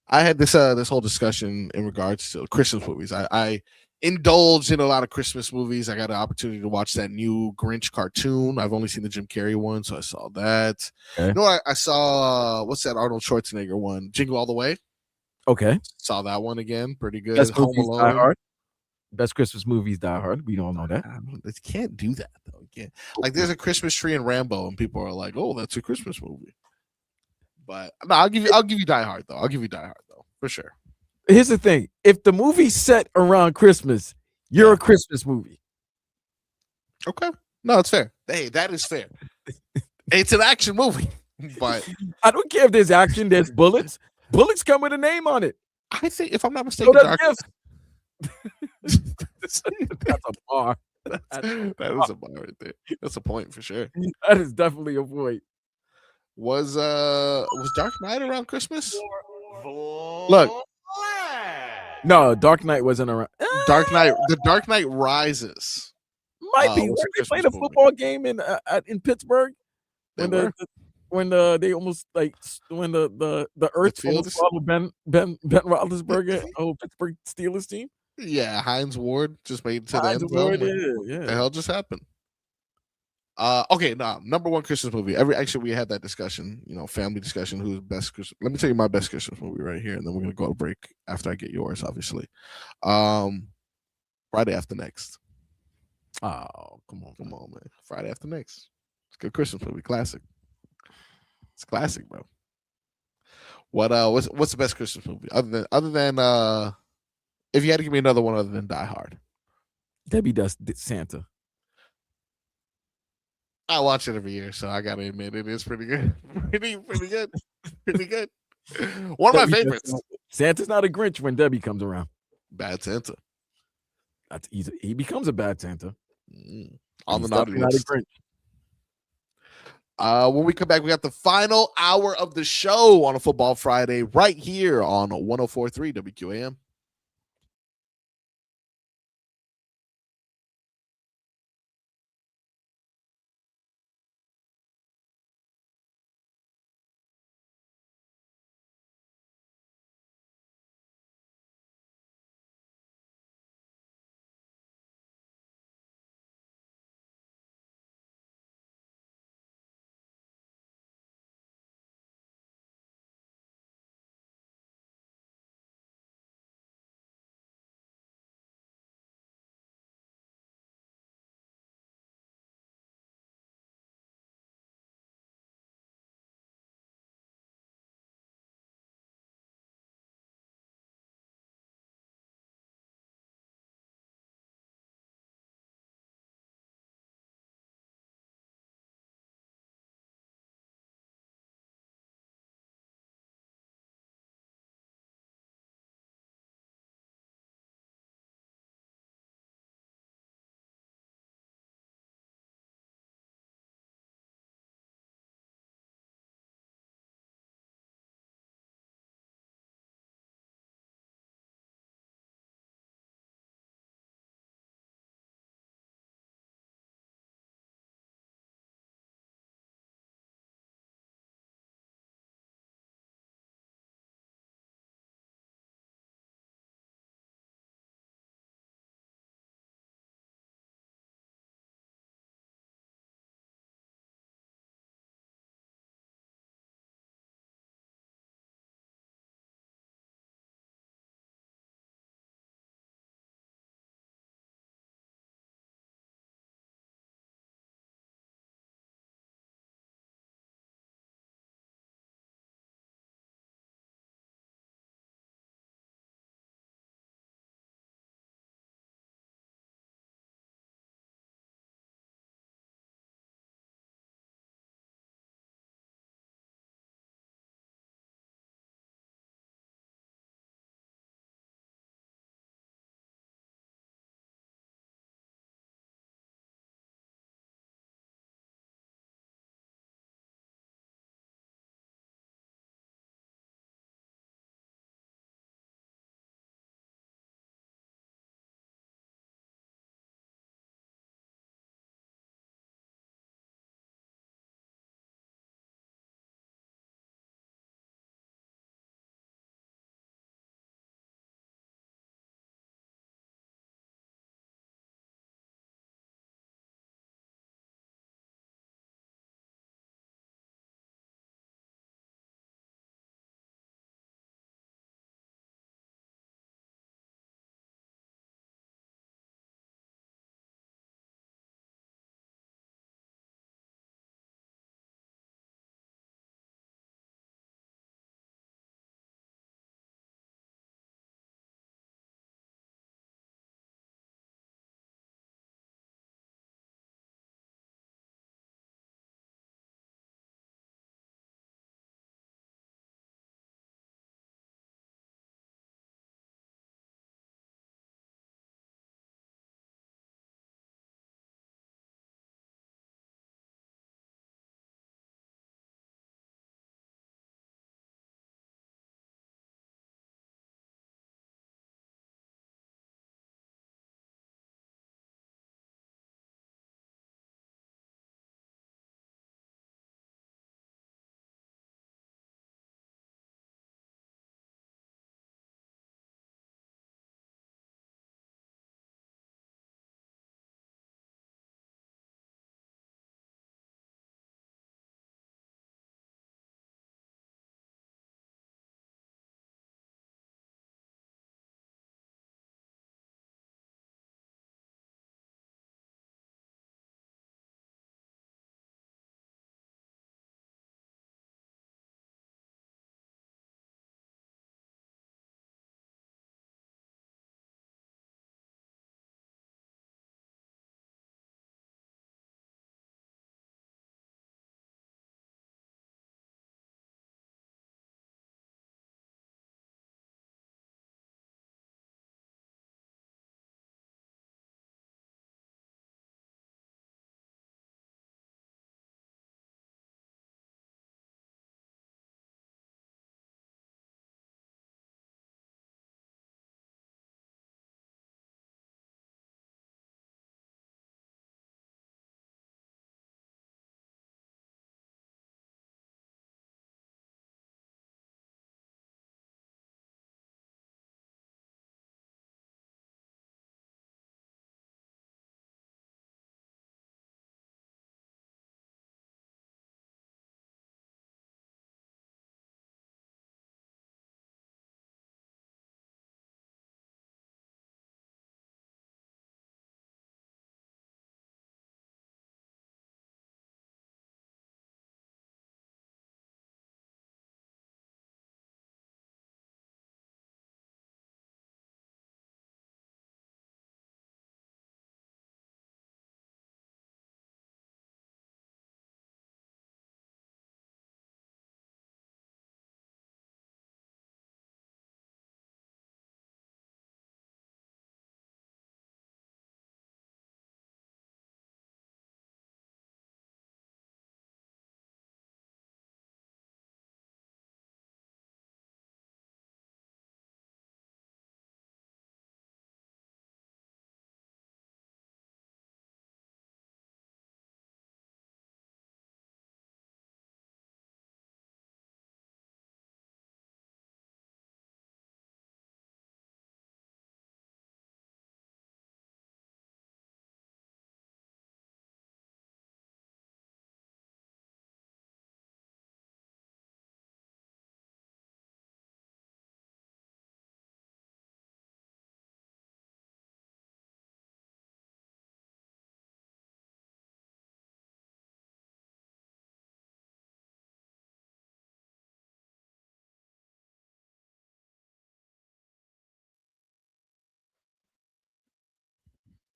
I had this whole discussion in regards to Christmas movies. I indulged in a lot of Christmas movies. I got an opportunity to watch that new Grinch cartoon. I've only seen the Jim Carrey one, so I saw that. Okay. You know, I saw what's that Arnold Schwarzenegger one? Jingle All the Way. Okay. Saw that one again. Pretty good. Best Home movies, Alone. Die Hard. Best Christmas movies, Die Hard. We don't know that. They can't do that though. Can't. Like there's a Christmas tree in Rambo, and people are like, "Oh, that's a Christmas movie." But no, I'll give you Die Hard though. I'll give you Die Hard though for sure. Here's the thing: if the movie's set around Christmas, you're a Christmas movie. Okay, no, it's fair. Hey, that is fair. It's an action movie, but I don't care if there's action. There's bullets. Bullets come with a name on it. I think, if I'm not mistaken, That's a bar. That is a bar right there. That's a point for sure. That is definitely a point. Was Dark Knight around Christmas? Look, no, Dark Knight wasn't around. The Dark Knight Rises Might be. was a They played Christmas a football game in Pittsburgh when they almost like when the Earth almost swallowed Ben Roethlisberger, Pittsburgh Steelers team. Yeah, Hines Ward just made it to the end zone. Yeah. The hell just happened? Okay, number one Christmas movie. Actually, we had that discussion, family discussion. Who's best Christmas? Let me tell you my best Christmas movie right here, and then we're gonna go to break after I get yours, obviously. Friday After Next. Oh, come on, man. Friday After Next. It's a good Christmas movie, classic. It's classic, bro. What's the best Christmas movie other than if you had to give me another one other than Die Hard? Debbie does Santa. I watch it every year, so I gotta admit it is pretty good. pretty good. Pretty good. One of my favorites. Santa's not a Grinch when Debbie comes around. Bad Santa. He becomes a bad Santa. On the naughty list. Not a Grinch. When we come back, we got the final hour of the show on a Football Friday right here on 104.3 WQAM.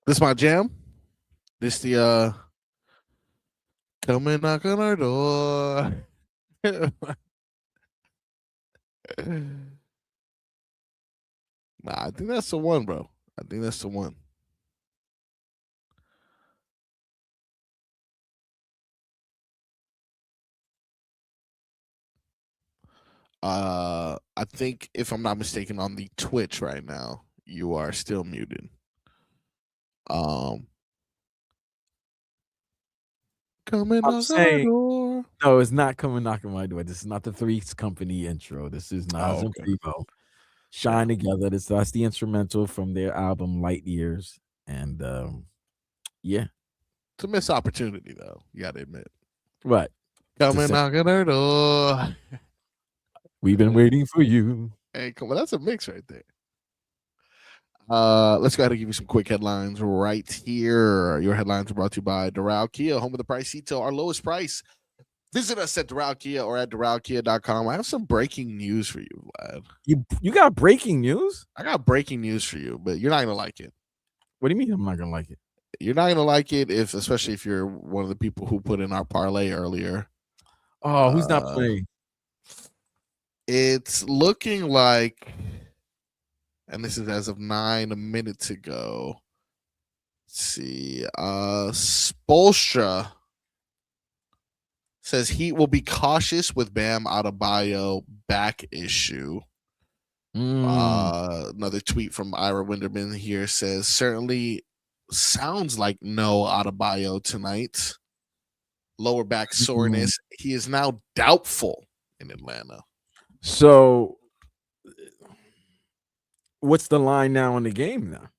This my jam. This the come and knock on our door. Nah, I think that's the one, bro. I think that's the one. I think if I'm not mistaken, on the Twitch right now, you are still muted. Come and I'm knock on our saying door. no, it's not coming knocking my door. This is not the Three's Company intro. This is Nas and okay. Primo shine together. That's the instrumental from their album Light Years, and yeah, It's a missed opportunity, though. You got to admit. right. Come To and say, knock on our door. we've been waiting for you. Hey, come on, that's a mix right there. Let's go ahead and give you some quick headlines right here. Your headlines are brought to you by Doral Kia, home of the price detail, our lowest price. Visit us at Doral Kia or at DoralKia.com. I have some breaking news for you, Vlad. You got breaking news? I got breaking news for you, but you're not gonna like it. What do you mean I'm not gonna like it? You're not gonna like it especially if you're one of the people who put in our parlay earlier. Oh, who's not playing? It's looking like, and this is as of 9 minutes ago. Let's see. Spolstra says Heat will be cautious with Bam Adebayo back issue. Another tweet from Ira Winderman here says certainly sounds like no Adebayo tonight. Lower back soreness. He is now doubtful in Atlanta. So, what's the line now in the game now?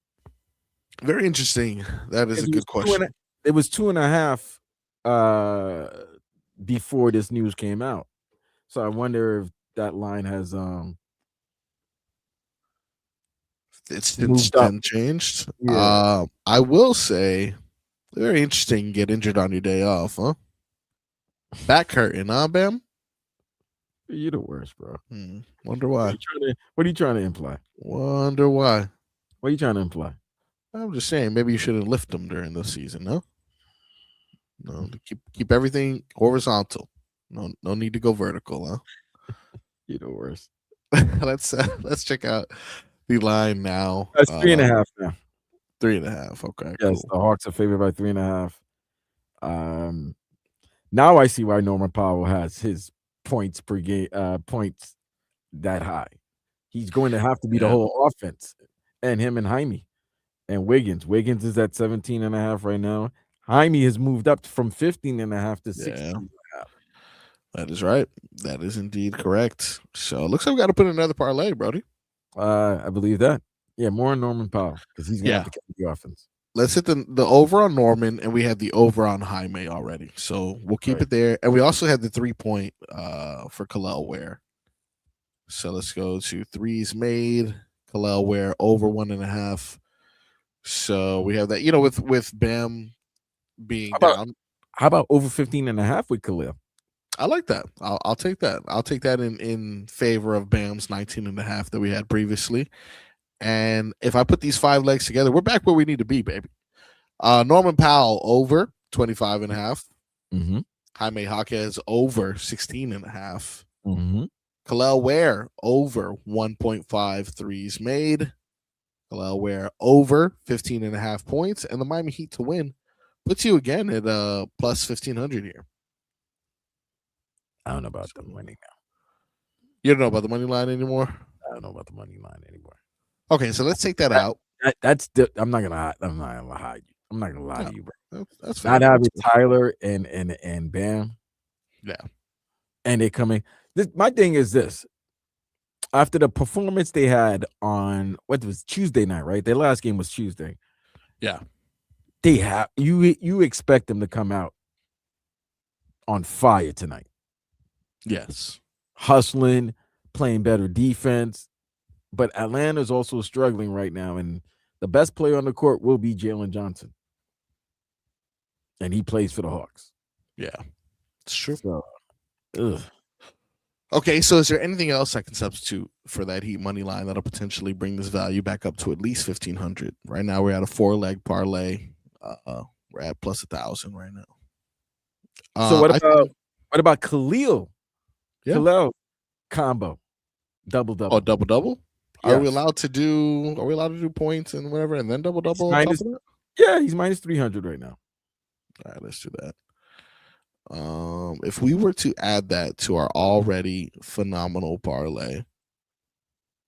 Very interesting. That is a good question. It was 2.5 before this news came out. So I wonder if that line has it's since then changed. Yeah. I will say, very interesting. Get injured on your day off, huh? Back hurting, huh, Bam? You're the worst, bro. Wonder why. What are you trying to imply? Wonder why. What are you trying to imply? I'm just saying, maybe you shouldn't lift them during the season, no? No, keep everything horizontal. No need to go vertical, huh? You're the worst. Let's check out the line now. That's 3.5 now. 3.5. Okay. Yes, cool. The Hawks are favored by 3.5. Now I see why Norman Powell has his points per game points that high. He's going to have to be the whole offense, and him and Jaime and Wiggins. Wiggins is at 17.5 right now. Jaime has moved up from 15.5 to 16.5. That is right. That is indeed correct. So it looks like we got to put another parlay, Brody. I believe that. Yeah, more on Norman Powell because he's gonna have to carry the offense. Let's hit the over on Norman, and we had the over on Jaime already. So we'll keep it there. And we also had the 3-point for Khalil Ware. So let's go to threes made. Khalil Ware over 1.5. So we have that. With Bam being down. How about over 15.5 with Khalil? I like that. I'll take that. I'll take that in favor of Bam's 19.5 that we had previously. And if I put these 5 legs together, we're back where we need to be, baby. Norman Powell over 25.5. Mm-hmm. Jaime Jaquez over 16.5. Mm-hmm. Khalil Ware over 1.5 threes made. Khalil Ware over 15.5 points. And the Miami Heat to win puts you again at plus 1,500 here. I don't know about the money now. You don't know about the money line anymore? I don't know about the money line anymore. Okay, so let's take that out. I'm not gonna hide you. I'm not gonna lie to you, bro. That's not having Tyler and Bam. Yeah. And they coming. My thing is this. After the performance they had on what was Tuesday night, right? Their last game was Tuesday. Yeah. They have you expect them to come out on fire tonight. Yes. Hustling, playing better defense. But Atlanta's also struggling right now, and the best player on the court will be Jalen Johnson. And he plays for the Hawks. Yeah. It's true. So, Okay, so is there anything else I can substitute for that Heat money line that'll potentially bring this value back up to at least 1,500? Right now, we're at a 4-leg parlay. We're at plus 1,000 right now. So what I about Khalil? Yeah. Khalil combo, double. double? Are we Yes. allowed to do? Are we allowed to do points and whatever, and then double on top minus- of that? Yeah, he's minus 300 right now. All right, let's do that. If we were to add that to our already phenomenal parlay,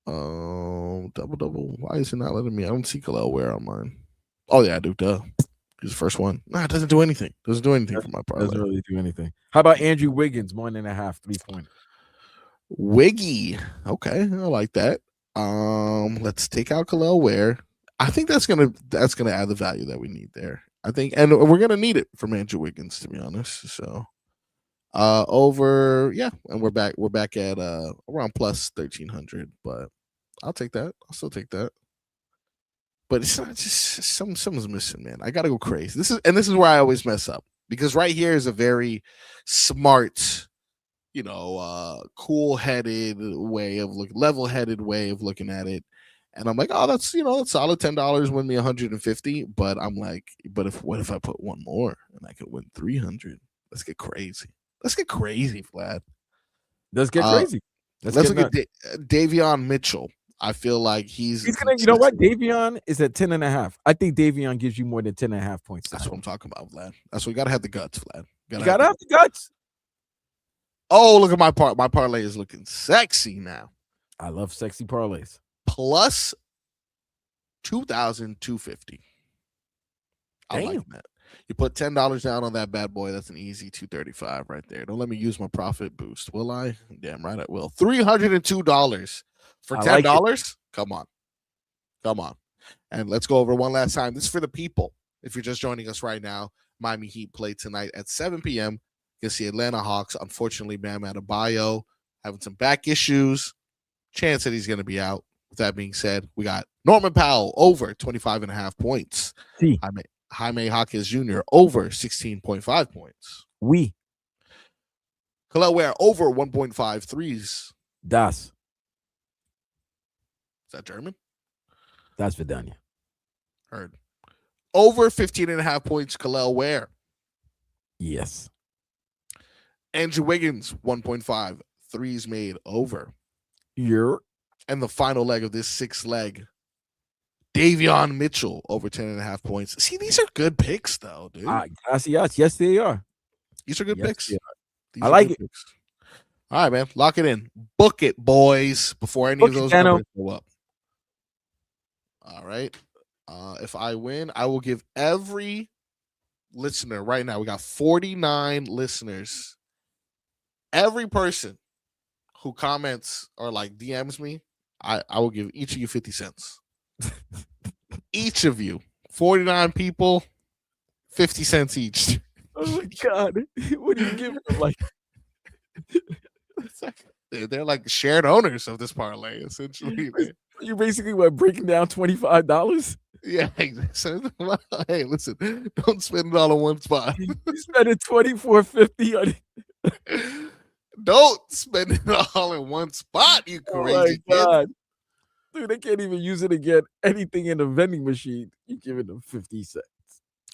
double. Why is it not letting me? I don't see Khalil Ware on mine. Oh yeah, I do. Duh. He's the first one. Nah, it doesn't do anything. Doesn't do anything for my parlay. Doesn't really do anything. How about Andrew Wiggins, 1.5 3-pointer? Wiggy. Okay, I like that. Let's take out Khalil Ware. I think that's gonna add the value that we need there. I think, and we're gonna need it from Andrew Wiggins, to be honest. So, and we're back at around plus 1,300, but I'll take that. I'll still take that. But it's not just something's missing, man. I gotta go crazy. This is where I always mess up, because right here is a very smart, cool-headed way of level-headed way of looking at it. And I'm like, oh, that's that's solid. $10 win me 150. But I'm like, what if I put one more and I could win 300? Let's get crazy. Vlad. Let's get crazy. Let's look at Davion Mitchell. I feel like he's gonna. You know what? Davion is at 10.5. I think Davion gives you more than 10.5 points. That's what I'm talking about, Vlad. That's what we gotta have the guts, Vlad. You gotta have the guts. Oh, look at my parlay is looking sexy now. I love sexy parlays. Plus 2,250. I like that. You put $10 down on that bad boy. That's an easy 235 right there. Don't let me use my profit boost, will I? Damn right I will. $302 for $10. Come on. And let's go over one last time. This is for the people. If you're just joining us right now, Miami Heat play tonight at 7 p.m. against the Atlanta Hawks. Unfortunately, Bam Adebayo having some back issues. Chance that he's going to be out. With that being said, we got Norman Powell over 25.5 points. Jaime Jaquez Jr. over 16.5 points. Khalil Ware over 1.5 threes. Das. Is that German? That's Vidania. Heard. Over 15.5 points, Khalil Ware. Yes. Andrew Wiggins, 1.5 threes made over. And the final leg of this 6th leg, Davion Mitchell over 10.5 points. See, these are good picks, though, dude. Yes, they are. These are good picks. I like it. Picks. All right, man. Lock it in. Book it, boys, before any of those numbers go up. All right. If I win, I will give every listener right now. We got 49 listeners. Every person who comments or DMs me, I will give each of you 50 cents. Each of you, 49 people, 50 cents each. Oh my God. What do you give them? They're like shared owners of this parlay, essentially. You basically breaking down $25? Yeah. Hey, listen, don't spend it all in one spot. You spend it $24.50 on it. Don't spend it all in one spot, you crazy kid. Dude, they can't even use it to get anything in the vending machine. You giving them 50 cents.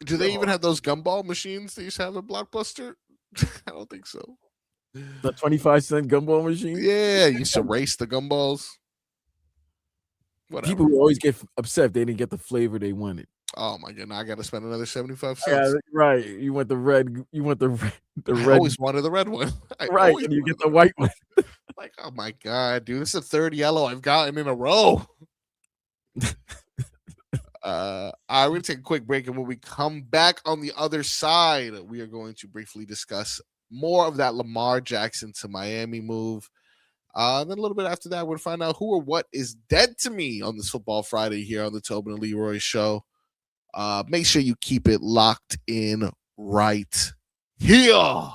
Do they even have those gumball machines they used to have at Blockbuster? I don't think so. The 25-cent gumball machine? Yeah, you used to race the gumballs. Whatever. People would always get upset if they didn't get the flavor they wanted. Oh my god! Now I got to spend another 75 cents. Yeah, right. You want the red. You want the red. I always wanted the red one. Right, and you get the white one. Like, oh my god, dude! This is the third yellow I've gotten in a row. We're gonna take a quick break, and when we come back on the other side, we are going to briefly discuss more of that Lamar Jackson to Miami move. Then a little bit after that, we'll find out who or what is dead to me on this Football Friday here on the Tobin and Leroy Show. Make sure you keep it locked in right here.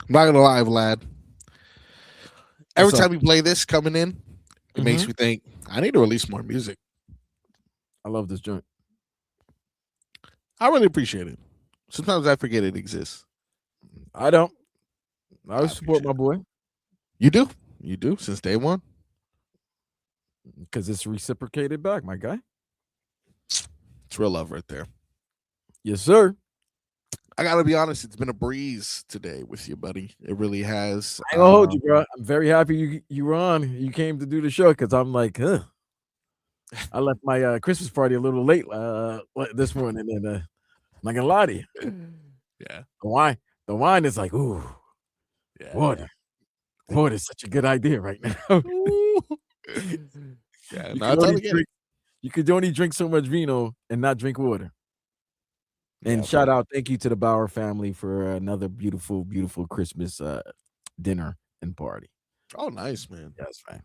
I'm not gonna lie, Vlad. Every What's up? time you play this coming in, it makes Mhm. me think I need to release more music. I love this joint. I really appreciate it. Sometimes I forget it exists. I don't. I I always support appreciate my boy You do? You do since day one? because it's reciprocated back, my guy. It's real love right there. Yes, sir. I gotta be honest, it's been a breeze today with you, buddy. It really has. I ain't gonna hold you, bro. I'm very happy you were on. You came to do the show because I'm like, huh. I left my Christmas party a little late this morning, and I'm not gonna lie to you. Yeah. The wine is like, ooh, Yeah. water. Water is such a good idea right now. Yeah. You No, I could totally only get it. drink. You could only drink so much vino and not drink water. And Yeah, shout bro. out, thank you to the Bauer family for another beautiful, beautiful Christmas dinner and party. Oh, nice, man. Yes, man.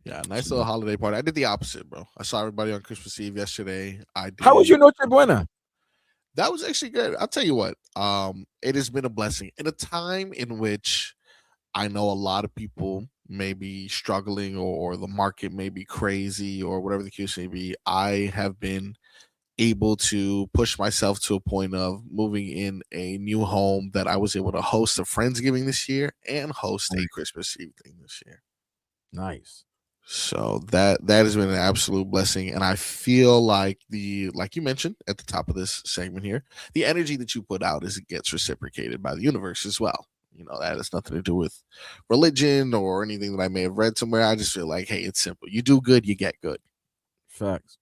Yeah, nice little holiday party. I did the opposite, bro. I saw everybody on Christmas Eve yesterday. I did. How was your Noche Buena? That was actually good. I'll tell you what. It has been a blessing in a time in which I know a lot of people may be struggling or the market may be crazy or whatever the case may be. I have been able to push myself to a point of moving in a new home that I was able to host a Friendsgiving this year and host a Christmas Eve thing this year. Nice. So that has been an absolute blessing, and I feel like like you mentioned at the top of this segment here, the energy that you put out is it gets reciprocated by the universe as well. You know, that has nothing to do with religion or anything that I may have read somewhere. I just feel like, hey, it's simple. You do good, you get good. Facts.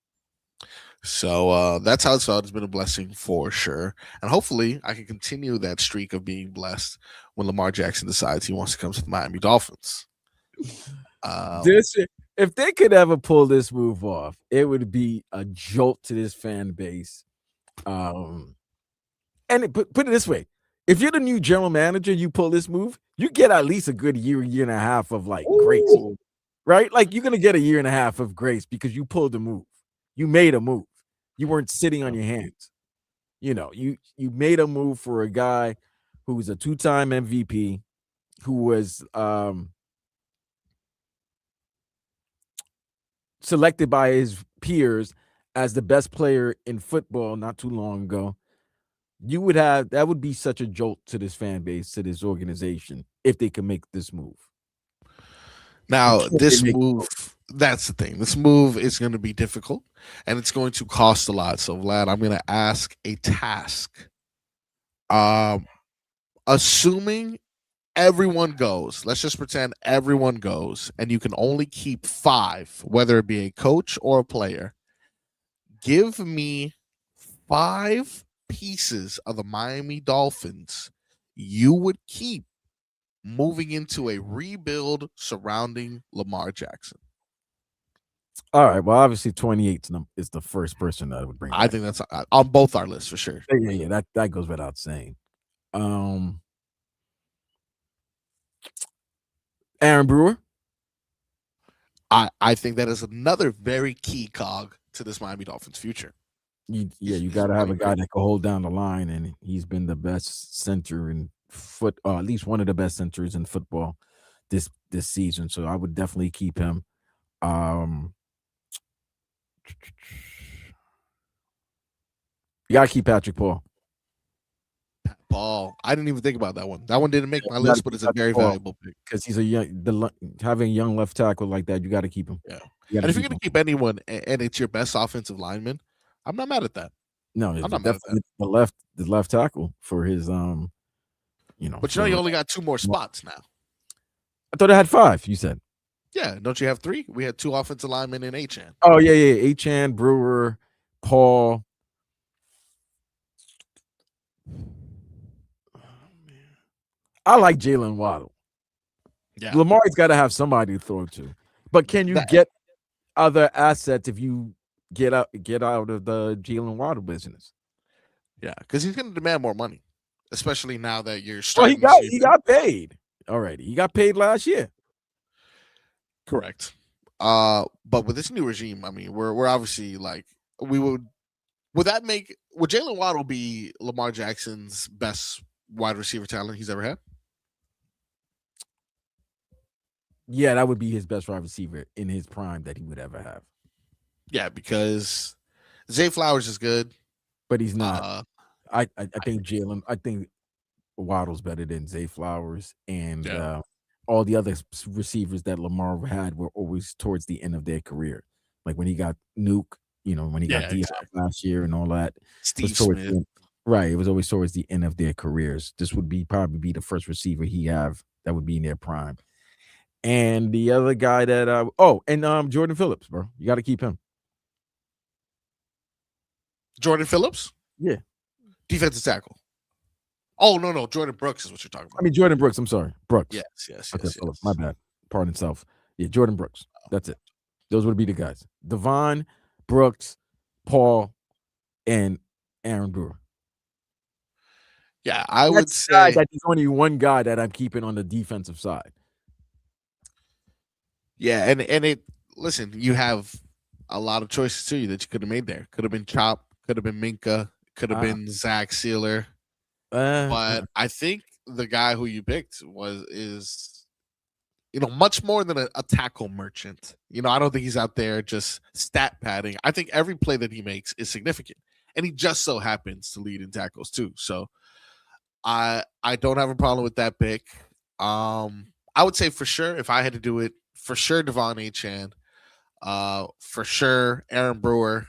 So that's how it's felt. It's been a blessing for sure, and hopefully, I can continue that streak of being blessed when Lamar Jackson decides he wants to come to the Miami Dolphins. If they could ever pull this move off, it would be a jolt to this fan base. And put it this way: if you're the new general manager, you pull this move, you get at least a good year and a half of like grace, right? Like you're gonna get a year and a half of grace because you pulled a move, you made a move, you weren't sitting on your hands. You know, you made a move for a guy who's a two-time MVP, who was selected by his peers as the best player in football not too long ago. That would be such a jolt to this fan base, to this organization, if they can make this move. Now, this move, that's the thing. This move is going to be difficult and it's going to cost a lot. So, Vlad, I'm going to ask a task. Assuming everyone goes, let's just pretend everyone goes, and you can only keep 5, whether it be a coach or a player. Give me 5 pieces of the Miami Dolphins you would keep moving into a rebuild surrounding Lamar Jackson. All right. Well, obviously, 28 is the first person that I would bring. I think that's on both our lists for sure. Yeah. That goes without saying. Aaron Brewer. I think that is another very key cog to this Miami Dolphins future. You got to have a guy that can hold down the line, and he's been the best center in at least one of the best centers in football this season. So I would definitely keep him. You got to keep Patrick Paul. I didn't even think about that one. That one didn't make my list, but it's a very valuable pick because he's having a young left tackle like that. You got to keep him. Yeah, and if you're going to keep anyone, and it's your best offensive lineman, I'm not mad at that. No, I'm not mad at that. The left tackle for his But you only got 2 more spots now. I thought I had 5. You said. Yeah, don't you have 3? We had 2 offensive linemen in Achan. Oh yeah, Achan, Brewer, Paul. I like Jalen Waddle. Yeah. Lamar's got to have somebody to throw to. But can you get other assets if you get out of the Jalen Waddle business? Yeah, because he's going to demand more money, especially now that you're starting. He got paid already. He got paid last year. Correct. But with this new regime, I mean, we're obviously like would Jalen Waddle be Lamar Jackson's best wide receiver talent he's ever had? Yeah, that would be his best wide receiver in his prime that he would ever have. Yeah, because Zay Flowers is good. But he's not. Uh, I think Waddle's better than Zay Flowers, and Yeah. all the other receivers that Lamar had were always towards the end of their career. Like when he got Nuke, when he got Yeah, D-Hop exactly. last year and all that. Was Steve towards the Smith. end. Right. It was always towards the end of their careers. This would probably be the first receiver he have that would be in their prime. And the other guy that Jordan Phillips, bro. You got to keep him. Jordan Phillips? Yeah. Defensive tackle. Oh, no. Jordan Brooks is what you're talking about. I mean, Jordan Brooks. I'm sorry. Brooks. Yes. Okay, Phillips, my bad. Pardon self. Yeah, Jordan Brooks. That's it. Those would be the guys. Devon, Brooks, Paul, and Aaron Brewer. Yeah, I That's would the say guy that there's only one guy that I'm keeping on the defensive side. Yeah, and listen, you have a lot of choices too that you could have made there. Could have been Chop, could have been Minka, could have been Zach Sealer. But I think the guy who you picked is much more than a tackle merchant. I don't think he's out there just stat padding. I think every play that he makes is significant. And he just so happens to lead in tackles too. So I don't have a problem with that pick. I would say for sure, if I had to do it, for sure Devon Achane, for sure Aaron Brewer.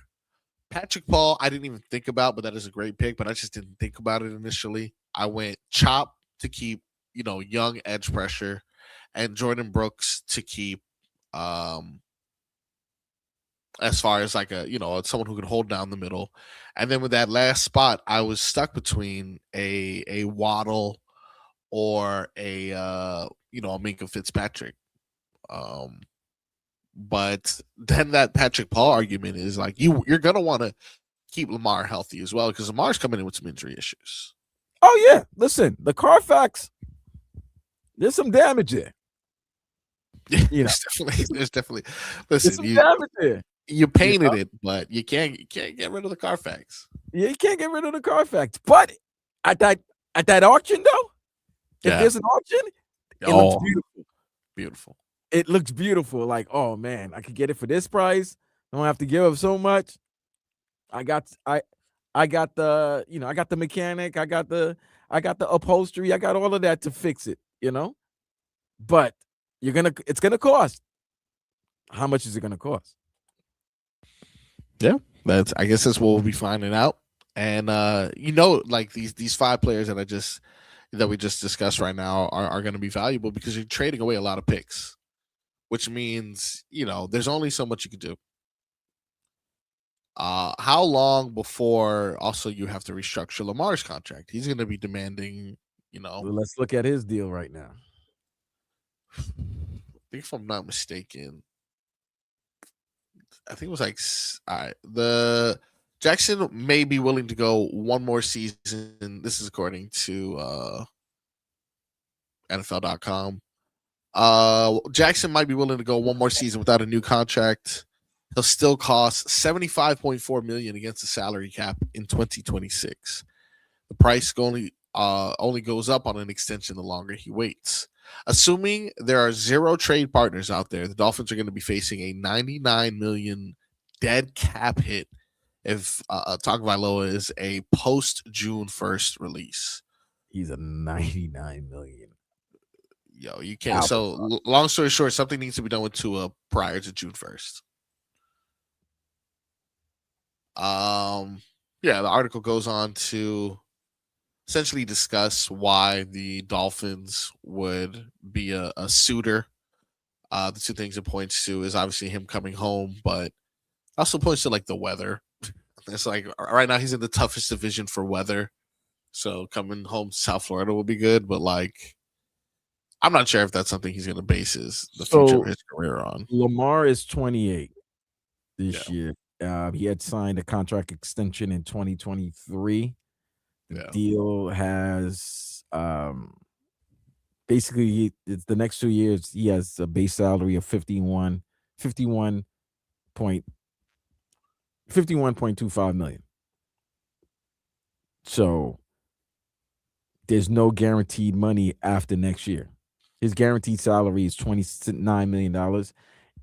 Patrick Paul, I didn't even think about, but that is a great pick, but I just didn't think about it initially. I went Chop to keep, young edge pressure, and Jordan Brooks to keep as far as like someone who could hold down the middle. And then with that last spot, I was stuck between a Waddle or a Minka Fitzpatrick. But then that Patrick Paul argument is like you're gonna want to keep Lamar healthy as well, because Lamar's coming in with some injury issues. Oh yeah, listen, the Carfax, there's some damage there. There's definitely listen. Damage there. You painted it, but you can't get rid of the Carfax. Yeah, you can't get rid of the Carfax. But at that auction though, if there's an auction, it looks beautiful. Beautiful. It looks beautiful. Like, oh man, I could get it for this price. I don't have to give up so much. I got the I got the mechanic, I got the upholstery, I got all of that to fix it, But it's gonna cost. How much is it gonna cost? Yeah, I guess that's what we'll be finding out. And like these 5 players that we just discussed right now are going to be valuable because you're trading away a lot of picks, which means there's only so much you can do. How long before also you have to restructure Lamar's contract? He's going to be demanding, Well, let's look at his deal right now. I think if I'm not mistaken, I think it was like the Jackson may be willing to go one more season. This is according to NFL.com. Jackson might be willing to go one more season without a new contract. He'll still cost $75.4 million against the salary cap in 2026. The price only goes up on an extension the longer he waits. Assuming there are 0 trade partners out there, the Dolphins are going to be facing a $99 million dead cap hit if Tagovailoa is a post June 1st release. He's a $99 million. Yo, you can't. So, long story short, something needs to be done with Tua prior to June 1st. The article goes on to essentially discuss why the Dolphins would be a suitor. The 2 things it points to is obviously him coming home, but also points to like the weather. It's like right now he's in the toughest division for weather, so coming home to South Florida will be good. But like, I'm not sure if that's something he's going to base the future of his career on. Lamar is 28 this year. He had signed a contract extension in 2023. The deal has basically it's the next 2 years. He has a base salary of 51.25 million. So there's no guaranteed money after next year. His guaranteed salary is $29 million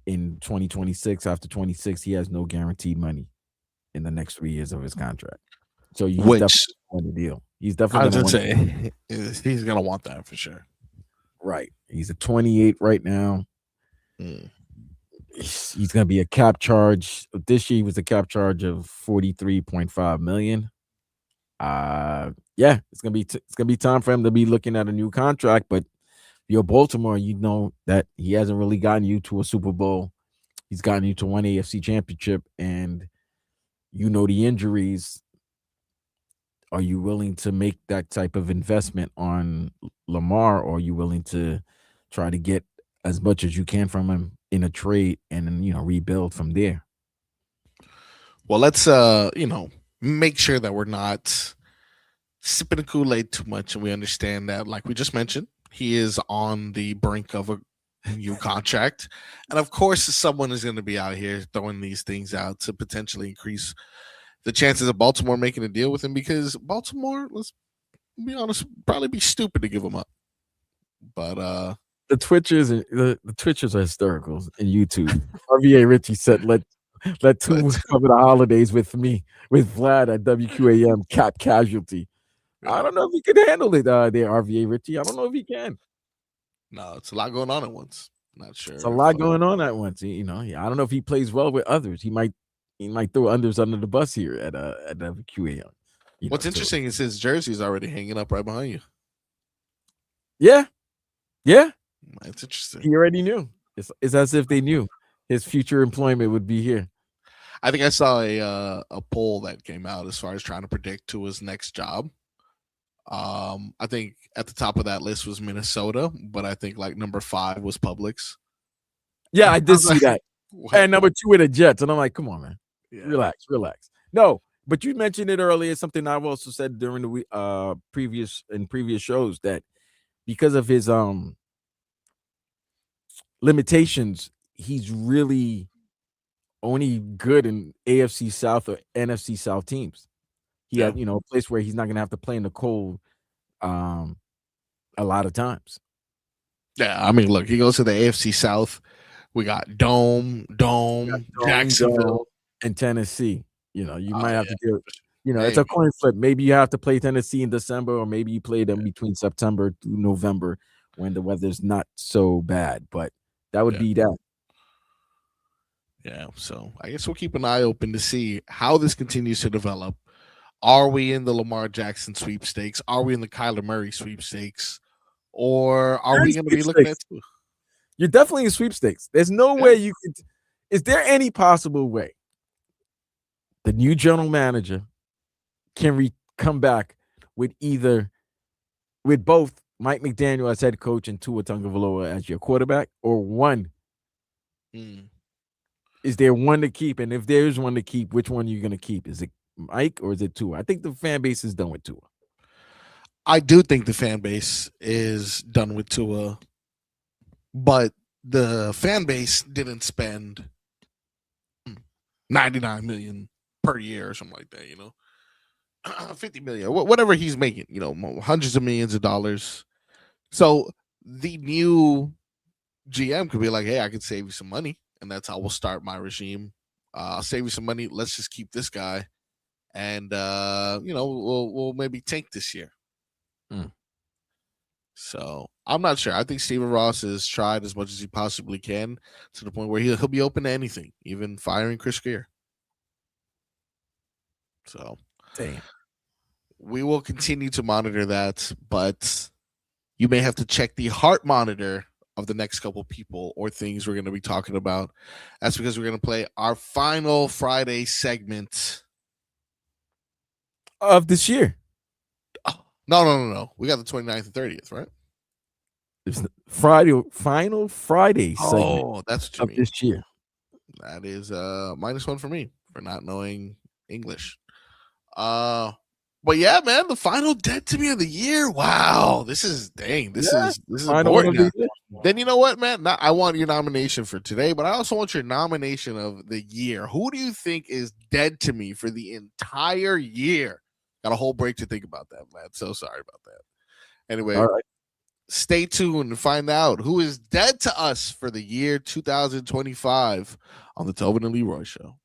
in 2026. After 26, he has no guaranteed money in the next 3 years of his contract. So he's Which definitely going to deal. He's I definitely was going to gonna win. say he's gonna want that for sure. Right. He's at 28 right now. Mm. He's going to be a cap charge. This year he was a cap charge of 43.5 million. Yeah, it's gonna be time for him to be looking at a new contract. But you're Baltimore, you know that he hasn't really gotten you to a Super Bowl. He's gotten you to one AFC championship, and you know the injuries. Are you willing to make that type of investment on Lamar, or are you willing to try to get as much as you can from him in a trade and then rebuild from there? Well, let's make sure that we're not sipping the Kool-Aid too much, and we understand that, like we just mentioned, he is on the brink of a new contract, and of course, someone is going to be out here throwing these things out to potentially increase the chances of Baltimore making a deal with him, because Baltimore, let's be honest, probably be stupid to give him up. But the Twitchers are hysterical in YouTube. RVA Richie said, "Let two cover the holidays with me with Vlad at WQAM cap casualty." I don't know if he could handle it there, RVA Richie. I don't know if he can. No, it's a lot going on at once. Not sure. It's a lot going on at once. I don't know if he plays well with others. He might throw unders under the bus here at WQAM. What's interesting is his jersey is already hanging up right behind you. Yeah. That's interesting. He already knew. It's as if they knew his future employment would be here. I think I saw a poll that came out as far as trying to predict to his next job. I think at the top of that list was Minnesota, but I think like number 5 was Publix. Yeah, I did see that. And number 2 were the Jets, and I'm like, come on, man, relax. No, but you mentioned it earlier. Something I've also said during the previous shows, that because of his limitations, he's really only good in AFC South or NFC South teams. He had, a place where he's not going to have to play in the cold a lot of times. Yeah, I mean, look, he goes to the AFC South. We got Dome, Jacksonville, and Tennessee. You might have to do it. It's a coin flip. Maybe you have to play Tennessee in December, or maybe you play them between September to November when the weather's not so bad. But that would be that. Yeah, so I guess we'll keep an eye open to see how this continues to develop. Are we in the Lamar Jackson sweepstakes? Are we in the Kyler Murray sweepstakes? Or are we going to be looking at? You're definitely in sweepstakes. There's no way you could. Is there any possible way the new general manager can come back with both Mike McDaniel as head coach and Tua Tagovailoa as your quarterback, or one? Is there one to keep? And if there is one to keep, which one are you going to keep? Is it Mike or is it Tua? I think the fan base is done with Tua. I do think the fan base is done with Tua, but the fan base didn't spend $99 million per year or something like that, $50 million, whatever he's making, hundreds of millions of dollars. So the new GM could be like, hey, I could save you some money, and that's how we'll start my regime. I'll save you some money. Let's just keep this guy, and we'll maybe tank this year. So I'm not sure. I think Stephen Ross has tried as much as he possibly can, to the point where he'll be open to anything, even firing Chris Greer. So we will continue to monitor that, but you may have to check the heart monitor of the next couple people or things we're going to be talking about. That's because we're going to play our final Friday segment of this year. No. We got the 29th and 30th, right? It's the final Friday segment. Oh, that's what you of mean. This year. That is -1 for me for not knowing English. But yeah, man, the final Dead to Me of the year. Wow, this is important now. Then you know what, man? I want your nomination for today, but I also want your nomination of the year. Who do you think is dead to me for the entire year? Got a whole break to think about that, man. So sorry about that. Anyway, all right. Stay tuned and find out who is dead to us for the year 2025 on the Tobin and Leroy Show.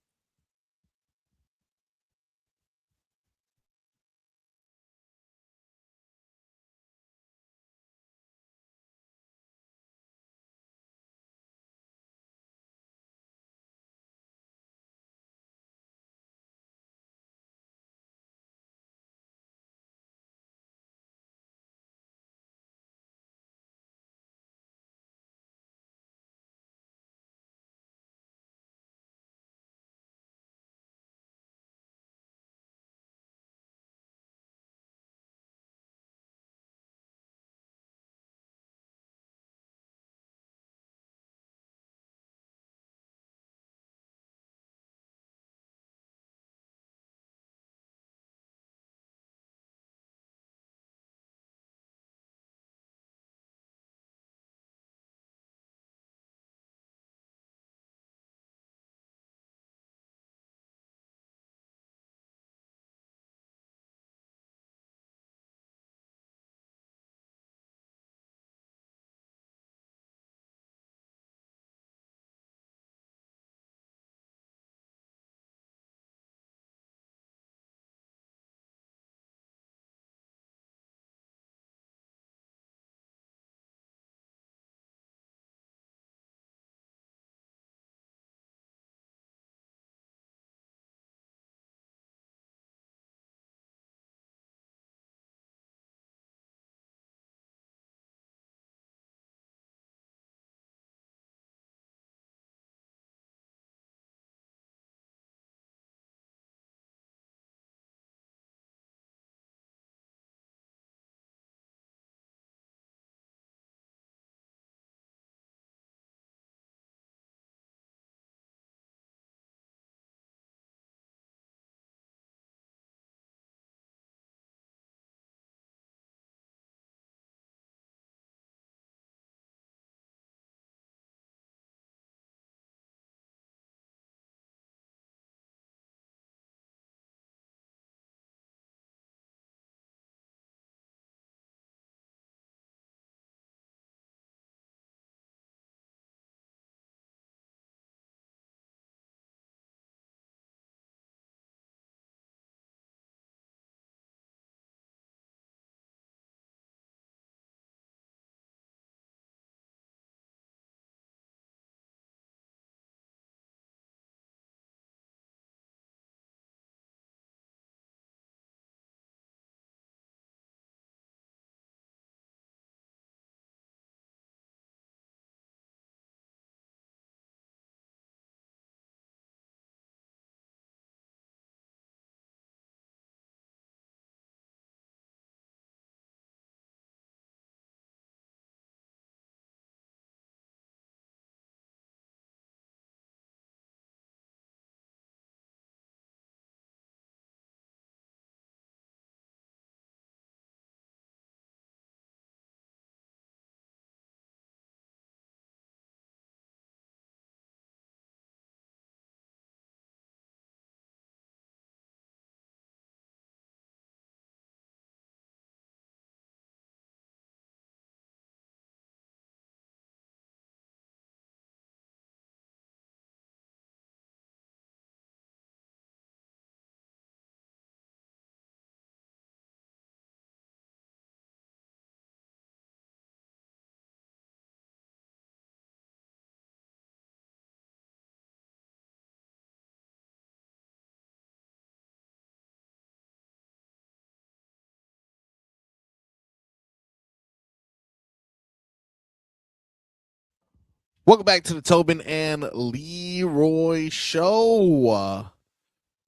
Welcome back to the Tobin and Leroy Show.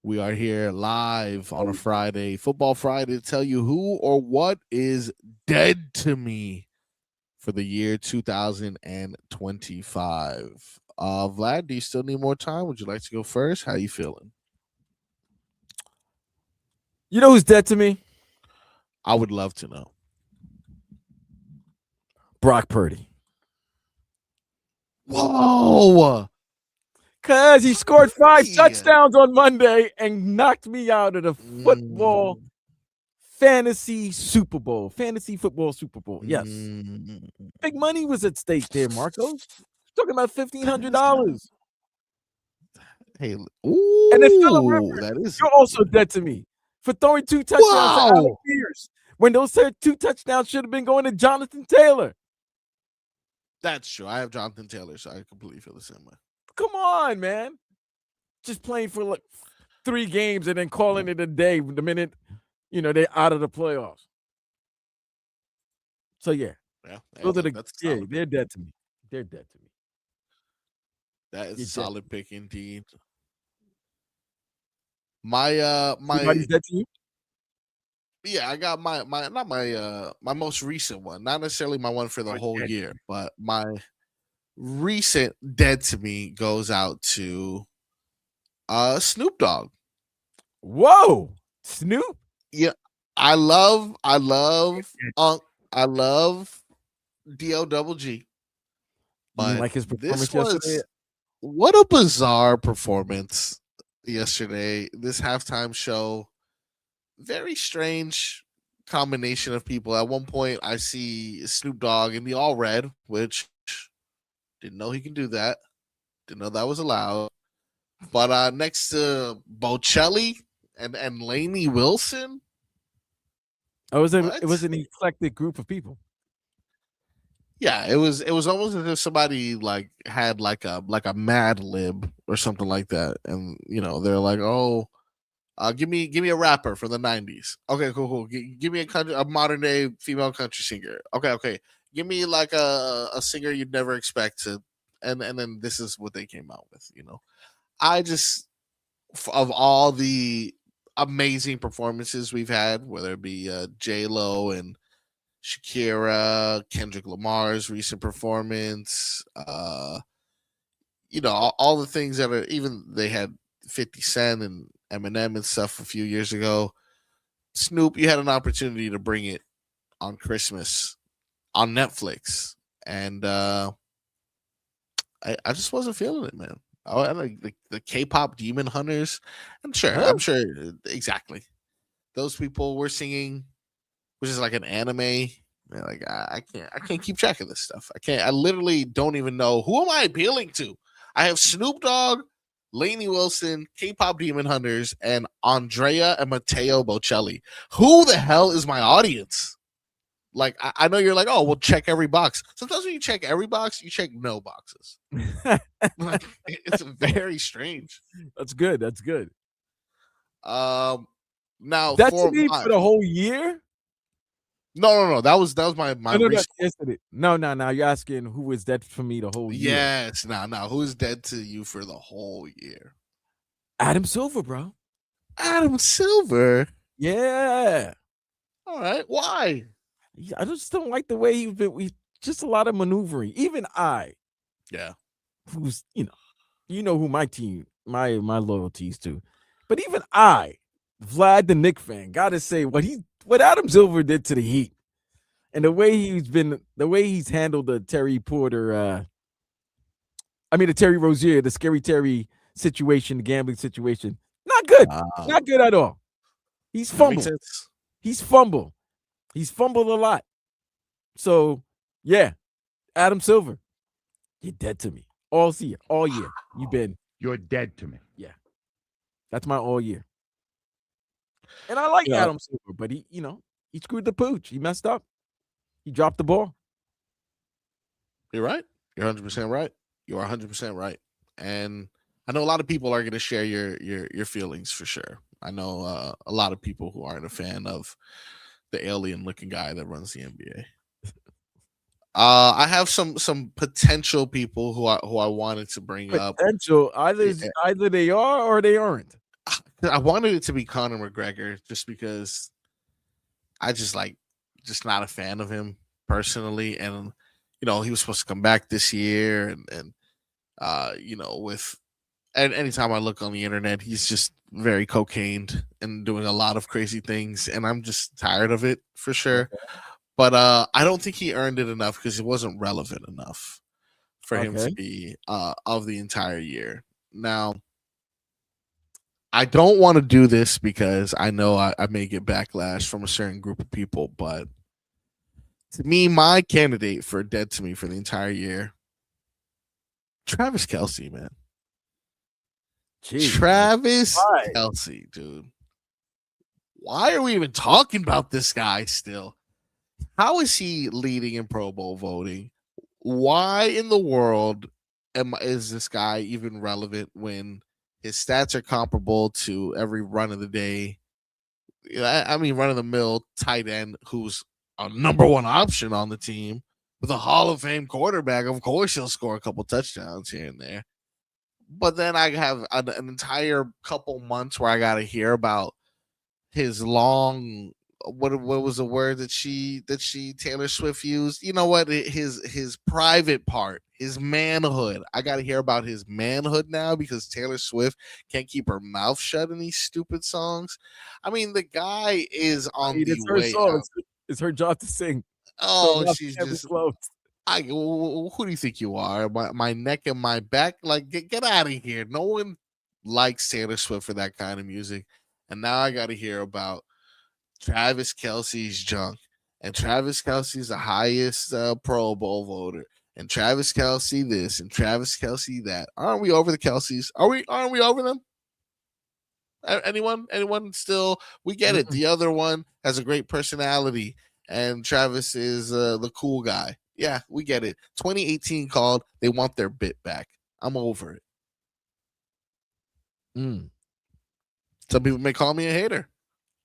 We are here live on a Friday, Football Friday, to tell you who or what is dead to me for the year 2025. Vlad, do you still need more time? Would you like to go first? How you feeling? You know who's dead to me? I would love to know. Brock Purdy. Whoa. Because he scored 5 Hey. touchdowns on Monday and knocked me out of the football fantasy Super Bowl, fantasy football Super Bowl. Yes, Mm, big money was at stake there, Marco. Talking about $1,500. hey, And then Phillip ooh, Rivers, that is you're also dead to me for throwing 2 touchdowns to Alec wow. Pierce when those 2 touchdowns should have been going to Jonathan Taylor. That's true. I have Jonathan Taylor, so I completely feel the same way. Come on, man. Just playing for like 3 games and then calling it a day the minute, they're out of the playoffs. So, yeah. Yeah, Those are that's a solid pick. they're dead to me. They're dead to me. That is You're a dead. solid pick indeed. My Everybody's dead to you? yeah, I got my not my most recent one, not necessarily my one for the whole dead to year, but my recent dead to me goes out to Snoop Dogg. Whoa. Snoop? Yeah, I love I love DO double G. You didn't But like his performance this yesterday? was what a bizarre performance yesterday. This halftime show, very strange combination of people. At one point, I see Snoop Dogg in the all red, which didn't know he can do that. Didn't know that was allowed. But next to Bocelli and Lainey Wilson, It was what? an eclectic group of people. Yeah, it was almost as if somebody like had like a Mad Lib or something like that, and they're like, oh, give me a rapper from the '90s. Okay, cool. Give me a modern day female country singer. Okay. Give me like a singer you'd never expect to, and then this is what they came out with. I just of all the amazing performances we've had, whether it be J Lo and Shakira, Kendrick Lamar's recent performance, all the things that are even they had 50 Cent and Eminem and stuff a few years ago. Snoop, you had an opportunity to bring it on Christmas on Netflix, and I just wasn't feeling it, man. I like the K-pop Demon Hunters. I'm sure exactly those people were singing, which is like an anime. Man, like I can't keep track of this stuff. I literally don't even know who am I appealing to. I have Snoop Dogg, Lainey Wilson, K-pop Demon Hunters, and Andrea and Matteo Bocelli. Who the hell is my audience? Like I know you're like, oh, we'll check every box. Sometimes when you check every box, you check no boxes. Like, it's very strange. That's good. That's good. Now That's for the whole year? No. That was my No, recent. yesterday. No. You're asking who is dead for me the whole year? Yes. Now. Who's dead to you for the whole year? Adam Silver, bro. Adam Silver. Yeah. All right. Why? I just don't like the way he's been. Just a lot of maneuvering. Even Yeah. who's who my team, my loyalties to, but even Vlad the Knick fan, gotta say what Adam Silver did to the Heat, and the way he's handled the Terry Porter, the Terry Rozier, the Scary Terry situation, the gambling situation, not good, not good at all. He's fumbled. He's fumbled a lot. So yeah, Adam Silver, you're dead to me all year. You're dead to me. Yeah, that's my all year. And I like Adam Silver, but he screwed the pooch. He messed up. He dropped the ball. You're right. You're 100% right. You are 100% right. And I know a lot of people are going to share your feelings for sure. I know a lot of people who aren't a fan of the alien-looking guy that runs the NBA. I have some potential people who I wanted to bring up. Potential. Either they are or they aren't. I wanted it to be Conor McGregor just because I just not a fan of him personally, and he was supposed to come back this year, and anytime I look on the internet, he's just very cocained and doing a lot of crazy things, and I'm just tired of it for sure. Okay. But I don't think he earned it enough because it wasn't relevant enough for him to be of the entire year. Now, I don't want to do this because I know I may get backlash from a certain group of people, but to me, my candidate for Dead to Me for the entire year, Travis Kelsey, man. Jeez, Travis why? Kelsey, dude. Why are we even talking about this guy still? How is he leading in Pro Bowl voting? Why in the world is this guy even relevant when his stats are comparable to every run of the day? I mean, run of the mill tight end who's a number one option on the team with a Hall of Fame quarterback. Of course, he'll score a couple touchdowns here and there. But then I have an entire couple months where I got to hear about his long what was the word that she Taylor Swift used? You know what? His private part, his manhood. I got to hear about his manhood now because Taylor Swift can't keep her mouth shut in these stupid songs. I mean, the guy is on the It's her way song. out. It's her job to sing. Oh, So she's can't be just. close. Who do you think you are? My neck and my back. Like, get out of here. No one likes Taylor Swift for that kind of music. And now I got to hear about Travis Kelsey's junk. And Travis Kelsey's the highest Pro Bowl voter. And Travis Kelsey this and Travis Kelsey that. Aren't we over the Kelseys? Aren't we over them? Anyone still? We get it. The other one has a great personality, and Travis is the cool guy. Yeah, we get it. 2018 called. They want their bit back. I'm over it. Mm. Some people may call me a hater.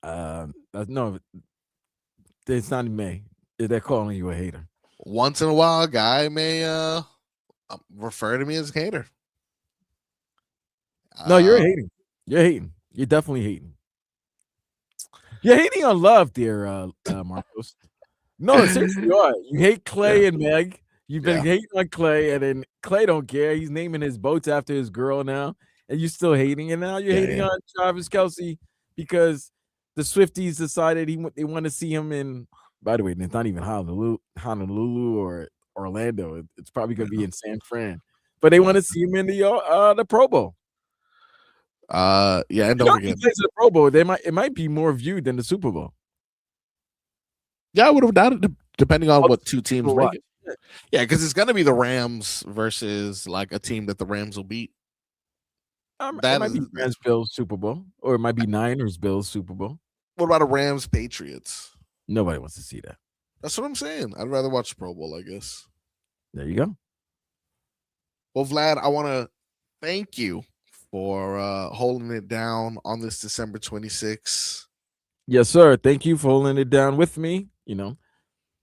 No, it's not me. They're calling you a hater. Once in a while, a guy may refer to me as a hater. No, you're hating. You're hating. You're definitely hating. You're hating on love, dear Marcos. No, seriously, you are. You hate Clay and Meg. You've been hating on Clay, and then Clay don't care. He's naming his boats after his girl now, and you're still hating. And now you're hating on Travis Kelsey because the Swifties decided they want to see him in. By the way, it's not even Honolulu or Orlando. It's probably going to be in San Fran, but they want to see him in the Pro Bowl. And don't forget, plays the Pro Bowl. It might be more viewed than the Super Bowl. Yeah, I would have doubted it, depending on what two teams make it. Yeah, because it's gonna be the Rams versus like a team that the Rams will beat. It might be Rams Bills Super Bowl, or it might be Niners Bills Super Bowl. What about a Rams Patriots? Nobody wants to see that. That's what I'm saying. I'd rather watch Pro Bowl, I guess. There you go. Well, Vlad, I want to thank you for holding it down on this December 26th. Yes, sir. Thank you for holding it down with me.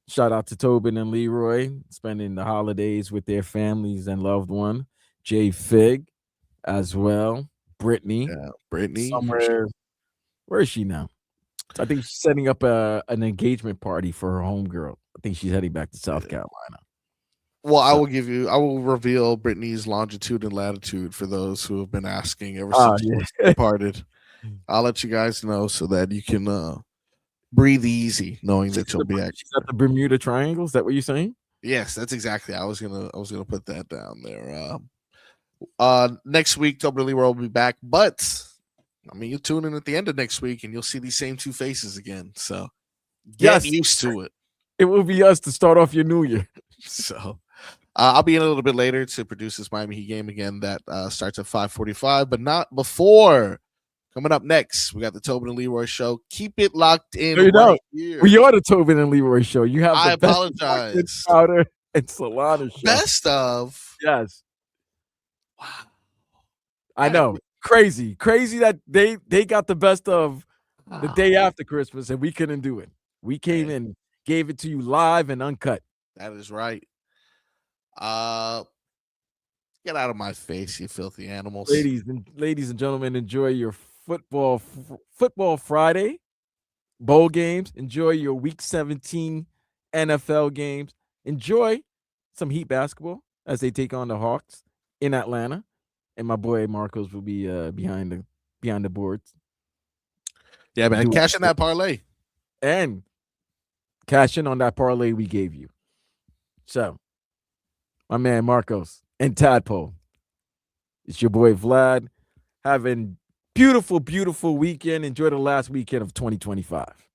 Shout out to Tobin and Leroy spending the holidays with their families and loved one. Jay Fig as well. Brittany. Yeah, Brittany. Somewhere. Where is she now? I think she's setting up an engagement party for her homegirl. I think she's heading back to South Carolina. Well, I will reveal Brittany's longitude and latitude for those who have been asking ever since she departed. I'll let you guys know so that you can breathe easy, knowing that you'll be she's at the Bermuda Triangle. Is that what you're saying? Yes, that's exactly. I was gonna put that down there. Next week, Tobin Leroy will be back, but I mean, you tune in at the end of next week and you'll see these same two faces again. So get used to it. It will be us to start off your new year. So I'll be in a little bit later to produce this Miami Heat game again that starts at 5:45, but not before. Coming up next, we got the Tobin and Leroy show. Keep it locked in. We are the Tobin and Leroy show. You have the apologize. Powder and Solana show. Best of. Yes. Wow. I know. Crazy that they got the best of the day after Christmas and we couldn't do it. We came and gave it to you live and uncut. That is right. Get out of my face, you filthy animals. Ladies and gentlemen, enjoy your football Friday bowl games. Enjoy your week 17 NFL games. Enjoy some Heat basketball as they take on the Hawks in Atlanta. And my boy Marcos will be behind the boards. Yeah, man. Cash in that parlay. And cash in on that parlay we gave you. So, my man Marcos and Tadpole. It's your boy Vlad having beautiful, beautiful weekend. Enjoy the last weekend of 2025.